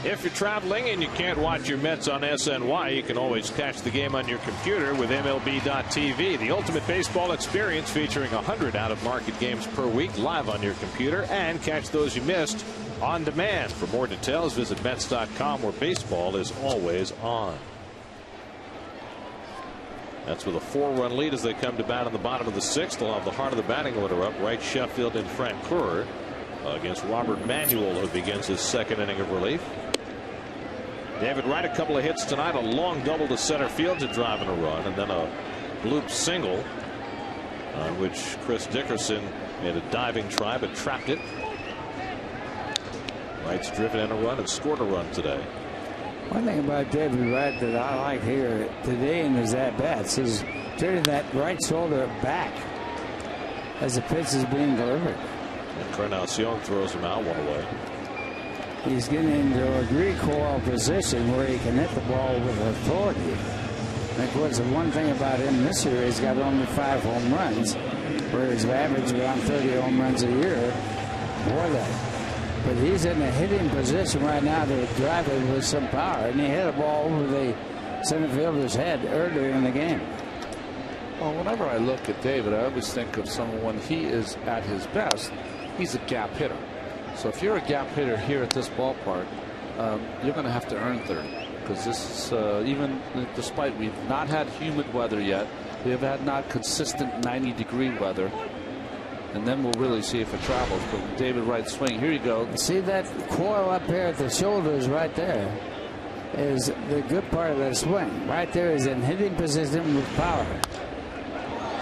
If you're traveling and you can't watch your Mets on SNY, you can always catch the game on your computer with MLB.tv. The ultimate baseball experience featuring 100 out-of-market games per week live on your computer, and catch those you missed on demand. For more details, visit Mets.com, where baseball is always on. That's with a 4-run lead as they come to bat in the bottom of the 6th. They'll have the heart of the batting order up. Wright, Sheffield, and Francoeur against Robert Manuel, who begins his 2nd inning of relief. David Wright, a couple of hits tonight, a long double to center field to drive in a run, and then a bloop single on which Chris Dickerson made a diving try but trapped it. Wright's driven in a run and scored a run today. One thing about David Wright that I like here today in his at-bats is turning that right shoulder back as the pitch is being delivered. Encarnacion throws him out one away. He's getting into a recoil position where he can hit the ball with authority. And of course, the one thing about him this year, he's got only 5 home runs, whereas average around 30 home runs a year for that. But he's in a hitting position right now to drive it with some power, and he hit a ball over the center fielder's head earlier in the game. Well, whenever I look at David, I always think of someone when he is at his best, he's a gap hitter. So if you're a gap hitter here at this ballpark, you're going to have to earn third, because this is even despite we've not had humid weather yet, we have had not consistent 90-degree weather, and then we'll really see if it travels. But with David Wright's swing, here you go. See that coil up here at the shoulders right there is the good part of that swing. Right there is in hitting position with power.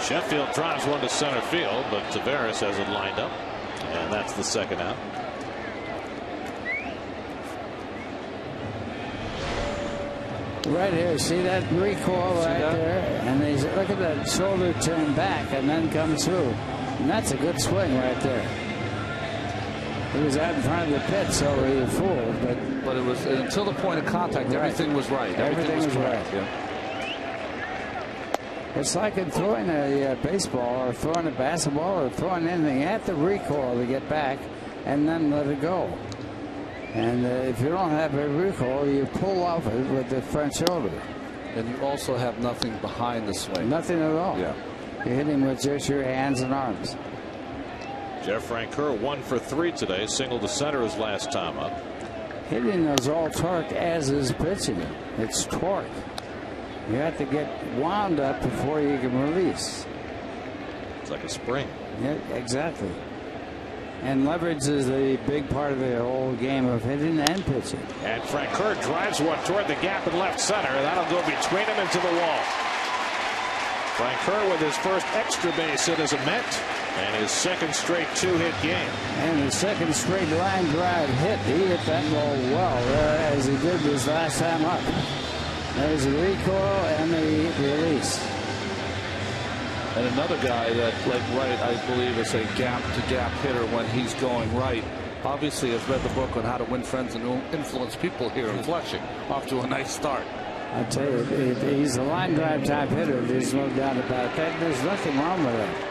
Sheffield drives one to center field, but Taveras has it lined up, and that's the 2nd out. Right here, see that recoil right there, and he's look at that shoulder turn back and then come through, and that's a good swing right there. He was out in front of the pit, so he was fooled, but it was until the point of contact, right. Everything was right. Everything was right. Yeah. It's like in throwing a baseball or throwing a basketball or throwing anything. You have to recoil to get back and then let it go. And if you don't have a recoil, you pull off it with the front shoulder. And you also have nothing behind the swing. Nothing at all. Yeah. You're hitting with just your hands and arms. Jeff Francoeur 1 for 3 today. Single to center his last time up. Hitting is all torque as is pitching. It's torque. You have to get wound up before you can release. It's like a spring. Yeah, exactly. And leverage is a big part of the whole game of hitting and pitching. And Francoeur drives one toward the gap in left center. That'll go between him and to the wall. Francoeur with his first extra base hit as a Met, and his 2nd straight 2-hit game. And his 2nd straight line drive hit. He hit that ball well, as he did his last time up. There's the recoil and the release. And another guy that, like Wright, I believe is a gap-to-gap hitter when he's going right. Obviously has read the book on how to win friends and influence people here in Flushing. Off to a nice start. I tell you, he's a line drive type hitter. There's no doubt about that. There's nothing wrong with that.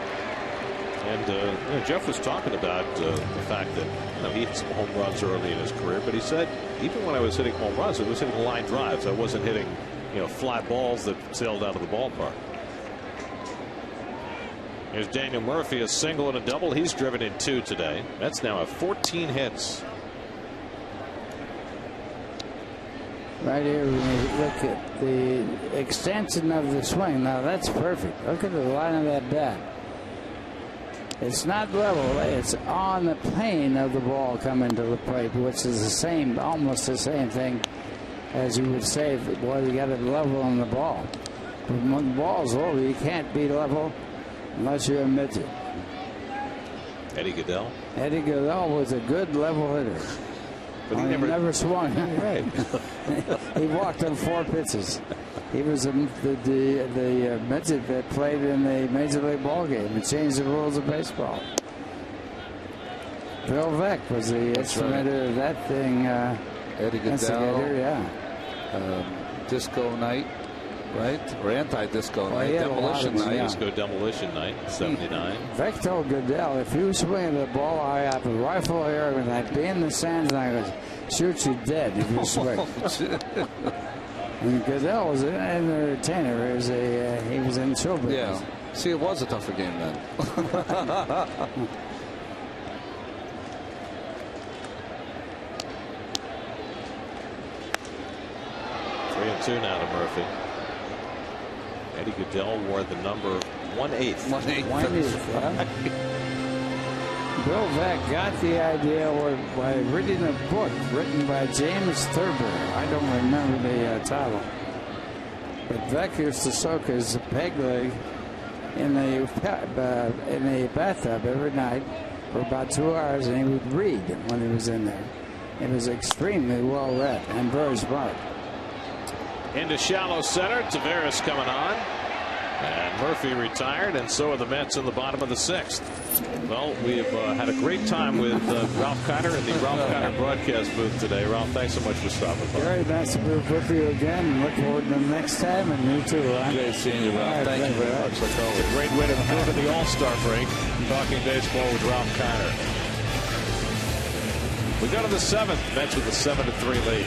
And Jeff was talking about the fact that he hit some home runs early in his career, but he said even when I was hitting home runs, I was hitting line drives. I wasn't hitting fly balls that sailed out of the ballpark. Here's Daniel Murphy, a single and a double. He's driven in 2 today. Mets now have 14 hits. Right here, when you look at the extension of the swing, now that's perfect. Look at the line of that bat. It's not level. It's on the plane of the ball coming to the plate, which is the same, almost the same thing as you would say, boy, you got it level on the ball. But when the ball's low, you can't be level unless you're a midget. Eddie Goodell. Eddie Goodell was a good level hitter. But he never swung. Right. He walked on 4 pitches. He was the midget that played in the Major League ball game and changed the rules of baseball. Bill Veeck was the instigator of that thing. Eddie Goodell. Yeah. Disco Night. right? Or anti-disco Well, night, he had a lot demolition of them, night. yeah. Disco demolition night, 79. Vic told Goodell, if you swing the ball, I have a rifle here, and I'd be in the sands, and I would shoot you dead if you swing. And Goodell was an entertainer. He was in show business. Yeah. See, it was a tougher game then. 3-2 now to Murphy. Eddie Goodell wore the number 1/8. 1/8. Bill Veeck got the idea by reading a book written by James Thurber. I don't remember the title. But Veeck used to soak his peg leg in a bathtub every night for about 2 hours, and he would read when he was in there. It was extremely well read and very smart. Into shallow center. Taveras coming on. And Murphy retired, and so are the Mets in the bottom of the 6th. Well, we've had a great time with Ralph Kiner in the Ralph Kiner broadcast booth today. Ralph, thanks so much for stopping by. Very nice to be with you again. Look forward to the next time, and you too. Great seeing you, Ralph. Thank you very much. It's a great way to go to the All-Star break. Talking baseball with Ralph Kiner. We go to the 7th. Mets with a 7-3 lead.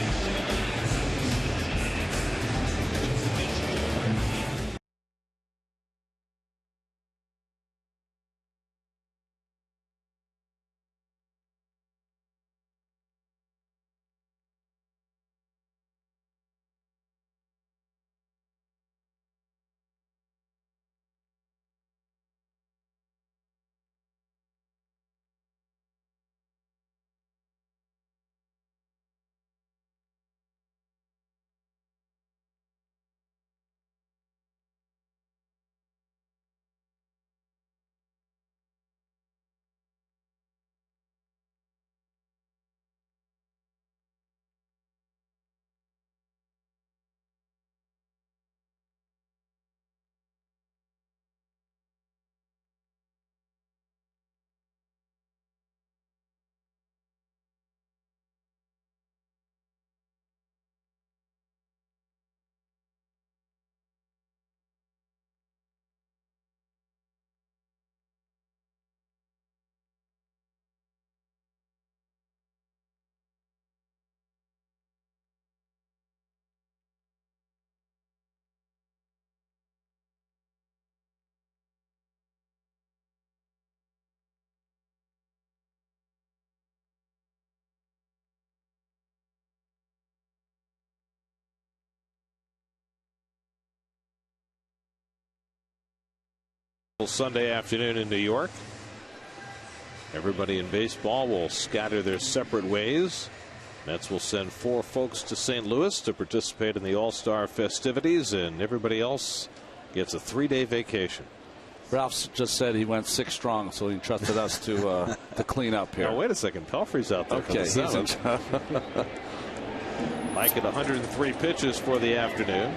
Sunday afternoon in New York. Everybody in baseball will scatter their separate ways. Mets will send 4 folks to St. Louis to participate in the All-Star festivities, and everybody else gets a 3-day vacation. Ralph just said he went 6 strong, so he trusted us to clean up here. Now, wait a second. Pelfrey's out there. Okay, he's in charge. Mike at 103 pitches for the afternoon.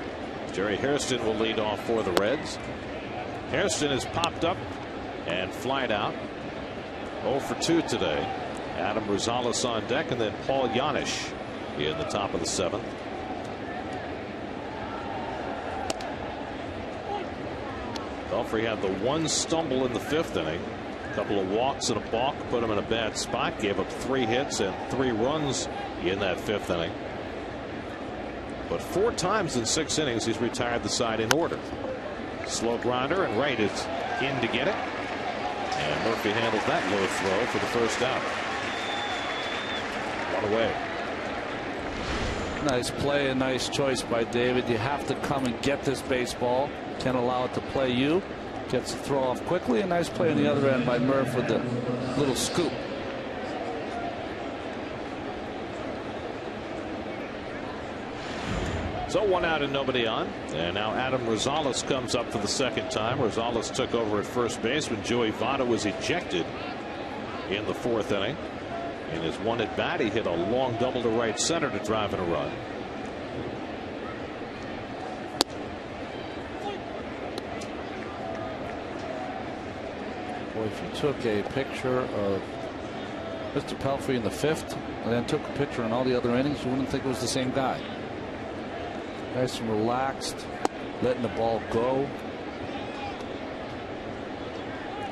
Jerry Hairston will lead off for the Reds. Hairston is popped up and flied out. 0 for 2 today. Adam Rosales on deck, and then Paul Janisch in the top of the 7th. Pelfrey had the 1 stumble in the 5th inning. A couple of walks and a balk put him in a bad spot. Gave up 3 hits and 3 runs in that 5th inning. But 4 times in 6 innings he's retired the side in order. Slow grounder, and Wright is in to get it. And Murphy handles that low throw for the first out. 1 away. Nice play and nice choice by David. You have to come and get this baseball. Can't allow it to play you. Gets the throw off quickly. A nice play on the other end by Murph with the little scoop. So 1 out and nobody on. And now Adam Rosales comes up for the 2nd time. Rosales took over at first base when Joey Votto was ejected in the 4th inning. In his 1 at bat, he hit a long double to right center to drive in a run. Boy, if you took a picture of Mr. Pelfrey in the 5th and then took a picture in all the other innings, you wouldn't think it was the same guy. Nice and relaxed. letting the ball go.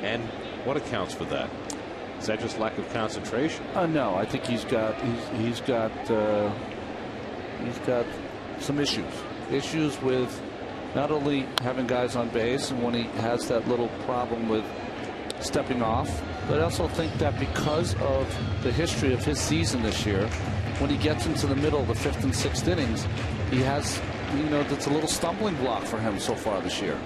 And what accounts for that? Is that just lack of concentration? No, I think he's got some issues with not only having guys on base, and when he has that little problem with stepping off, but I also think that because of the history of his season this year, when he gets into the middle of the 5th and 6th innings, he has, that's a little stumbling block for him so far this year.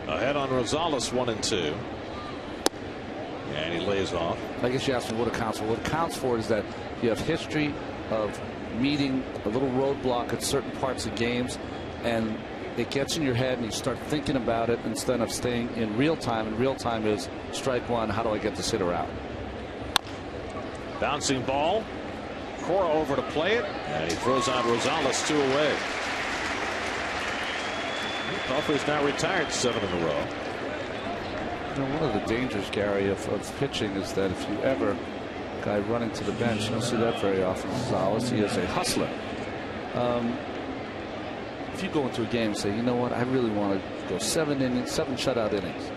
Ahead on Rosales, 1-2. And he lays off. I guess you asked me what it counts for. What it counts for is that you have history of meeting a little roadblock at certain parts of games, and it gets in your head and you start thinking about it instead of staying in real time. And real time is strike one. How do I get this hitter out? Bouncing ball. Cora over to play it, and he throws out Rosales 2 away. Pelfrey's now retired 7 in a row. One of the dangers, Gary, of pitching is that if you ever guy running to the bench, you don't see that very often. Rosales, he is a hustler. If you go into a game and say, you know what, I really want to go 7 shutout innings,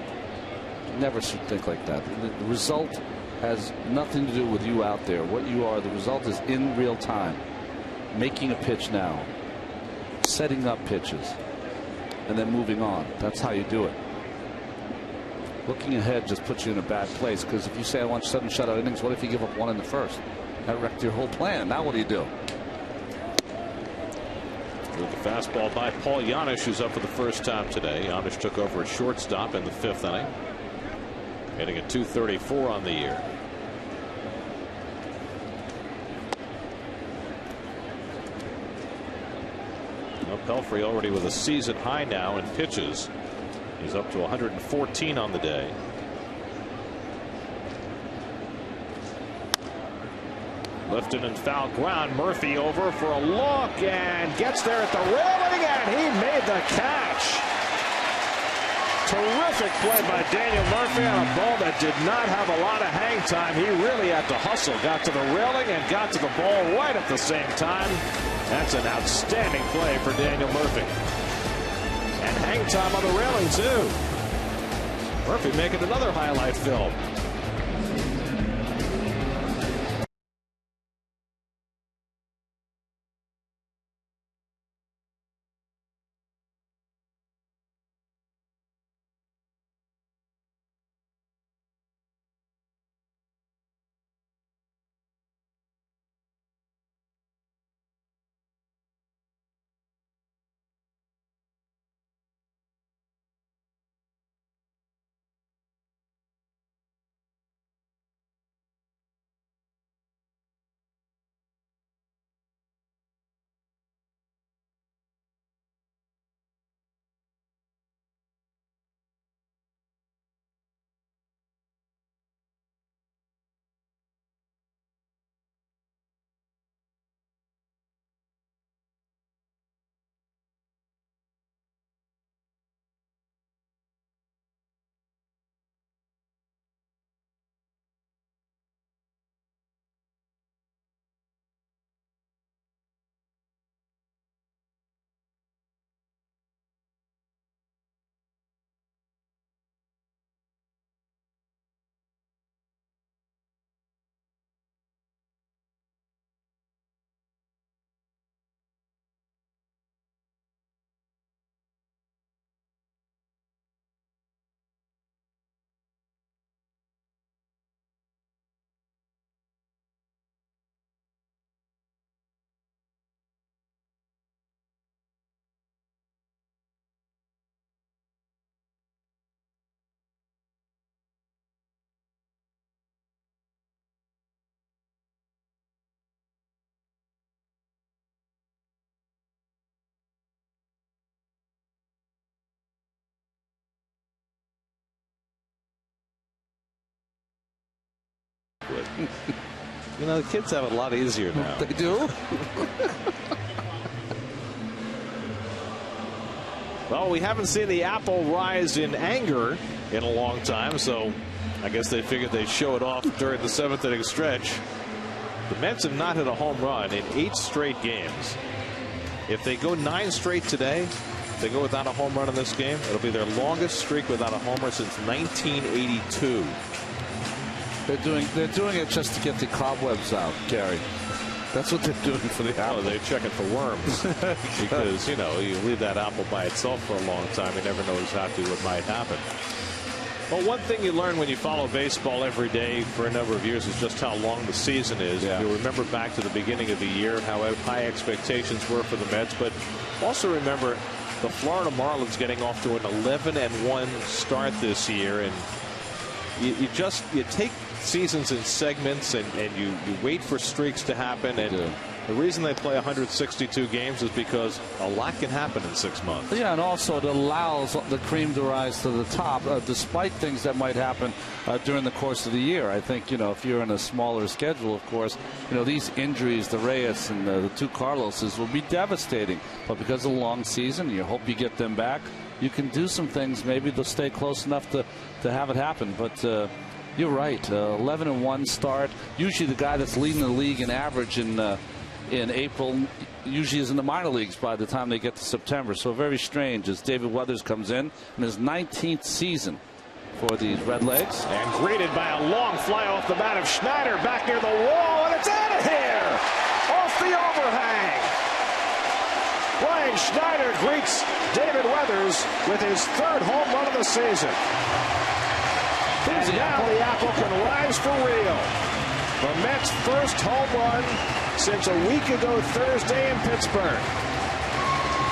you never should think like that. The result has nothing to do with you out there. What you are, the result is in real time. Making a pitch now, setting up pitches, and then moving on. That's how you do it. Looking ahead just puts you in a bad place, because if you say I want 7 shutout innings, what if you give up 1 in the first? That wrecked your whole plan. Now what do you do? With the fastball by Paul Janisch, who's up for the first time today. Janisch took over at shortstop in the 5th inning, hitting at .234 on the year. Well, Pelfrey already with a season high now in pitches. He's up to 114 on the day. Lifted and foul ground. Murphy over for a look and gets there at the railing, and he made the catch. Terrific play by Daniel Murphy on a ball that did not have a lot of hang time. He really had to hustle. Got to the railing and got to the ball right at the same time. That's an outstanding play for Daniel Murphy. And hang time on the railing, too. Murphy making another highlight film. You know, the kids have it a lot easier now. They do? Well, we haven't seen the apple rise in anger in a long time, so I guess they figured they'd show it off during the 7th inning stretch. The Mets have not hit a home run in 8 straight games. If they go 9 straight today, if they go without a home run in this game, it'll be their longest streak without a homer since 1982. They're doing it just to get the cobwebs out, Gary. That's what they're doing for the apple. They're checking for worms because, you know, you leave that apple by itself for a long time, you never know exactly what might happen. Well, one thing you learn when you follow baseball every day for a number of years is just how long the season is. Yeah. You'll remember back to the beginning of the year how high expectations were for the Mets, but also remember the Florida Marlins getting off to an 11-1 start this year, and you take seasons in segments and you wait for streaks to happen, and the reason they play 162 games is because a lot can happen in 6 months. Yeah, and also it allows the cream to rise to the top despite things that might happen during the course of the year. I think, you know, if you're in a smaller schedule, of course, you know, these injuries, the Reyes and the 2 Carloses will be devastating, but because of the long season, you hope you get them back. You can do some things. Maybe they'll stay close enough to have it happen, but you're right. 11-1 start. Usually the guy that's leading the league in average in April usually is in the minor leagues by the time they get to September. So very strange as David Weathers comes in his 19th season for these Redlegs. And greeted by a long fly off the bat of Schneider back near the wall, and it's out of here off the overhang. Brian Schneider greets David Weathers with his 3rd home run of the season. And now the apple can rise for real. The Mets' first home run since a week ago Thursday in Pittsburgh.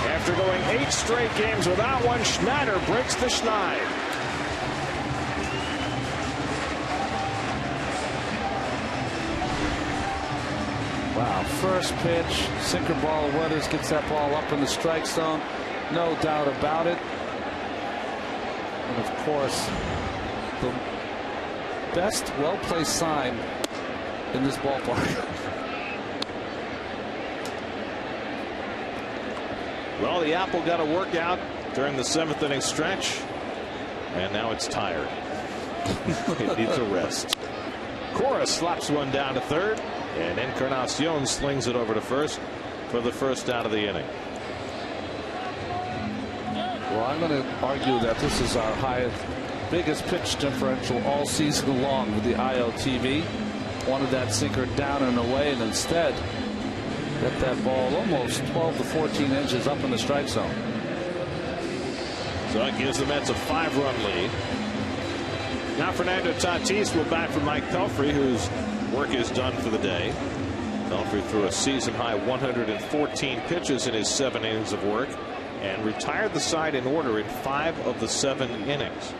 After going 8 straight games without one, Schneider breaks the schneid. Wow, first pitch, sinker ball. Weathers gets that ball up in the strike zone. No doubt about it. And of course, the best well-placed sign in this ballpark. Well, the apple got a workout during the 7th inning stretch, and now it's tired. It needs a rest. Cora slaps one down to 3rd, and Encarnacion slings it over to 1st for the 1st out of the inning. Well, I'm going to argue that this is our biggest pitch differential all season long with the IOTV. Wanted that sinker down and away, and instead got that ball almost 12 to 14 inches up in the strike zone. So it gives the Mets a 5-run lead. Now Fernando Tatis will bat for Mike Pelfrey, whose work is done for the day. Pelfrey threw a season-high 114 pitches in his 7 innings of work and retired the side in order in 5 of the 7 innings.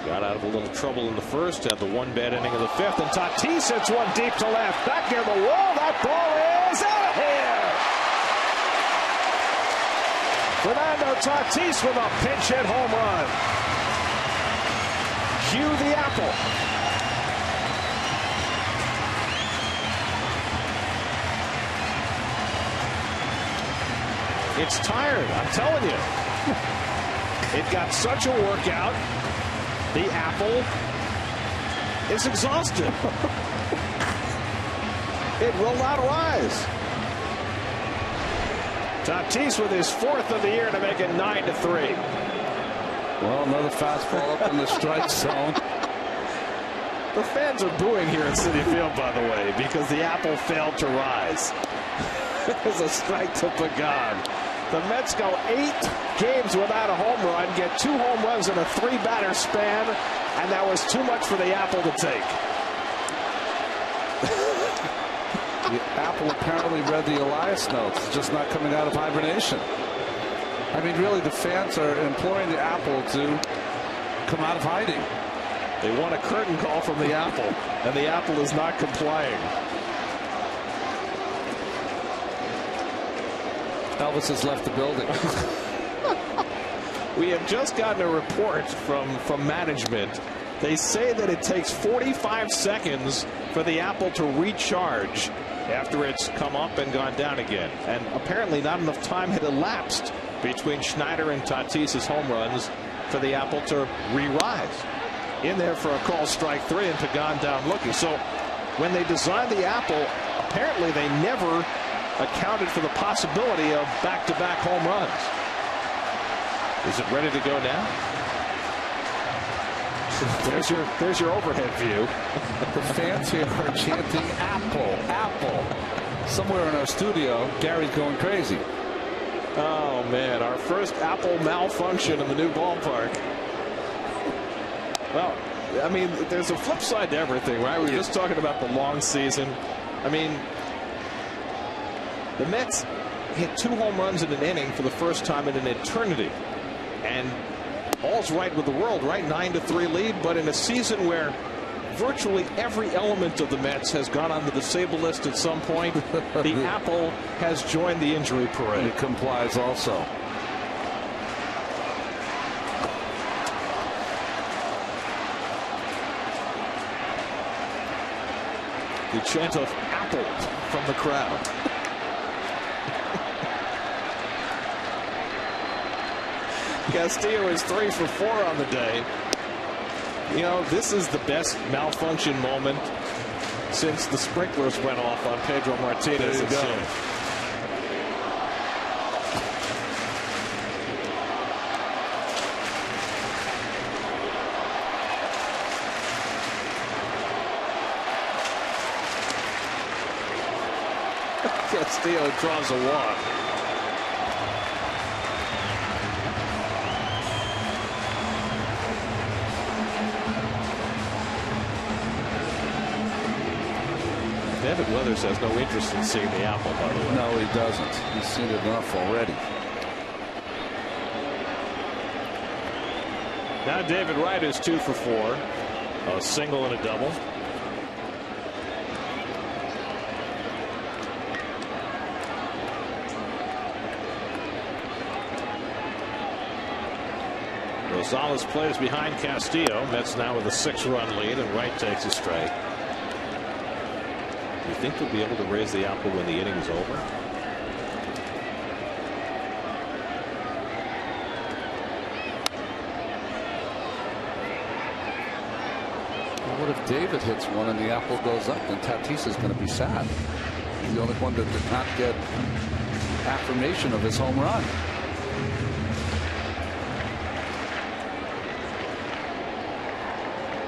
Got out of a little trouble in the 1st, had the 1 bad inning of the 5th, and Tatis hits one deep to left, back near the wall. That ball is out of here. Fernando Tatis with a pinch hit home run. Cue the apple. It's tired, I'm telling you. It got such a workout. The apple is exhausted. It will not rise. Tatis with his 4th of the year to make it 9-3. Well, another fastball up in the strike zone. The fans are booing here at Citi Field, by the way, because the apple failed to rise. It was a strike to Pagan. The Mets go 8 games without a home run, get 2 home runs in a 3-batter span, and that was too much for the apple to take. The apple apparently read the Elias notes, just not coming out of hibernation. I mean, really, the fans are imploring the apple to come out of hiding. They want a curtain call from the apple, and the apple is not complying. Elvis has left the building. We have just gotten a report from management. They say that it takes 45 seconds for the apple to recharge after it's come up and gone down again. And apparently not enough time had elapsed between Schneider and Tatis's home runs for the apple to re-rise. In there for a call strike 3, and Pagan down looking. So when they designed the apple, apparently they never accounted for the possibility of back-to-back home runs. Is it ready to go now? There's your overhead view. The fans here are chanting apple, apple. Somewhere in our studio, Gary's going crazy. Oh man, our first apple malfunction in the new ballpark. Well, I mean, there's a flip side to everything, right? We were just talking about the long season. I mean, the Mets hit 2 home runs in an inning for the first time in an eternity. And all's right with the world, right? 9-3 lead, but in a season where virtually every element of the Mets has gone on the disabled list at some point, the apple has joined the injury parade. It complies also. The chant of apple from the crowd. Castillo is 3 for 4 on the day. You know, this is the best malfunction moment since the sprinklers went off on Pedro Martinez. There you go. Castillo draws a walk. David Weathers has no interest in seeing the apple, by the way. No, he doesn't. He's seen it enough already. Now David Wright is 2 for 4. A single and a double. Rosales plays behind Castillo. Mets now with a 6-run lead, and Wright takes a strike. Do you think they'll be able to raise the apple when the inning is over? Well, what if David hits one and the apple goes up? Then Tatis is going to be sad. He's the only one that did not get affirmation of his home run.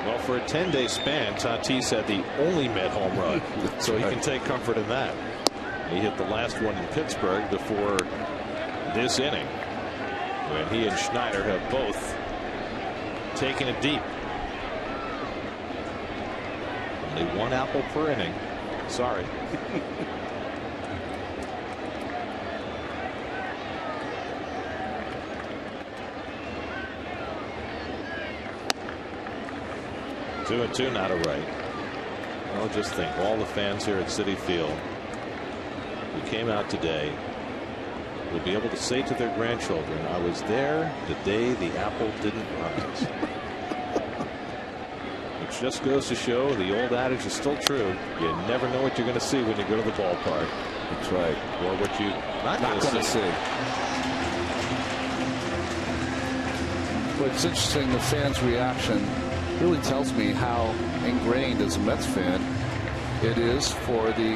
Well, for a 10-day span, Tatis had the only Met home run, so he can take comfort in that. He hit the last one in Pittsburgh before this inning, when he and Schneider have both taken it deep. Only 1 apple per inning. Sorry. Two and two, not a right. Well, just think, all the fans here at Citi Field who came out today will be able to say to their grandchildren, I was there the day the apple didn't rise. Which just goes to show the old adage is still true. You never know what you're going to see when you go to the ballpark. That's right. Or what you not going to see. But it's interesting, the fans' reaction really tells me how ingrained as a Mets fan it is for the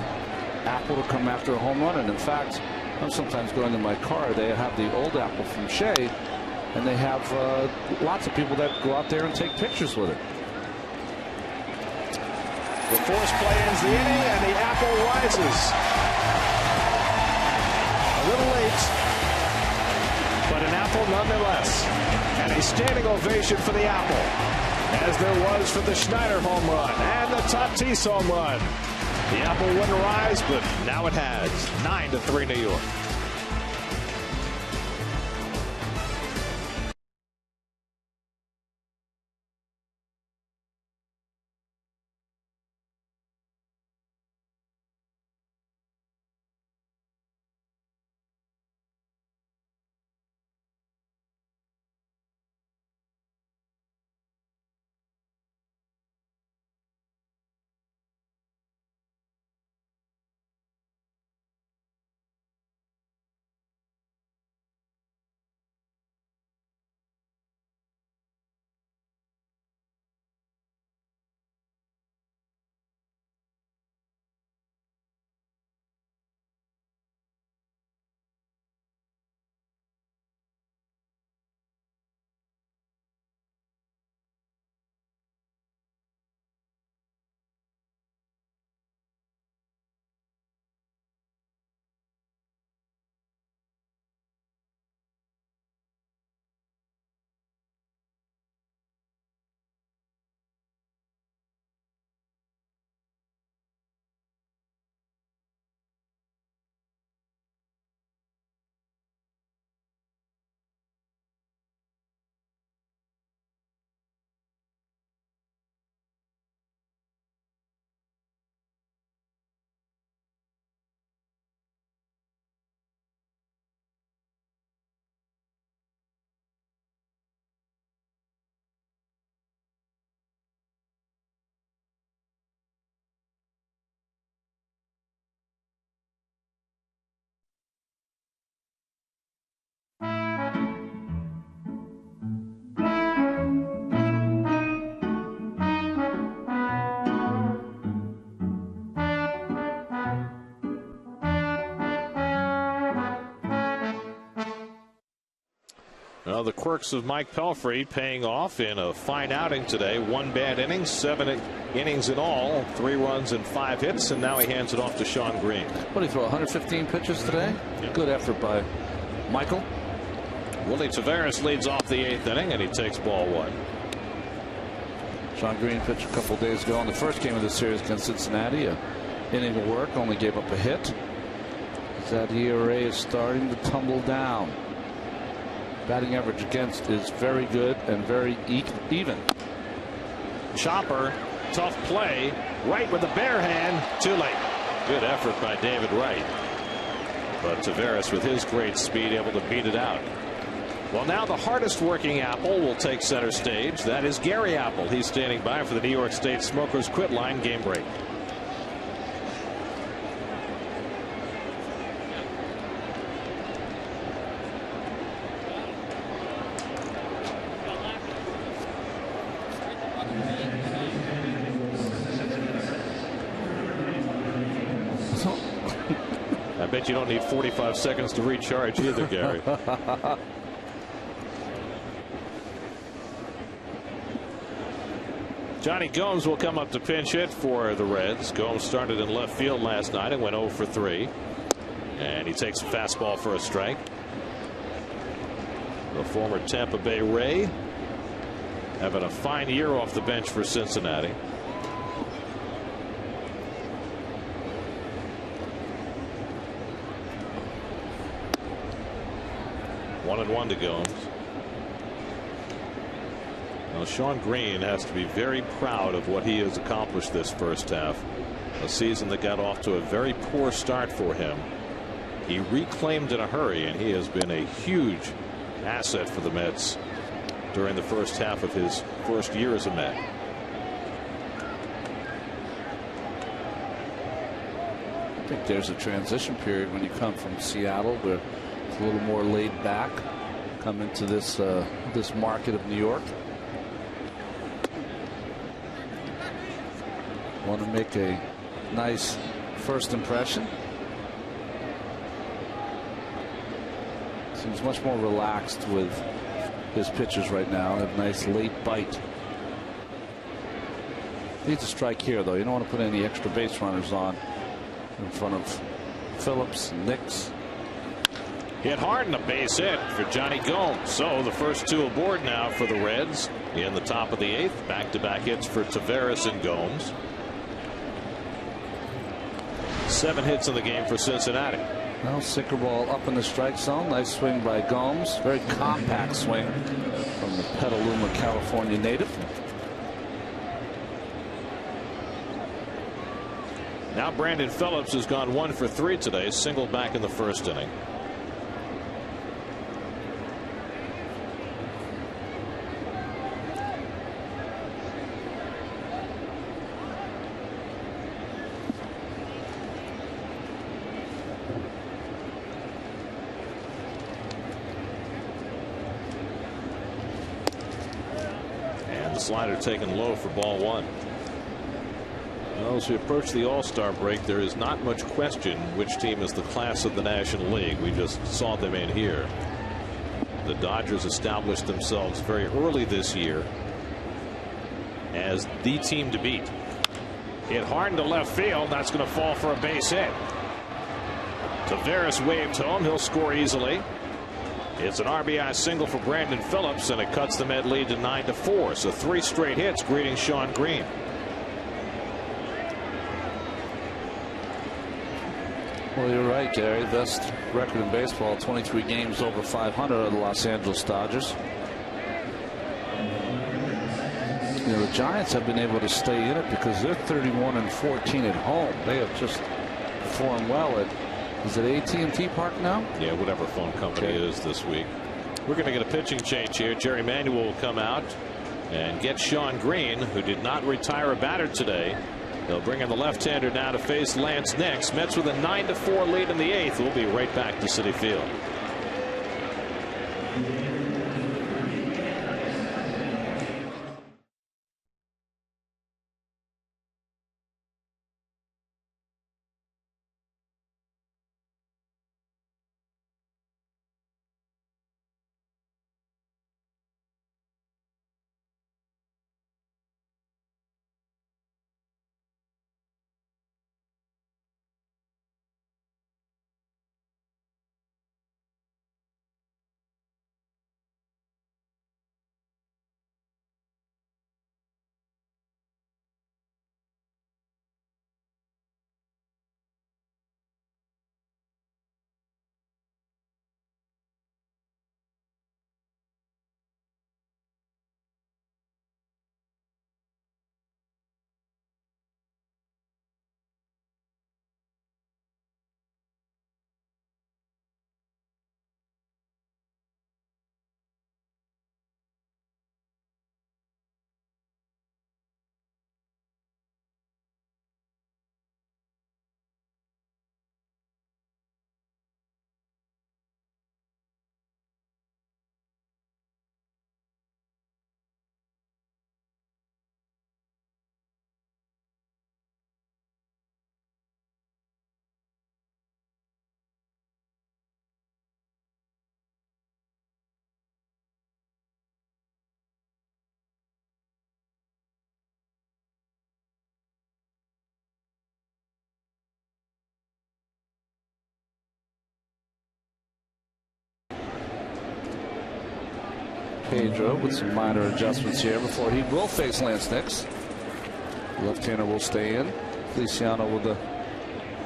apple to come after a home run. And in fact, I'm sometimes going in my car, they have the old apple from Shea, and they have lots of people that go out there and take pictures with it. The force play ends the inning, and the apple rises. A little late, but an apple nonetheless. And a standing ovation for the apple, as there was for the Schneider home run and the Tatis home run. The apple wouldn't rise, but now it has. 9-3 New York. Well, the quirks of Mike Pelfrey paying off in a fine outing today. 1 bad inning, 7 innings in all, 3 runs and 5 hits, and now he hands it off to Sean Green. What did he throw, 115 pitches today? Yeah. Good effort by Michael. Willie Taveras leads off the 8th inning, and he takes ball 1. Sean Green pitched a couple days ago in the first game of the series against Cincinnati. An inning of work, only gave up a hit. That ERA is starting to tumble down. Batting average against is very good and very even. Chopper, tough play. Wright with the bare hand, too late. Good effort by David Wright. But Taveras, with his great speed, able to beat it out. Well, now the hardest working Apple will take center stage. That is Gary Apple. He's standing by for the New York State Smokers Quit Line game break. I bet you don't need 45 seconds to recharge either, Gary. Johnny Gomes will come up to pinch hit for the Reds. Gomes started in left field last night and went 0 for 3. And he takes a fastball for a strike. The former Tampa Bay Ray having a fine year off the bench for Cincinnati. One and 1 to Gomes. Now Sean Green has to be very proud of what he has accomplished this first half. A season that got off to a very poor start for him. He reclaimed in a hurry, and he has been a huge asset for the Mets during the first half of his first year as a Met. I think there's a transition period when you come from Seattle, where it's a little more laid back, come into this this market of New York. Want to make a nice first impression. Seems much more relaxed with his pitchers right now. A nice late bite. Needs a strike here, though. You don't want to put any extra base runners on in front of Phillips and Nix. Hit hard and a base hit for Johnny Gomes. So the first 2 aboard now for the Reds in the top of the 8th. Back-to-back hits for Taveras and Gomes. 7 hits in the game for Cincinnati. Well, sinker ball up in the strike zone. Nice swing by Gomes. Very compact swing from the Petaluma, California native. Now Brandon Phillips has gone 1 for 3 today. Single back in the first inning. Slider taken low for ball 1. Well, as we approach the All-Star break, there is not much question which team is the class of the National League. We just saw them in here. The Dodgers established themselves very early this year as the team to beat. Hit hard into left field. That's going to fall for a base hit. Taveras waved home. He'll score easily. It's an RBI single for Brandon Phillips, and it cuts the Met lead to 9-4. So 3 straight hits greeting Sean Green. Well, you're right, Gary. Best record in baseball, 23 games over 500 of the Los Angeles Dodgers. You know, the Giants have been able to stay in it because they're 31-14 at home. They have just performed well at, is it AT&T Park now? Yeah, whatever phone company it is this week. We're going to get a pitching change here. Jerry Manuel will come out and get Sean Green, who did not retire a batter today. They'll bring in the left-hander now to face Lance Nix. Mets with a 9-4 lead in the 8th. We'll be right back to Citi Field. Pedro with some minor adjustments here before he will face Lance Nix. Left-hander will stay in. Feliciano with the,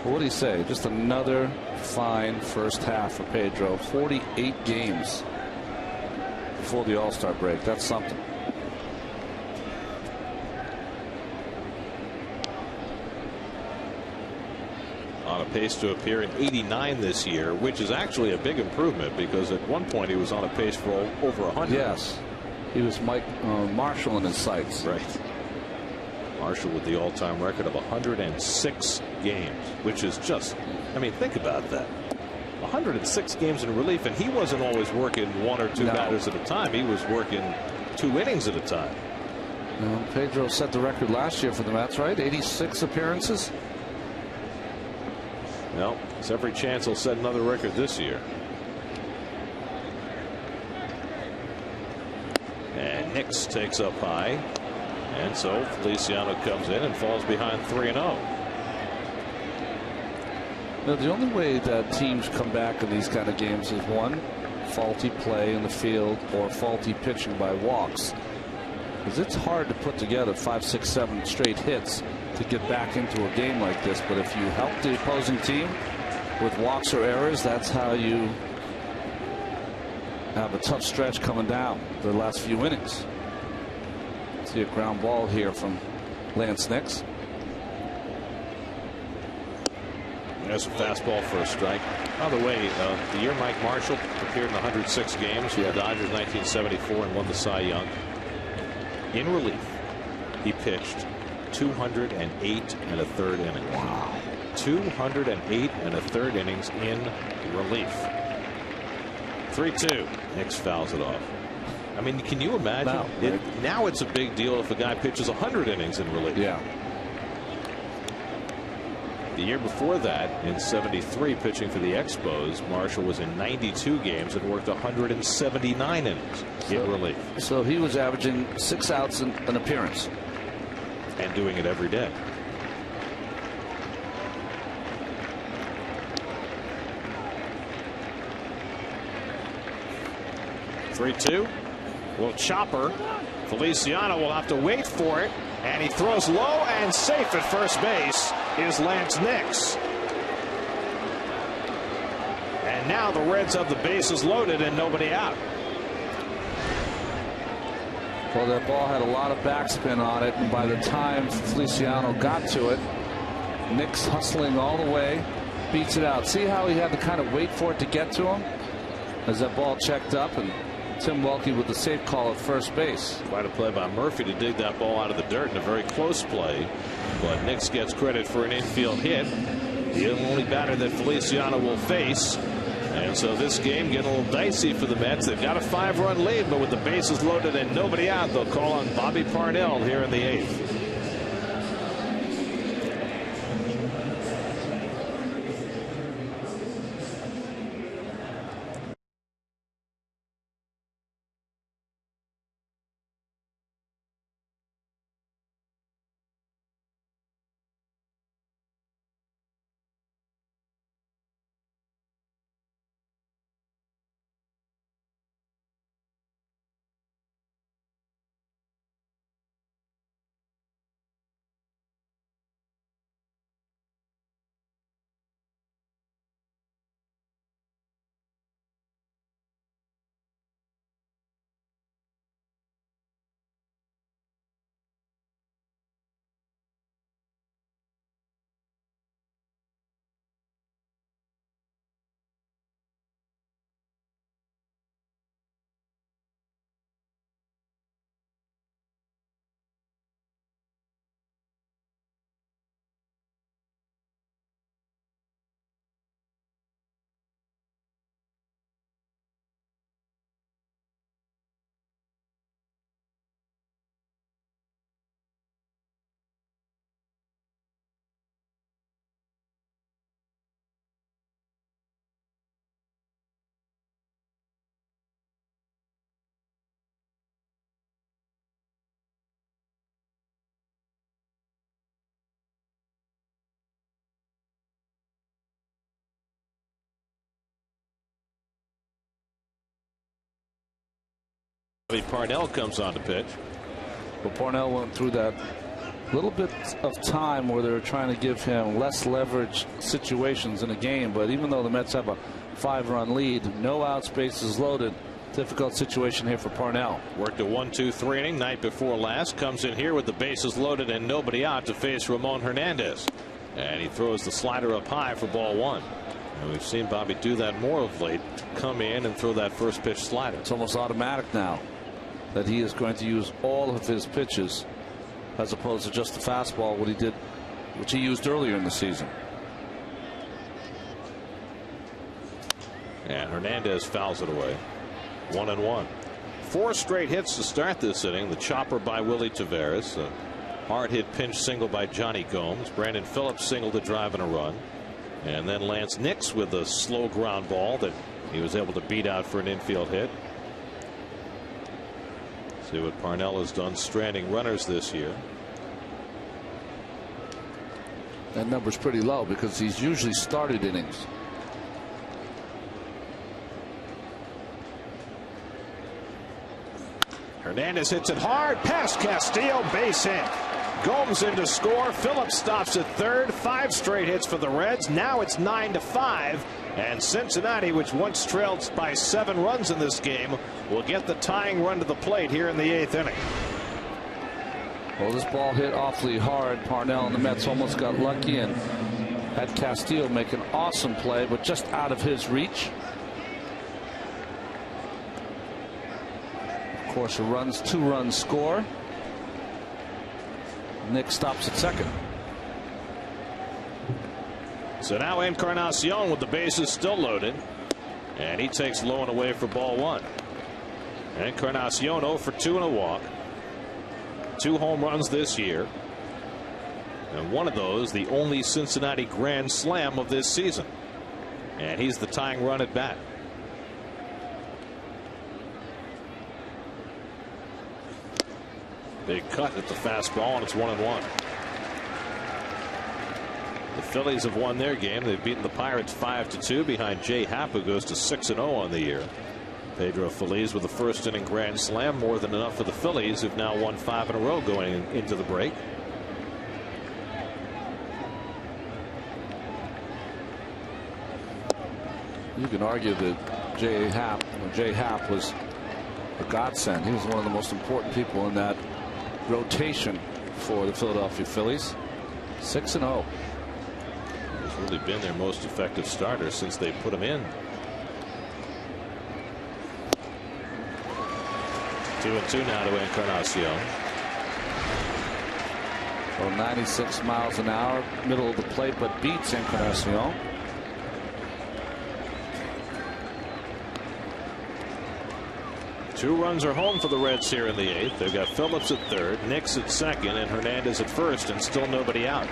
what do you say? Just another fine first half for Pedro. 48 games before the All-Star break. That's something. On a pace to appear in 89 this year, which is actually a big improvement because at one point he was on a pace for over 100. Yes, he was Mike Marshall in his sights. Right. Marshall with the all-time record of 106 games, which is just, I mean, think about that. 106 games in relief, and he wasn't always working 1 or 2 batters at a time. He was working 2 innings at a time. Pedro set the record last year for the Mets, right? 86 appearances. Well, there's every chance he'll set another record this year. And Nix takes up high. And so Feliciano comes in and falls behind 3-0. Now, the only way that teams come back in these kind of games is one, faulty play in the field or faulty pitching by walks. Because it's hard to put together 5, 6, 7 straight hits to get back into a game like this. But if you help the opposing team with walks or errors, that's how you have a tough stretch coming down the last few innings. See a ground ball here from Lance Nix. There's a fastball for a strike. By the way, the year Mike Marshall appeared in 106 games for the Dodgers, 1974, and won the Cy Young. In relief, he pitched 208 1/3 innings. Wow. 208 1/3 innings in relief. 3-2. Nix fouls it off. I mean, can you imagine? Now it's a big deal if a guy pitches 100 innings in relief. Yeah. The year before that, in 73, pitching for the Expos, Marshall was in 92 games and worked 179 innings in relief. So he was averaging 6 outs in an appearance. And doing it every day. Three-two. Well, chopper. Feliciano will have to wait for it. And he throws low and safe at first base is Lance Nix. And now the Reds have the bases loaded and nobody out. Well, that ball had a lot of backspin on it, and by the time Feliciano got to it, Nix hustling all the way, beats it out. See how he had to kind of wait for it to get to him as that ball checked up, and Tim Welke with the safe call at first base. Quite a play by Murphy to dig that ball out of the dirt in a very close play. But Nix gets credit for an infield hit. The only batter that Feliciano will face. And so this game getting a little dicey for the Mets. They've got a 5-run lead, but with the bases loaded and nobody out, they'll call on Bobby Parnell here in the 8th. Parnell comes on to pitch. Well, Parnell went through that little bit of time where they were trying to give him less leverage situations in a game. But even though the Mets have a 5-run lead, no outs, bases loaded. Difficult situation here for Parnell. Worked a 1-2-3 inning night before last. Comes in here with the bases loaded and nobody out to face Ramon Hernandez. And he throws the slider up high for ball 1. And we've seen Bobby do that more of late. Come in and throw that first pitch slider. It's almost automatic now that he is going to use all of his pitches as opposed to just the fastball, which he used earlier in the season. And Hernandez fouls it away. 1-1. 4 straight hits to start this inning. The chopper by Willie Taveras. A hard hit pinch single by Johnny Gomes. Brandon Phillips singled to drive in a run. And then Lance Nix with a slow ground ball that he was able to beat out for an infield hit. See what Parnell has done stranding runners this year. That number's pretty low because he's usually started innings. Hernandez hits it hard past Castillo, base hit. Gomes in to score. Phillips stops at third. 5 straight hits for the Reds. Now it's 9-5. And Cincinnati, which once trailed by 7 runs in this game, will get the tying run to the plate here in the 8th inning. Well, this ball hit awfully hard. Parnell and the Mets almost got lucky and had Castillo make an awesome play, but just out of his reach. Of course, a 2-run score. Nick stops at second. So now Encarnacion with the bases still loaded. And he takes low and away for ball 1. Encarnacion 0 for 2 and a walk. 2 home runs this year. And one of those, the only Cincinnati grand slam of this season. And he's the tying run at bat. Big cut at the fastball, and it's 1-1. The Phillies have won their game. They've beaten the Pirates 5-2 behind Jay Happ, who goes to 6-0 on the year. Pedro Feliz with the first inning grand slam, more than enough for the Phillies, who've now won 5 in a row going into the break. You can argue that Jay Happ was a godsend. He was one of the most important people in that rotation for the Philadelphia Phillies. 6-0. He's really been their most effective starter since they put him in. 2-2 now to Encarnacion. Well, 96 miles an hour, middle of the plate, but beats Encarnacion. Two runs are home for the Reds here in the 8th. They've got Phillips at third, Nix at second, and Hernandez at first, and still nobody out.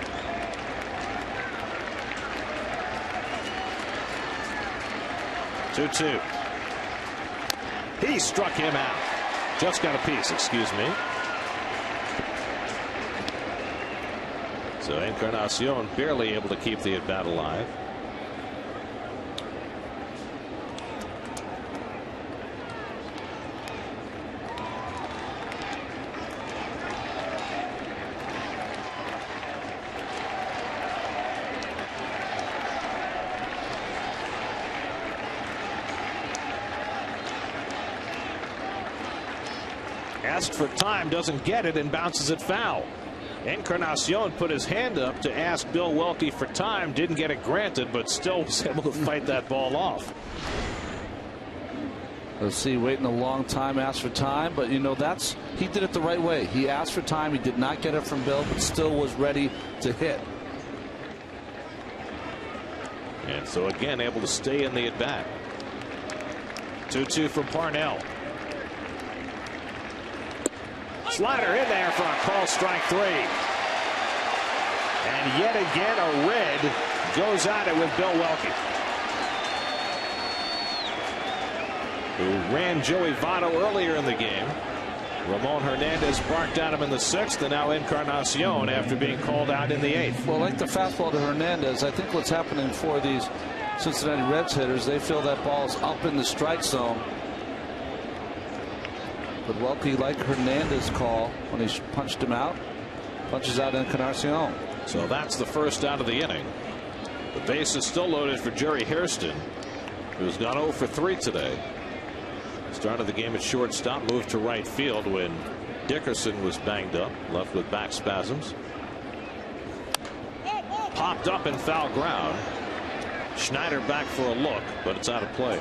Two. He struck him out. Just got a piece, excuse me. So Encarnacion barely able to keep the at bat alive. Asked for time, doesn't get it, and bounces it foul. Encarnacion put his hand up to ask Bill Welke for time, didn't get it granted, but still was able to fight that ball off. Let's see, waiting a long time, asked for time, but you know, he did it the right way. He asked for time, he did not get it from Bill, but still was ready to hit. And so again, able to stay in the at bat. 2-2 from Parnell. Slider in there for a call, strike 3. And yet again a red goes at it with Bill Welke, who ran Joey Votto earlier in the game. Ramon Hernandez barked at him in the 6th, and now Encarnacion after being called out in the 8th. Well, like the fastball to Hernandez, I think what's happening for these Cincinnati Reds hitters, they feel that ball's up in the strike zone. But Welke, like Hernandez call when he punched him out, punches out Encarnacion. So that's the first out of the inning. The base is still loaded for Jerry Hairston, who's gone 0 for 3 today. Started the game at shortstop, moved to right field when Dickerson was banged up, left with back spasms. Popped up in foul ground. Schneider back for a look, but it's out of play.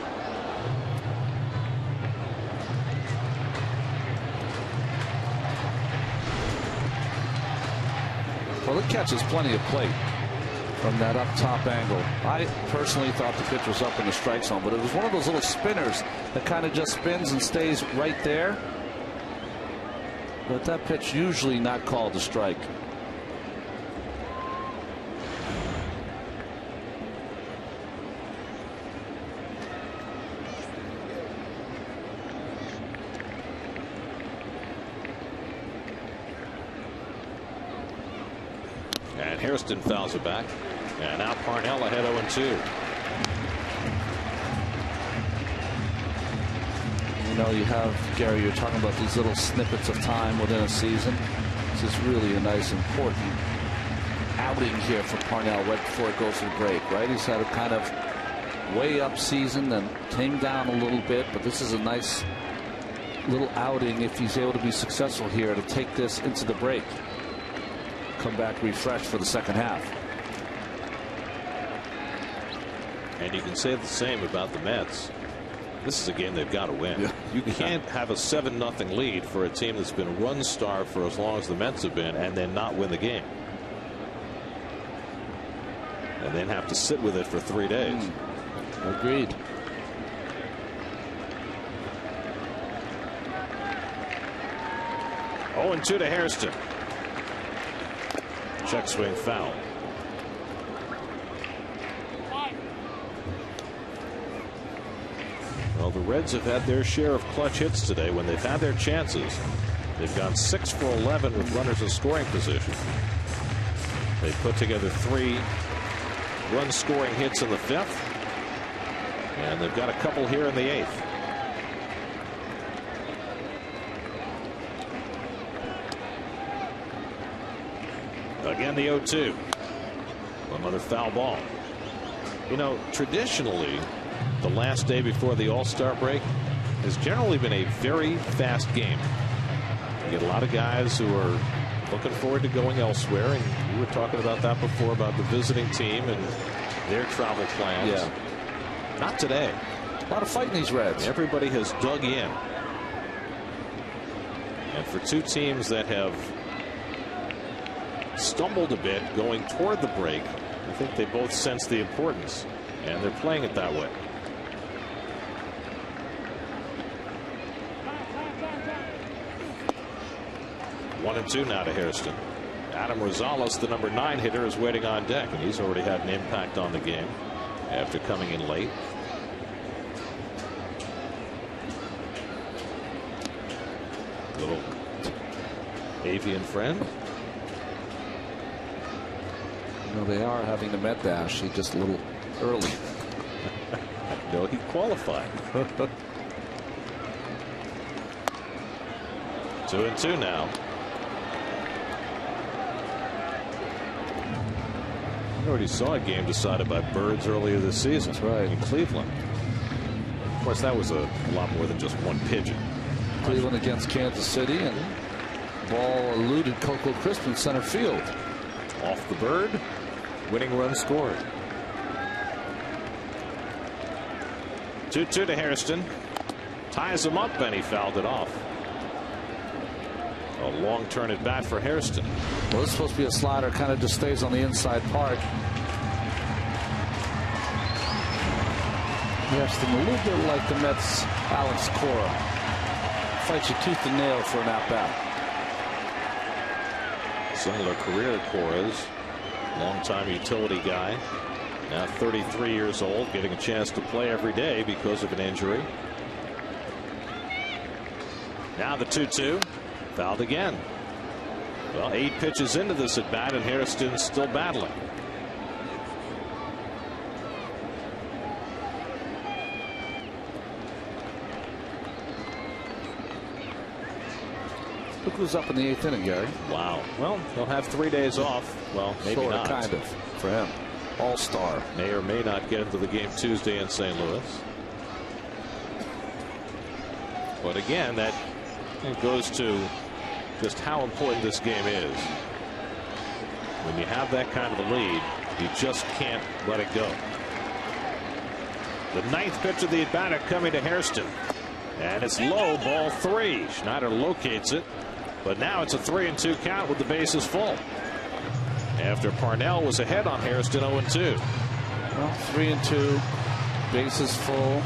Well, it catches plenty of plate from that up top angle. I personally thought the pitch was up in the strike zone, but it was one of those little spinners that kind of just spins and stays right there. But that pitch usually not called a strike. And Hairston fouls it back. And now Parnell ahead 0-2. You know, you have, Gary, you're talking about these little snippets of time within a season. This is really a nice, important outing here for Parnell right before it goes to the break, right? He's had a kind of way up season and came down a little bit, but this is a nice little outing if he's able to be successful here to take this into the break. Come back refreshed for the second half. And you can say the same about the Mets. This is a game they've got to win. Yeah. You can't have a 7-0 lead for a team that's been run starved for as long as the Mets have been and then not win the game. And then have to sit with it for 3 days. Agreed. Oh, 2 to Hairston. Check swing foul. Well, the Reds have had their share of clutch hits today when they've had their chances. They've gone 6 for 11 with runners in scoring position. They put together 3 run scoring hits in the 5th. And they've got a couple here in the 8th. Again, the 0-2. Another foul ball. You know, traditionally, the last day before the All-Star break has generally been a very fast game. You get a lot of guys who are looking forward to going elsewhere, and we were talking about that before about the visiting team and their travel plans. Yeah. Not today. A lot of fighting these Reds. Everybody has dug in. And for 2 teams that have stumbled a bit going toward the break, I think they both sense the importance, and they're playing it that way. One and 2 now to Hairston. Adam Rosales, the number 9 hitter, is waiting on deck, and he's already had an impact on the game after coming in late. Little avian friend. You know, they are having the Met dash. He just a little early. No, he qualified. 2-2 now. I already saw a game decided by birds earlier this season. That's right. In Cleveland. Of course, that was a lot more than just one pigeon. Cleveland against Kansas City, and ball eluded Coco Crisp in center field. Off the bird, winning run scored. 2-2 to Hairston. Ties him up, and he fouled it off. A long turn at bat for Hairston. Well, it's supposed to be a slider, kind of just stays on the inside part. Hairston, a little bit like the Mets' Alex Cora. Fights you tooth and nail for an at-bat. Similar career to Cora's. Longtime utility guy. Now 33 years old, getting a chance to play every day because of an injury. Now the 2-2. Fouled again. Well, 8 pitches into this at bat, and Hairston's still battling. Look who's up in the 8th inning, Gary. Wow. Well, they'll have 3 days off. Well, maybe sort not. of, kind of, for him. All-star. May or may not get into the game Tuesday in St. Louis. But again, that goes to just how important this game is. When you have that kind of a lead, you just can't let it go. The 9th pitch of the at-bat coming to Hairston. And it's low, ball 3. Schneider locates it. But now it's a 3-2 count with the bases full. After Parnell was ahead on Hairston 0-2. Well, 3-2, bases full.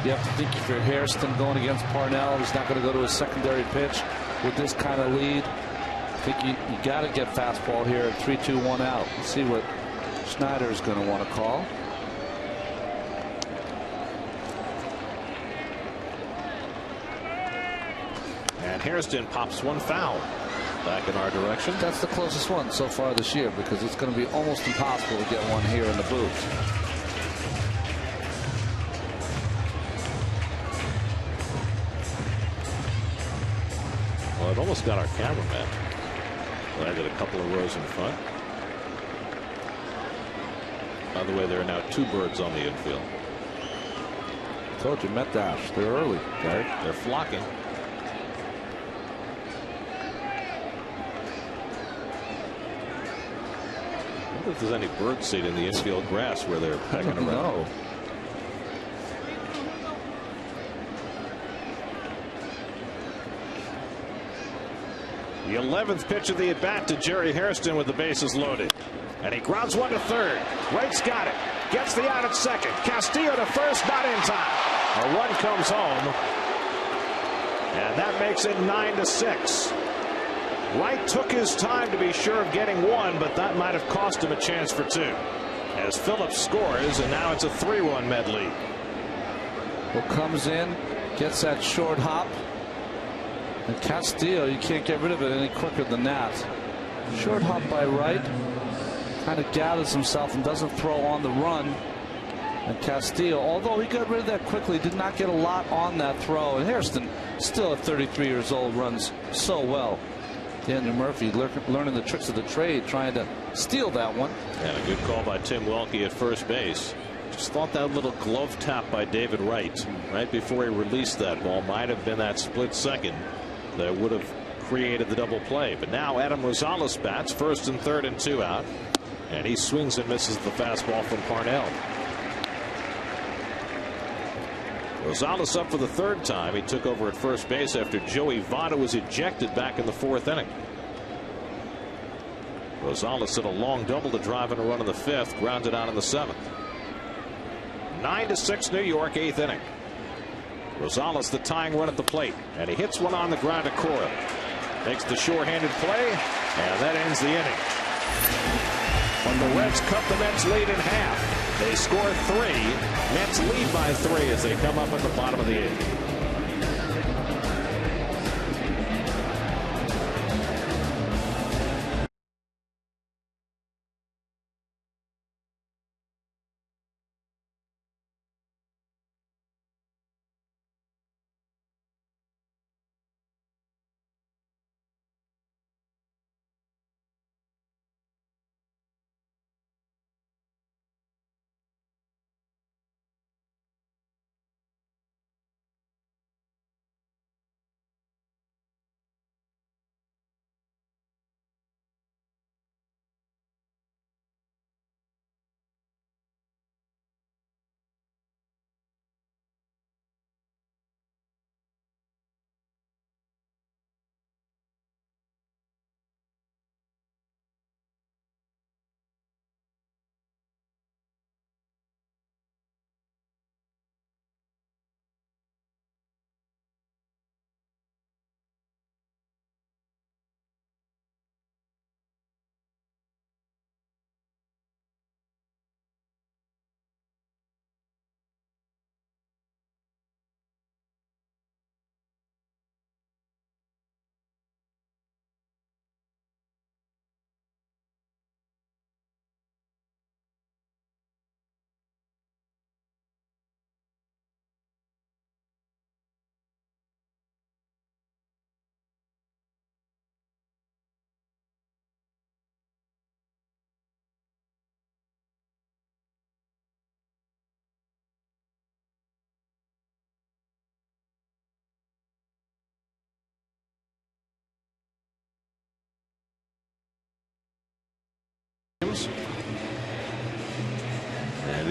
You have to think if you're Hairston going against Parnell, he's not going to go to a secondary pitch with this kind of lead. I think you got to get fastball here at 3-2-1 out. Let's see what Schneider is going to want to call. And Hairston pops one foul back in our direction. That's the closest one so far this year, because it's going to be almost impossible to get one here in the booth. Well, it almost got our cameraman. Landed a couple of rows in front. By the way, there are now 2 birds on the infield. Told you, Met Dash. They're early, Gary. They're flocking. I wonder if there's any bird seed in the infield grass where they're pecking around. No. The 11th pitch of the at-bat to Jerry Hairston with the bases loaded. And he grounds one to third. Wright's got it. Gets the out at second. Castillo to first, not in time. A run comes home. And that makes it 9-6. Wright took his time to be sure of getting one, but that might have cost him a chance for 2. As Phillips scores, and now it's a 3-1 Med lead. Well, comes in, gets that short hop. And Castillo, you can't get rid of it any quicker than that. Short hop by Wright. Kind of gathers himself and doesn't throw on the run. And Castillo, although he got rid of that quickly, did not get a lot on that throw. And Hairston, still at 33 years old, runs so well. Daniel Murphy learning the tricks of the trade, trying to steal that one. And a good call by Tim Welke at first base. Just thought that little glove tap by David Wright right before he released that ball might have been that split second that would have created the double play. But now Adam Rosales bats, first and third and 2 out. And he swings and misses the fastball from Parnell. Rosales up for the 3rd time. He took over at first base after Joey Votto was ejected back in the 4th inning. Rosales hit a long double to drive in a run in the 5th, grounded out in the 7th. 9-6 New York, 8th inning. Rosales the tying run at the plate, and he hits one on the ground to Cora. Makes the sure-handed play, and that ends the inning. When the Reds cut the Mets lead in half, they score 3. Mets lead by 3 as they come up at the bottom of the 8th.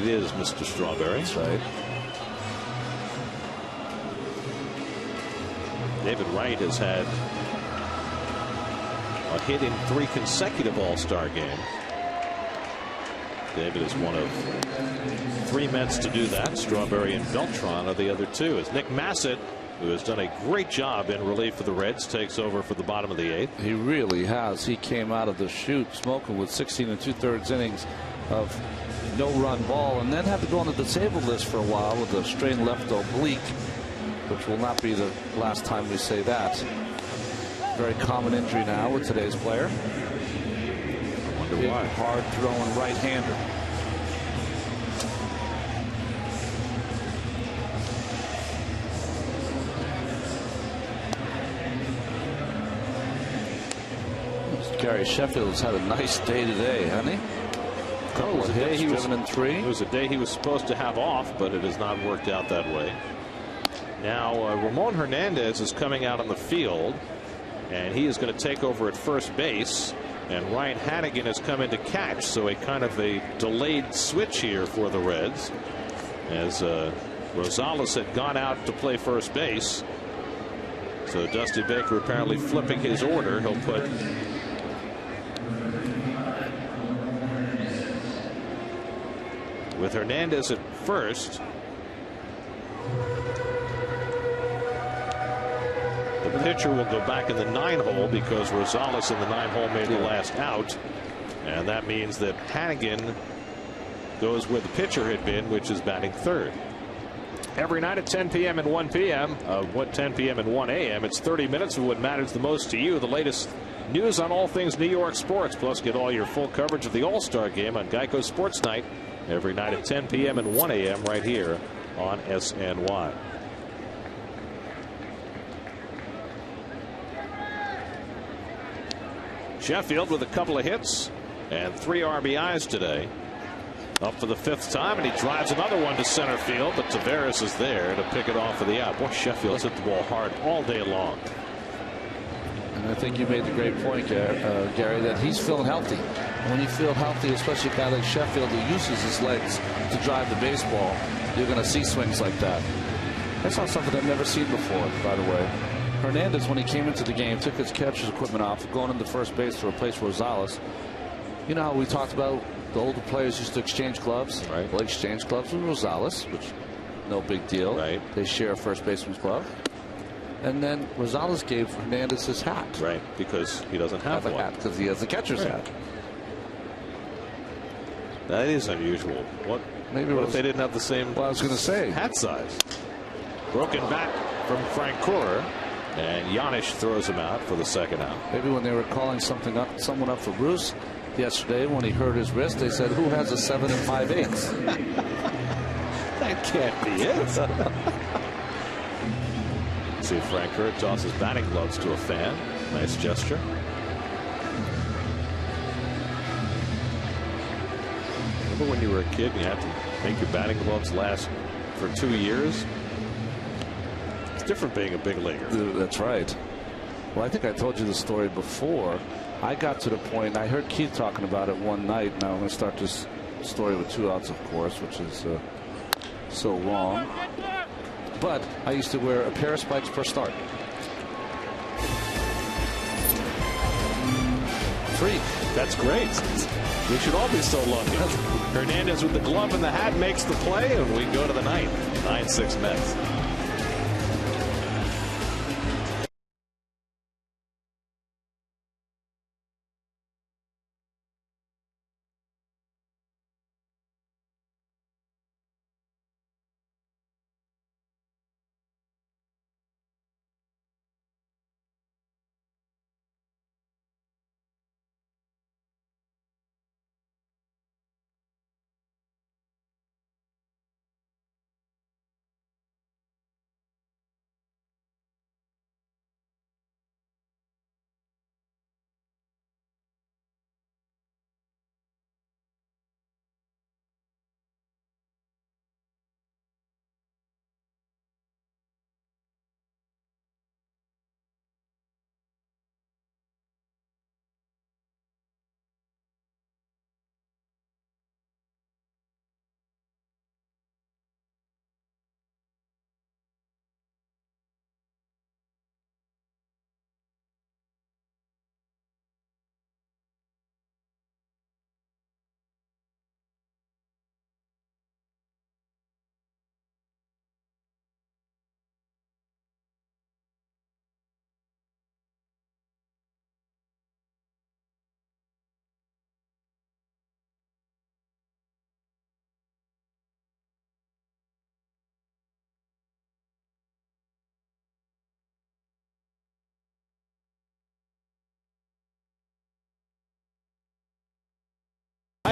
it is, Mr. Strawberry. That's right. David Wright has had a hit in 3 consecutive All-Star games. David is one of 3 Mets to do that. Strawberry and Beltran are the other 2. As Nick Massett, who has done a great job in relief for the Reds, takes over for the bottom of the 8th. He really has. He came out of the chute smoking with 16 2/3 innings of no-run ball, and then had to go on the disabled list for a while with a strained left oblique, which will not be the last time we say that. Very common injury now with today's player. Wonder why. Hard throwing right-hander. Gary Sheffield's had a nice day today, hasn't he? Couple of hits, driven in 3. It was a day he was supposed to have off, but it has not worked out that way. Now Ramon Hernandez is coming out on the field, and he is going to take over at first base, and Ryan Hannigan has come in to catch, so a kind of a delayed switch here for the Reds, as Rosales had gone out to play first base. So Dusty Baker apparently flipping his order. He'll put with Hernandez at first. The pitcher will go back in the 9 hole because Rosales in the 9 hole made the last out, and that means that Hannigan goes where the pitcher had been, which is batting third. Every night at 10 p.m. and 1 p.m. 10 p.m. and 1 a.m. It's 30 minutes of what matters the most to you. The latest news on all things New York sports. Plus, get all your full coverage of the All-Star Game on Geico Sports Night every night at 10 p.m. and 1 a.m. right here on SNY. Sheffield with a couple of hits and 3 RBIs today. Up for the 5th time, and he drives another one to center field, but Taveras is there to pick it off for the out. Boy, Sheffield's hit the ball hard all day long. And I think you made the great point, Gary, that he's feeling healthy. When you feel healthy, especially a guy like Sheffield who uses his legs to drive the baseball, you're going to see swings like that. That's not something I've never seen before, by the way. Hernandez, when he came into the game, took his catcher's equipment off, going into first base to replace Rosales. You know how we talked about the older players used to exchange gloves? Right. Well, exchange gloves with Rosales, which no big deal. Right. They share a first baseman's glove. And then Rosales gave Hernandez his hat. Right, because he doesn't have one. Because he has the catcher's hat. That is unusual. What if they didn't have the same I was going to say hat size? Broken bat from Frank Coorer, and Yanish throws him out for the 2nd out. Maybe when they were calling someone up for Bruce yesterday, when he hurt his wrist, they said, who has a 7 5/8? That can't be it. See Frank Coorer tosses batting gloves to a fan. Nice gesture. Remember when you were a kid and you had to make your batting gloves last for 2 years? It's different being a big leaguer. That's right. Well, I think I told you the story before. I got to the point, I heard Keith talking about it one night. Now I'm going to start this story with 2 outs, of course, which is so wrong. But I used to wear a pair of spikes per start. 3. That's great. We should all be so lucky. Hernandez with the glove and the hat makes the play, and we go to the 9th. 9-6 Mets.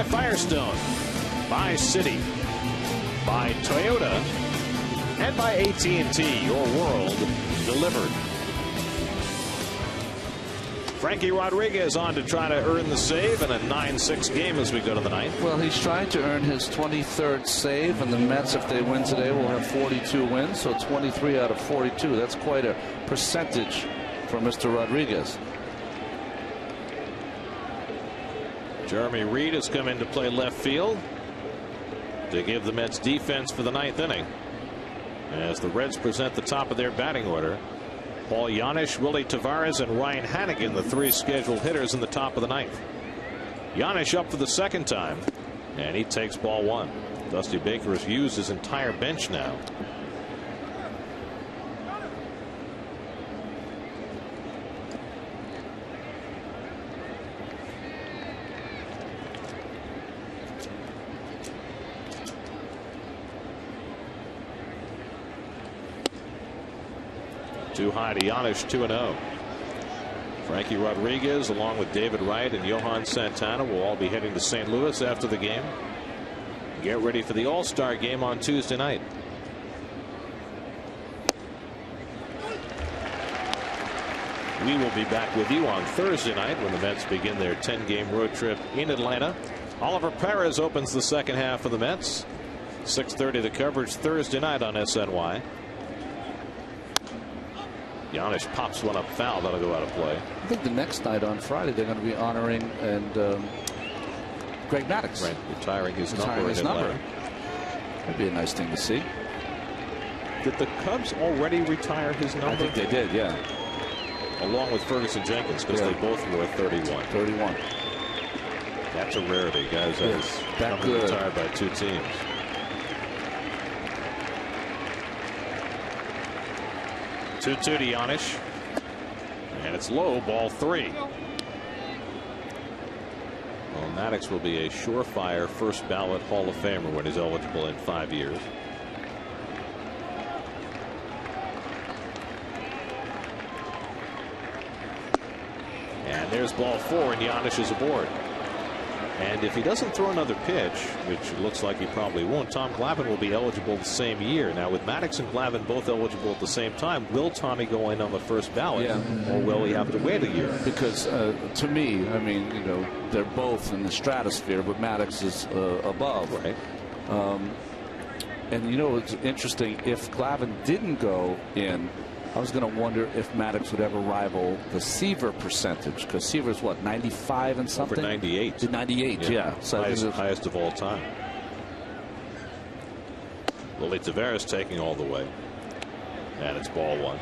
Firestone, by Citi, by Toyota, and by AT&T. Your world delivered. Frankie Rodriguez on to try to earn the save in a 9-6 game as we go to the ninth. Well, he's trying to earn his 23rd save, and the Mets, if they win today, will have 42 wins, so 23 out of 42. That's quite a percentage for Mr. Rodriguez. Jeremy Reed has come in to play left field to give the Mets defense for the ninth inning, as the Reds present the top of their batting order. Paul Janisch, Willie Tavares, and Ryan Hanigan, the three scheduled hitters in the top of the ninth. Janisch up for the second time, and he takes ball one. Dusty Baker has used his entire bench now. Too high to Janisch, 2-0. Frankie Rodriguez, along with David Wright and Johan Santana, will all be heading to St. Louis after the game. Get ready for the All-Star game on Tuesday night. We will be back with you on Thursday night when the Mets begin their 10-game road trip in Atlanta. Oliver Perez opens the second half for the Mets. 6:30 the coverage Thursday night on SNY. Janisch pops one up foul. That'll go out of play. I think the next night on Friday they're going to be honoring Greg Maddux. Right, retiring his number. That'd be a nice thing to see. Did the Cubs already retire his number? I think they did, yeah. Along with Ferguson Jenkins, because they both were 31. 31. That's a rarity, guys. That is number retired by two teams. Two-two to Janisch, and it's low, ball three. Well, Maddux will be a surefire first ballot Hall of Famer when he's eligible in 5 years. And there's ball four, and Janisch is aboard. And if he doesn't throw another pitch, which it looks like he probably won't, Tom Glavine will be eligible the same year. Now, with Maddux and Glavine both eligible at the same time, will Tommy go in on the first ballot, or will he have to wait a year? Because to me, I mean, you know, they're both in the stratosphere, but Maddux is above. Right. And you know, it's interesting. If Glavine didn't go in, I was going to wonder if Maddux would ever rival the Seaver percentage, because Seaver's what, 95 and something? Over 98. 98, yeah. So highest of all time. Willie Tavares taking all the way, and it's ball one.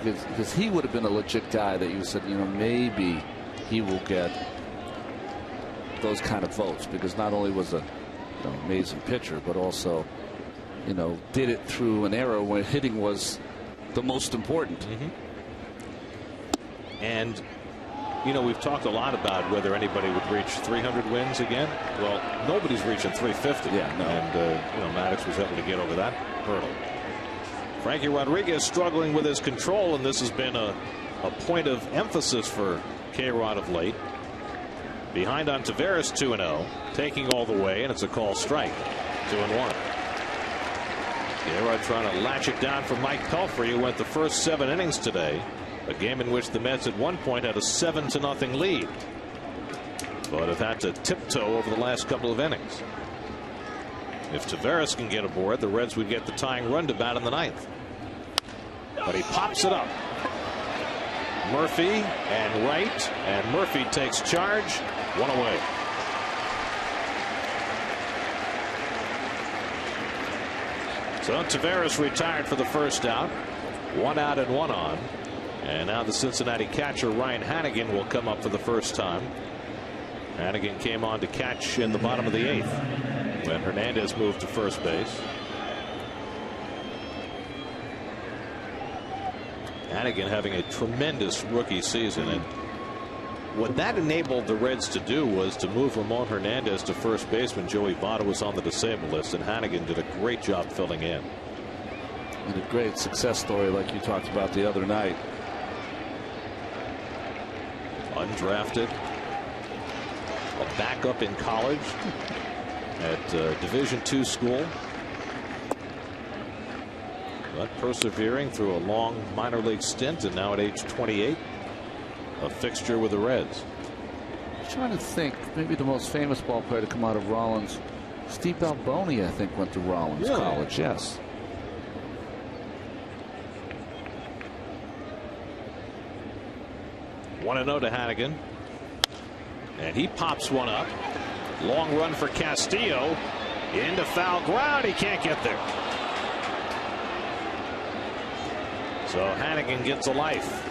Because he would have been a legit guy that you said, you know, maybe he will get those kind of votes, because not only was an amazing pitcher, but also, you know, did it through an era where hitting was the most important. And you know, we've talked a lot about whether anybody would reach 300 wins again. Well, nobody's reaching 350. Yeah, no. And you know, Maddux was able to get over that hurdle. Frankie Rodriguez struggling with his control, and this has been a point of emphasis for K-Rod of late. Behind on Tavares, 2-0, taking all the way, and it's a call strike. 2-1. K-Rod trying to latch it down for Mike Pelfrey, who went the first 7 innings today. A game in which the Mets at one point had a 7-0 lead, but have had to tiptoe over the last couple of innings. If Tavares can get aboard, the Reds would get the tying run to bat in the ninth. But he pops it up. Murphy and Wright, and Murphy takes charge. One away. So Tavares retired for the first out. 1 out and 1 on. And now the Cincinnati catcher Ryan Hanigan will come up for the first time. Hanigan came on to catch in the bottom of the 8th when Hernandez moved to first base. Hanigan having a tremendous rookie season, and what that enabled the Reds to do was to move Ramon Hernandez to first base when Joey Votto was on the disabled list, and Hanigan did a great job filling in. And a great success story like you talked about the other night. Undrafted. a backup in college at Division II school, but persevering through a long minor league stint, and now at age 28, a fixture with the Reds. I'm trying to think, maybe the most famous ball player to come out of Rollins, Steve Balboni, I think, went to Rollins College. Yes. One and 0 to Hannigan, and he pops one up. Long run for Castillo into foul ground. He can't get there. So Hannigan gets a life.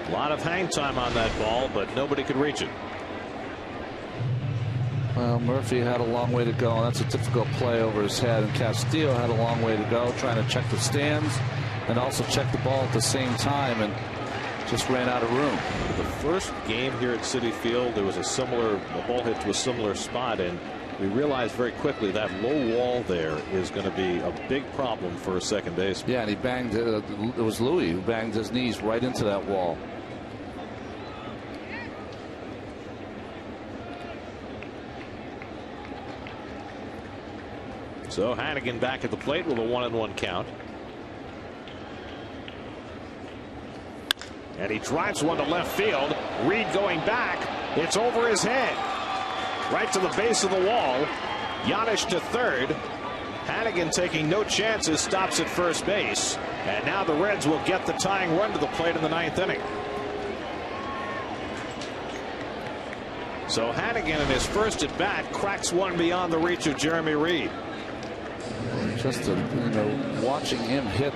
A lot of hang time on that ball, but nobody could reach it. Well, Murphy had a long way to go, and that's a difficult play over his head. And Castillo had a long way to go, trying to check the stands and also check the ball at the same time, and just ran out of room. The first game here at Citi Field, there was the ball hit to a similar spot, and we realized very quickly that low wall there is going to be a big problem for a second baseman. Yeah, and he banged, it was Louis who banged his knees right into that wall. So Hannigan back at the plate with a 1-1 count. And he drives one to left field. Reed going back. It's over his head. Right to the base of the wall. Yanish to third. Hannigan taking no chances, stops at first base. And now the Reds will get the tying run to the plate in the 9th inning. So Hannigan in his first at bat cracks one beyond the reach of Jeremy Reed. Just watching him hit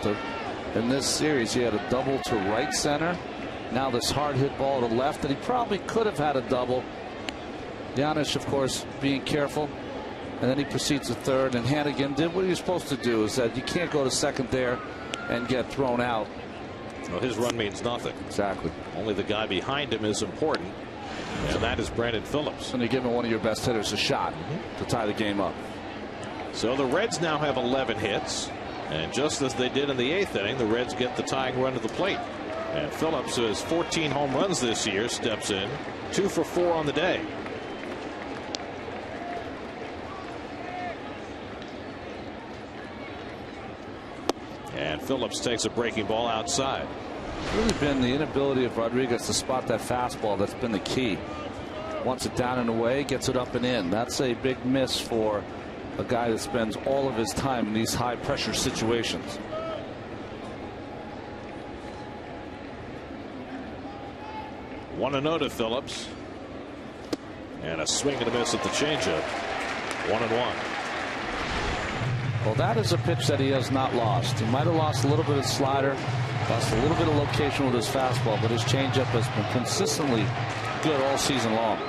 in this series, he had a double to right center. Now this hard hit ball to left, and he probably could have had a double. Yanish, of course, being careful, and then he proceeds to third, and Hannigan did what he was supposed to do. Is that you can't go to second there and get thrown out. Well, his run means nothing. Exactly. Only the guy behind him is important, and that is Brandon Phillips. And you're giving one of your best hitters a shot to tie the game up. So the Reds now have 11 hits, and just as they did in the 8th inning, the Reds get the tying run to the plate. And Phillips, who has 14 home runs this year, steps in, 2 for 4 on the day. And Phillips takes a breaking ball outside. It's really been the inability of Rodriguez to spot that fastball that's been the key. Wants it down and away, gets it up and in. That's a big miss for a guy that spends all of his time in these high pressure situations. One and 0 to Phillips, and a swing and a miss at the changeup. 1-1. Well, that is a pitch that he has not lost. He might have lost a little bit of slider, lost a little bit of location with his fastball, but his changeup has been consistently good all season long.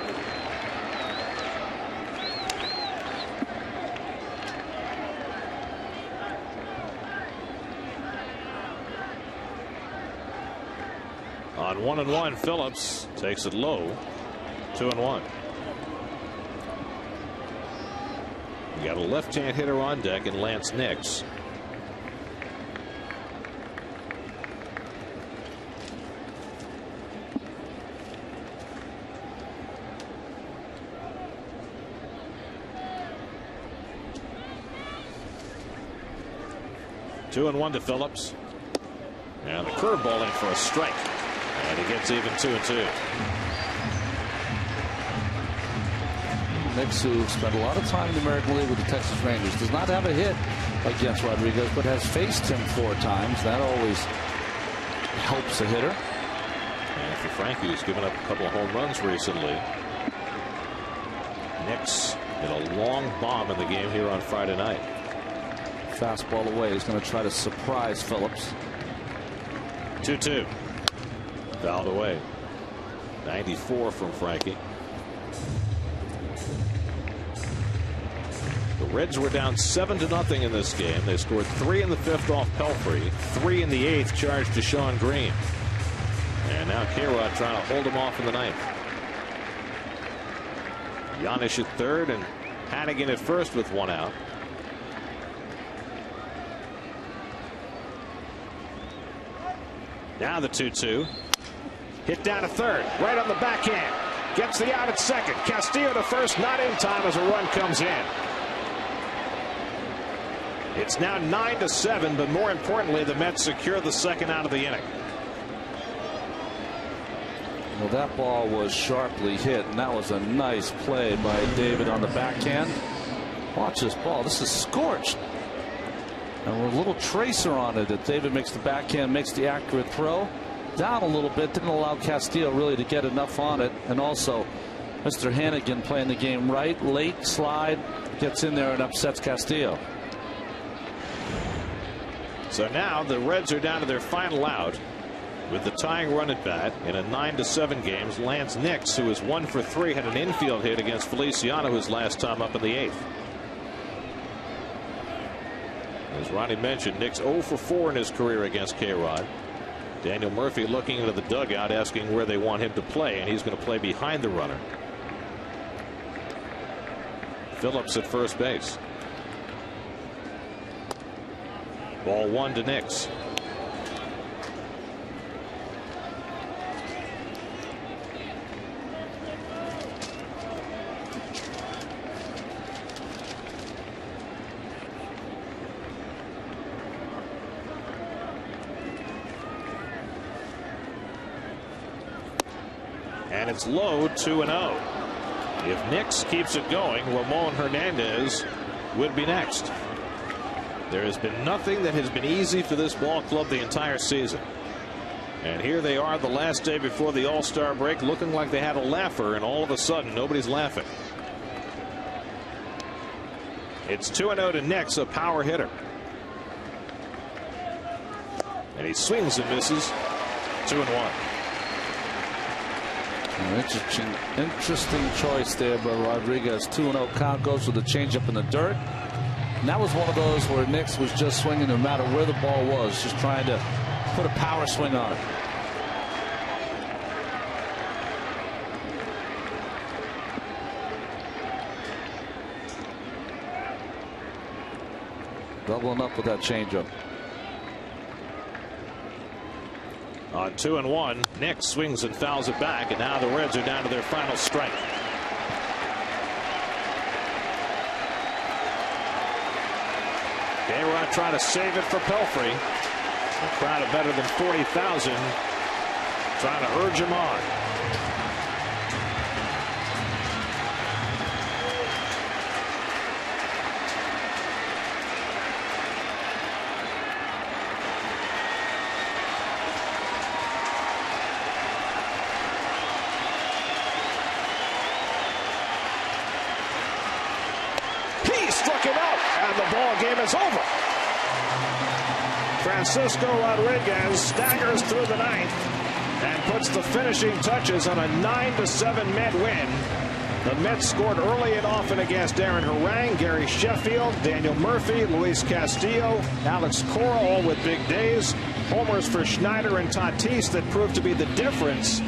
On 1-1, Phillips takes it low. 2-1. You got a left-hand hitter on deck in Lance Nix. Two and 1 to Phillips. And the curveball in for a strike. And he gets even 2-2. Nix, who spent a lot of time in the American League with the Texas Rangers, does not have a hit against Rodriguez, but has faced him 4 times. That always helps a hitter. And for Frankie, who's given up a couple of home runs recently, Nix hit a long bomb in the game here on Friday night. Fastball away. He's going to try to surprise Phillips. 2-2. Fouled away. 94 from Frankie. The Reds were down 7-0 in this game. They scored 3 in the 5th off Pelfrey, 3 in the 8th charged to Sean Green. And now K-Rod trying to hold him off in the 9th. Yanish at third and Hannigan at first with 1 out. Now the 2-2. Hit down to third, right on the backhand. Gets the out at second. Castillo to first, not in time as a run comes in. It's now 9-7, but more importantly, the Mets secure the second out of the inning. Well, that ball was sharply hit, and that was a nice play by David on the backhand. Watch this ball. This is scorched. And with a little tracer on it that David makes the backhand, makes the accurate throw. Down a little bit, didn't allow Castillo really to get enough on it. And also, Mr. Hannigan playing the game right. Late slide, gets in there and upsets Castillo. So now the Reds are down to their final out with the tying run at bat in a 9-7 game. Lance Nix, who is 1 for 3, had an infield hit against Feliciano his last time up in the 8th. As Ronnie mentioned, Nix 0 for 4 in his career against K-Rod. Daniel Murphy looking into the dugout, asking where they want him to play, and he's going to play behind the runner. Phillips at first base. Ball 1 to Nix. And it's low, 2-0. If Nix keeps it going, Ramon Hernandez would be next. There has been nothing that has been easy for this ball club the entire season. And here they are the last day before the All-Star break, looking like they had a laugher, and all of a sudden nobody's laughing. It's 2-0 to Nix, a power hitter. And he swings and misses. 2-1. Interesting choice there by Rodriguez. 2-0 count, goes with the changeup in the dirt. And that was one of those where Nix was just swinging no matter where the ball was, just trying to put a power swing on it. Doubling up with that changeup. On 2-1, Nix swings and fouls it back, and now the Reds are down to their final strike. K-Rod trying to save it for Pelfrey. A crowd of better than 40,000 trying to urge him on. He struck him out, and the ball game is over. Francisco Rodriguez staggers through the ninth and puts the finishing touches on a 9-7 Met win. The Mets scored early and often against Aaron Harang, Gary Sheffield, Daniel Murphy, Luis Castillo, Alex Cora, all with big days. Homers for Schneider and Tatis that proved to be the difference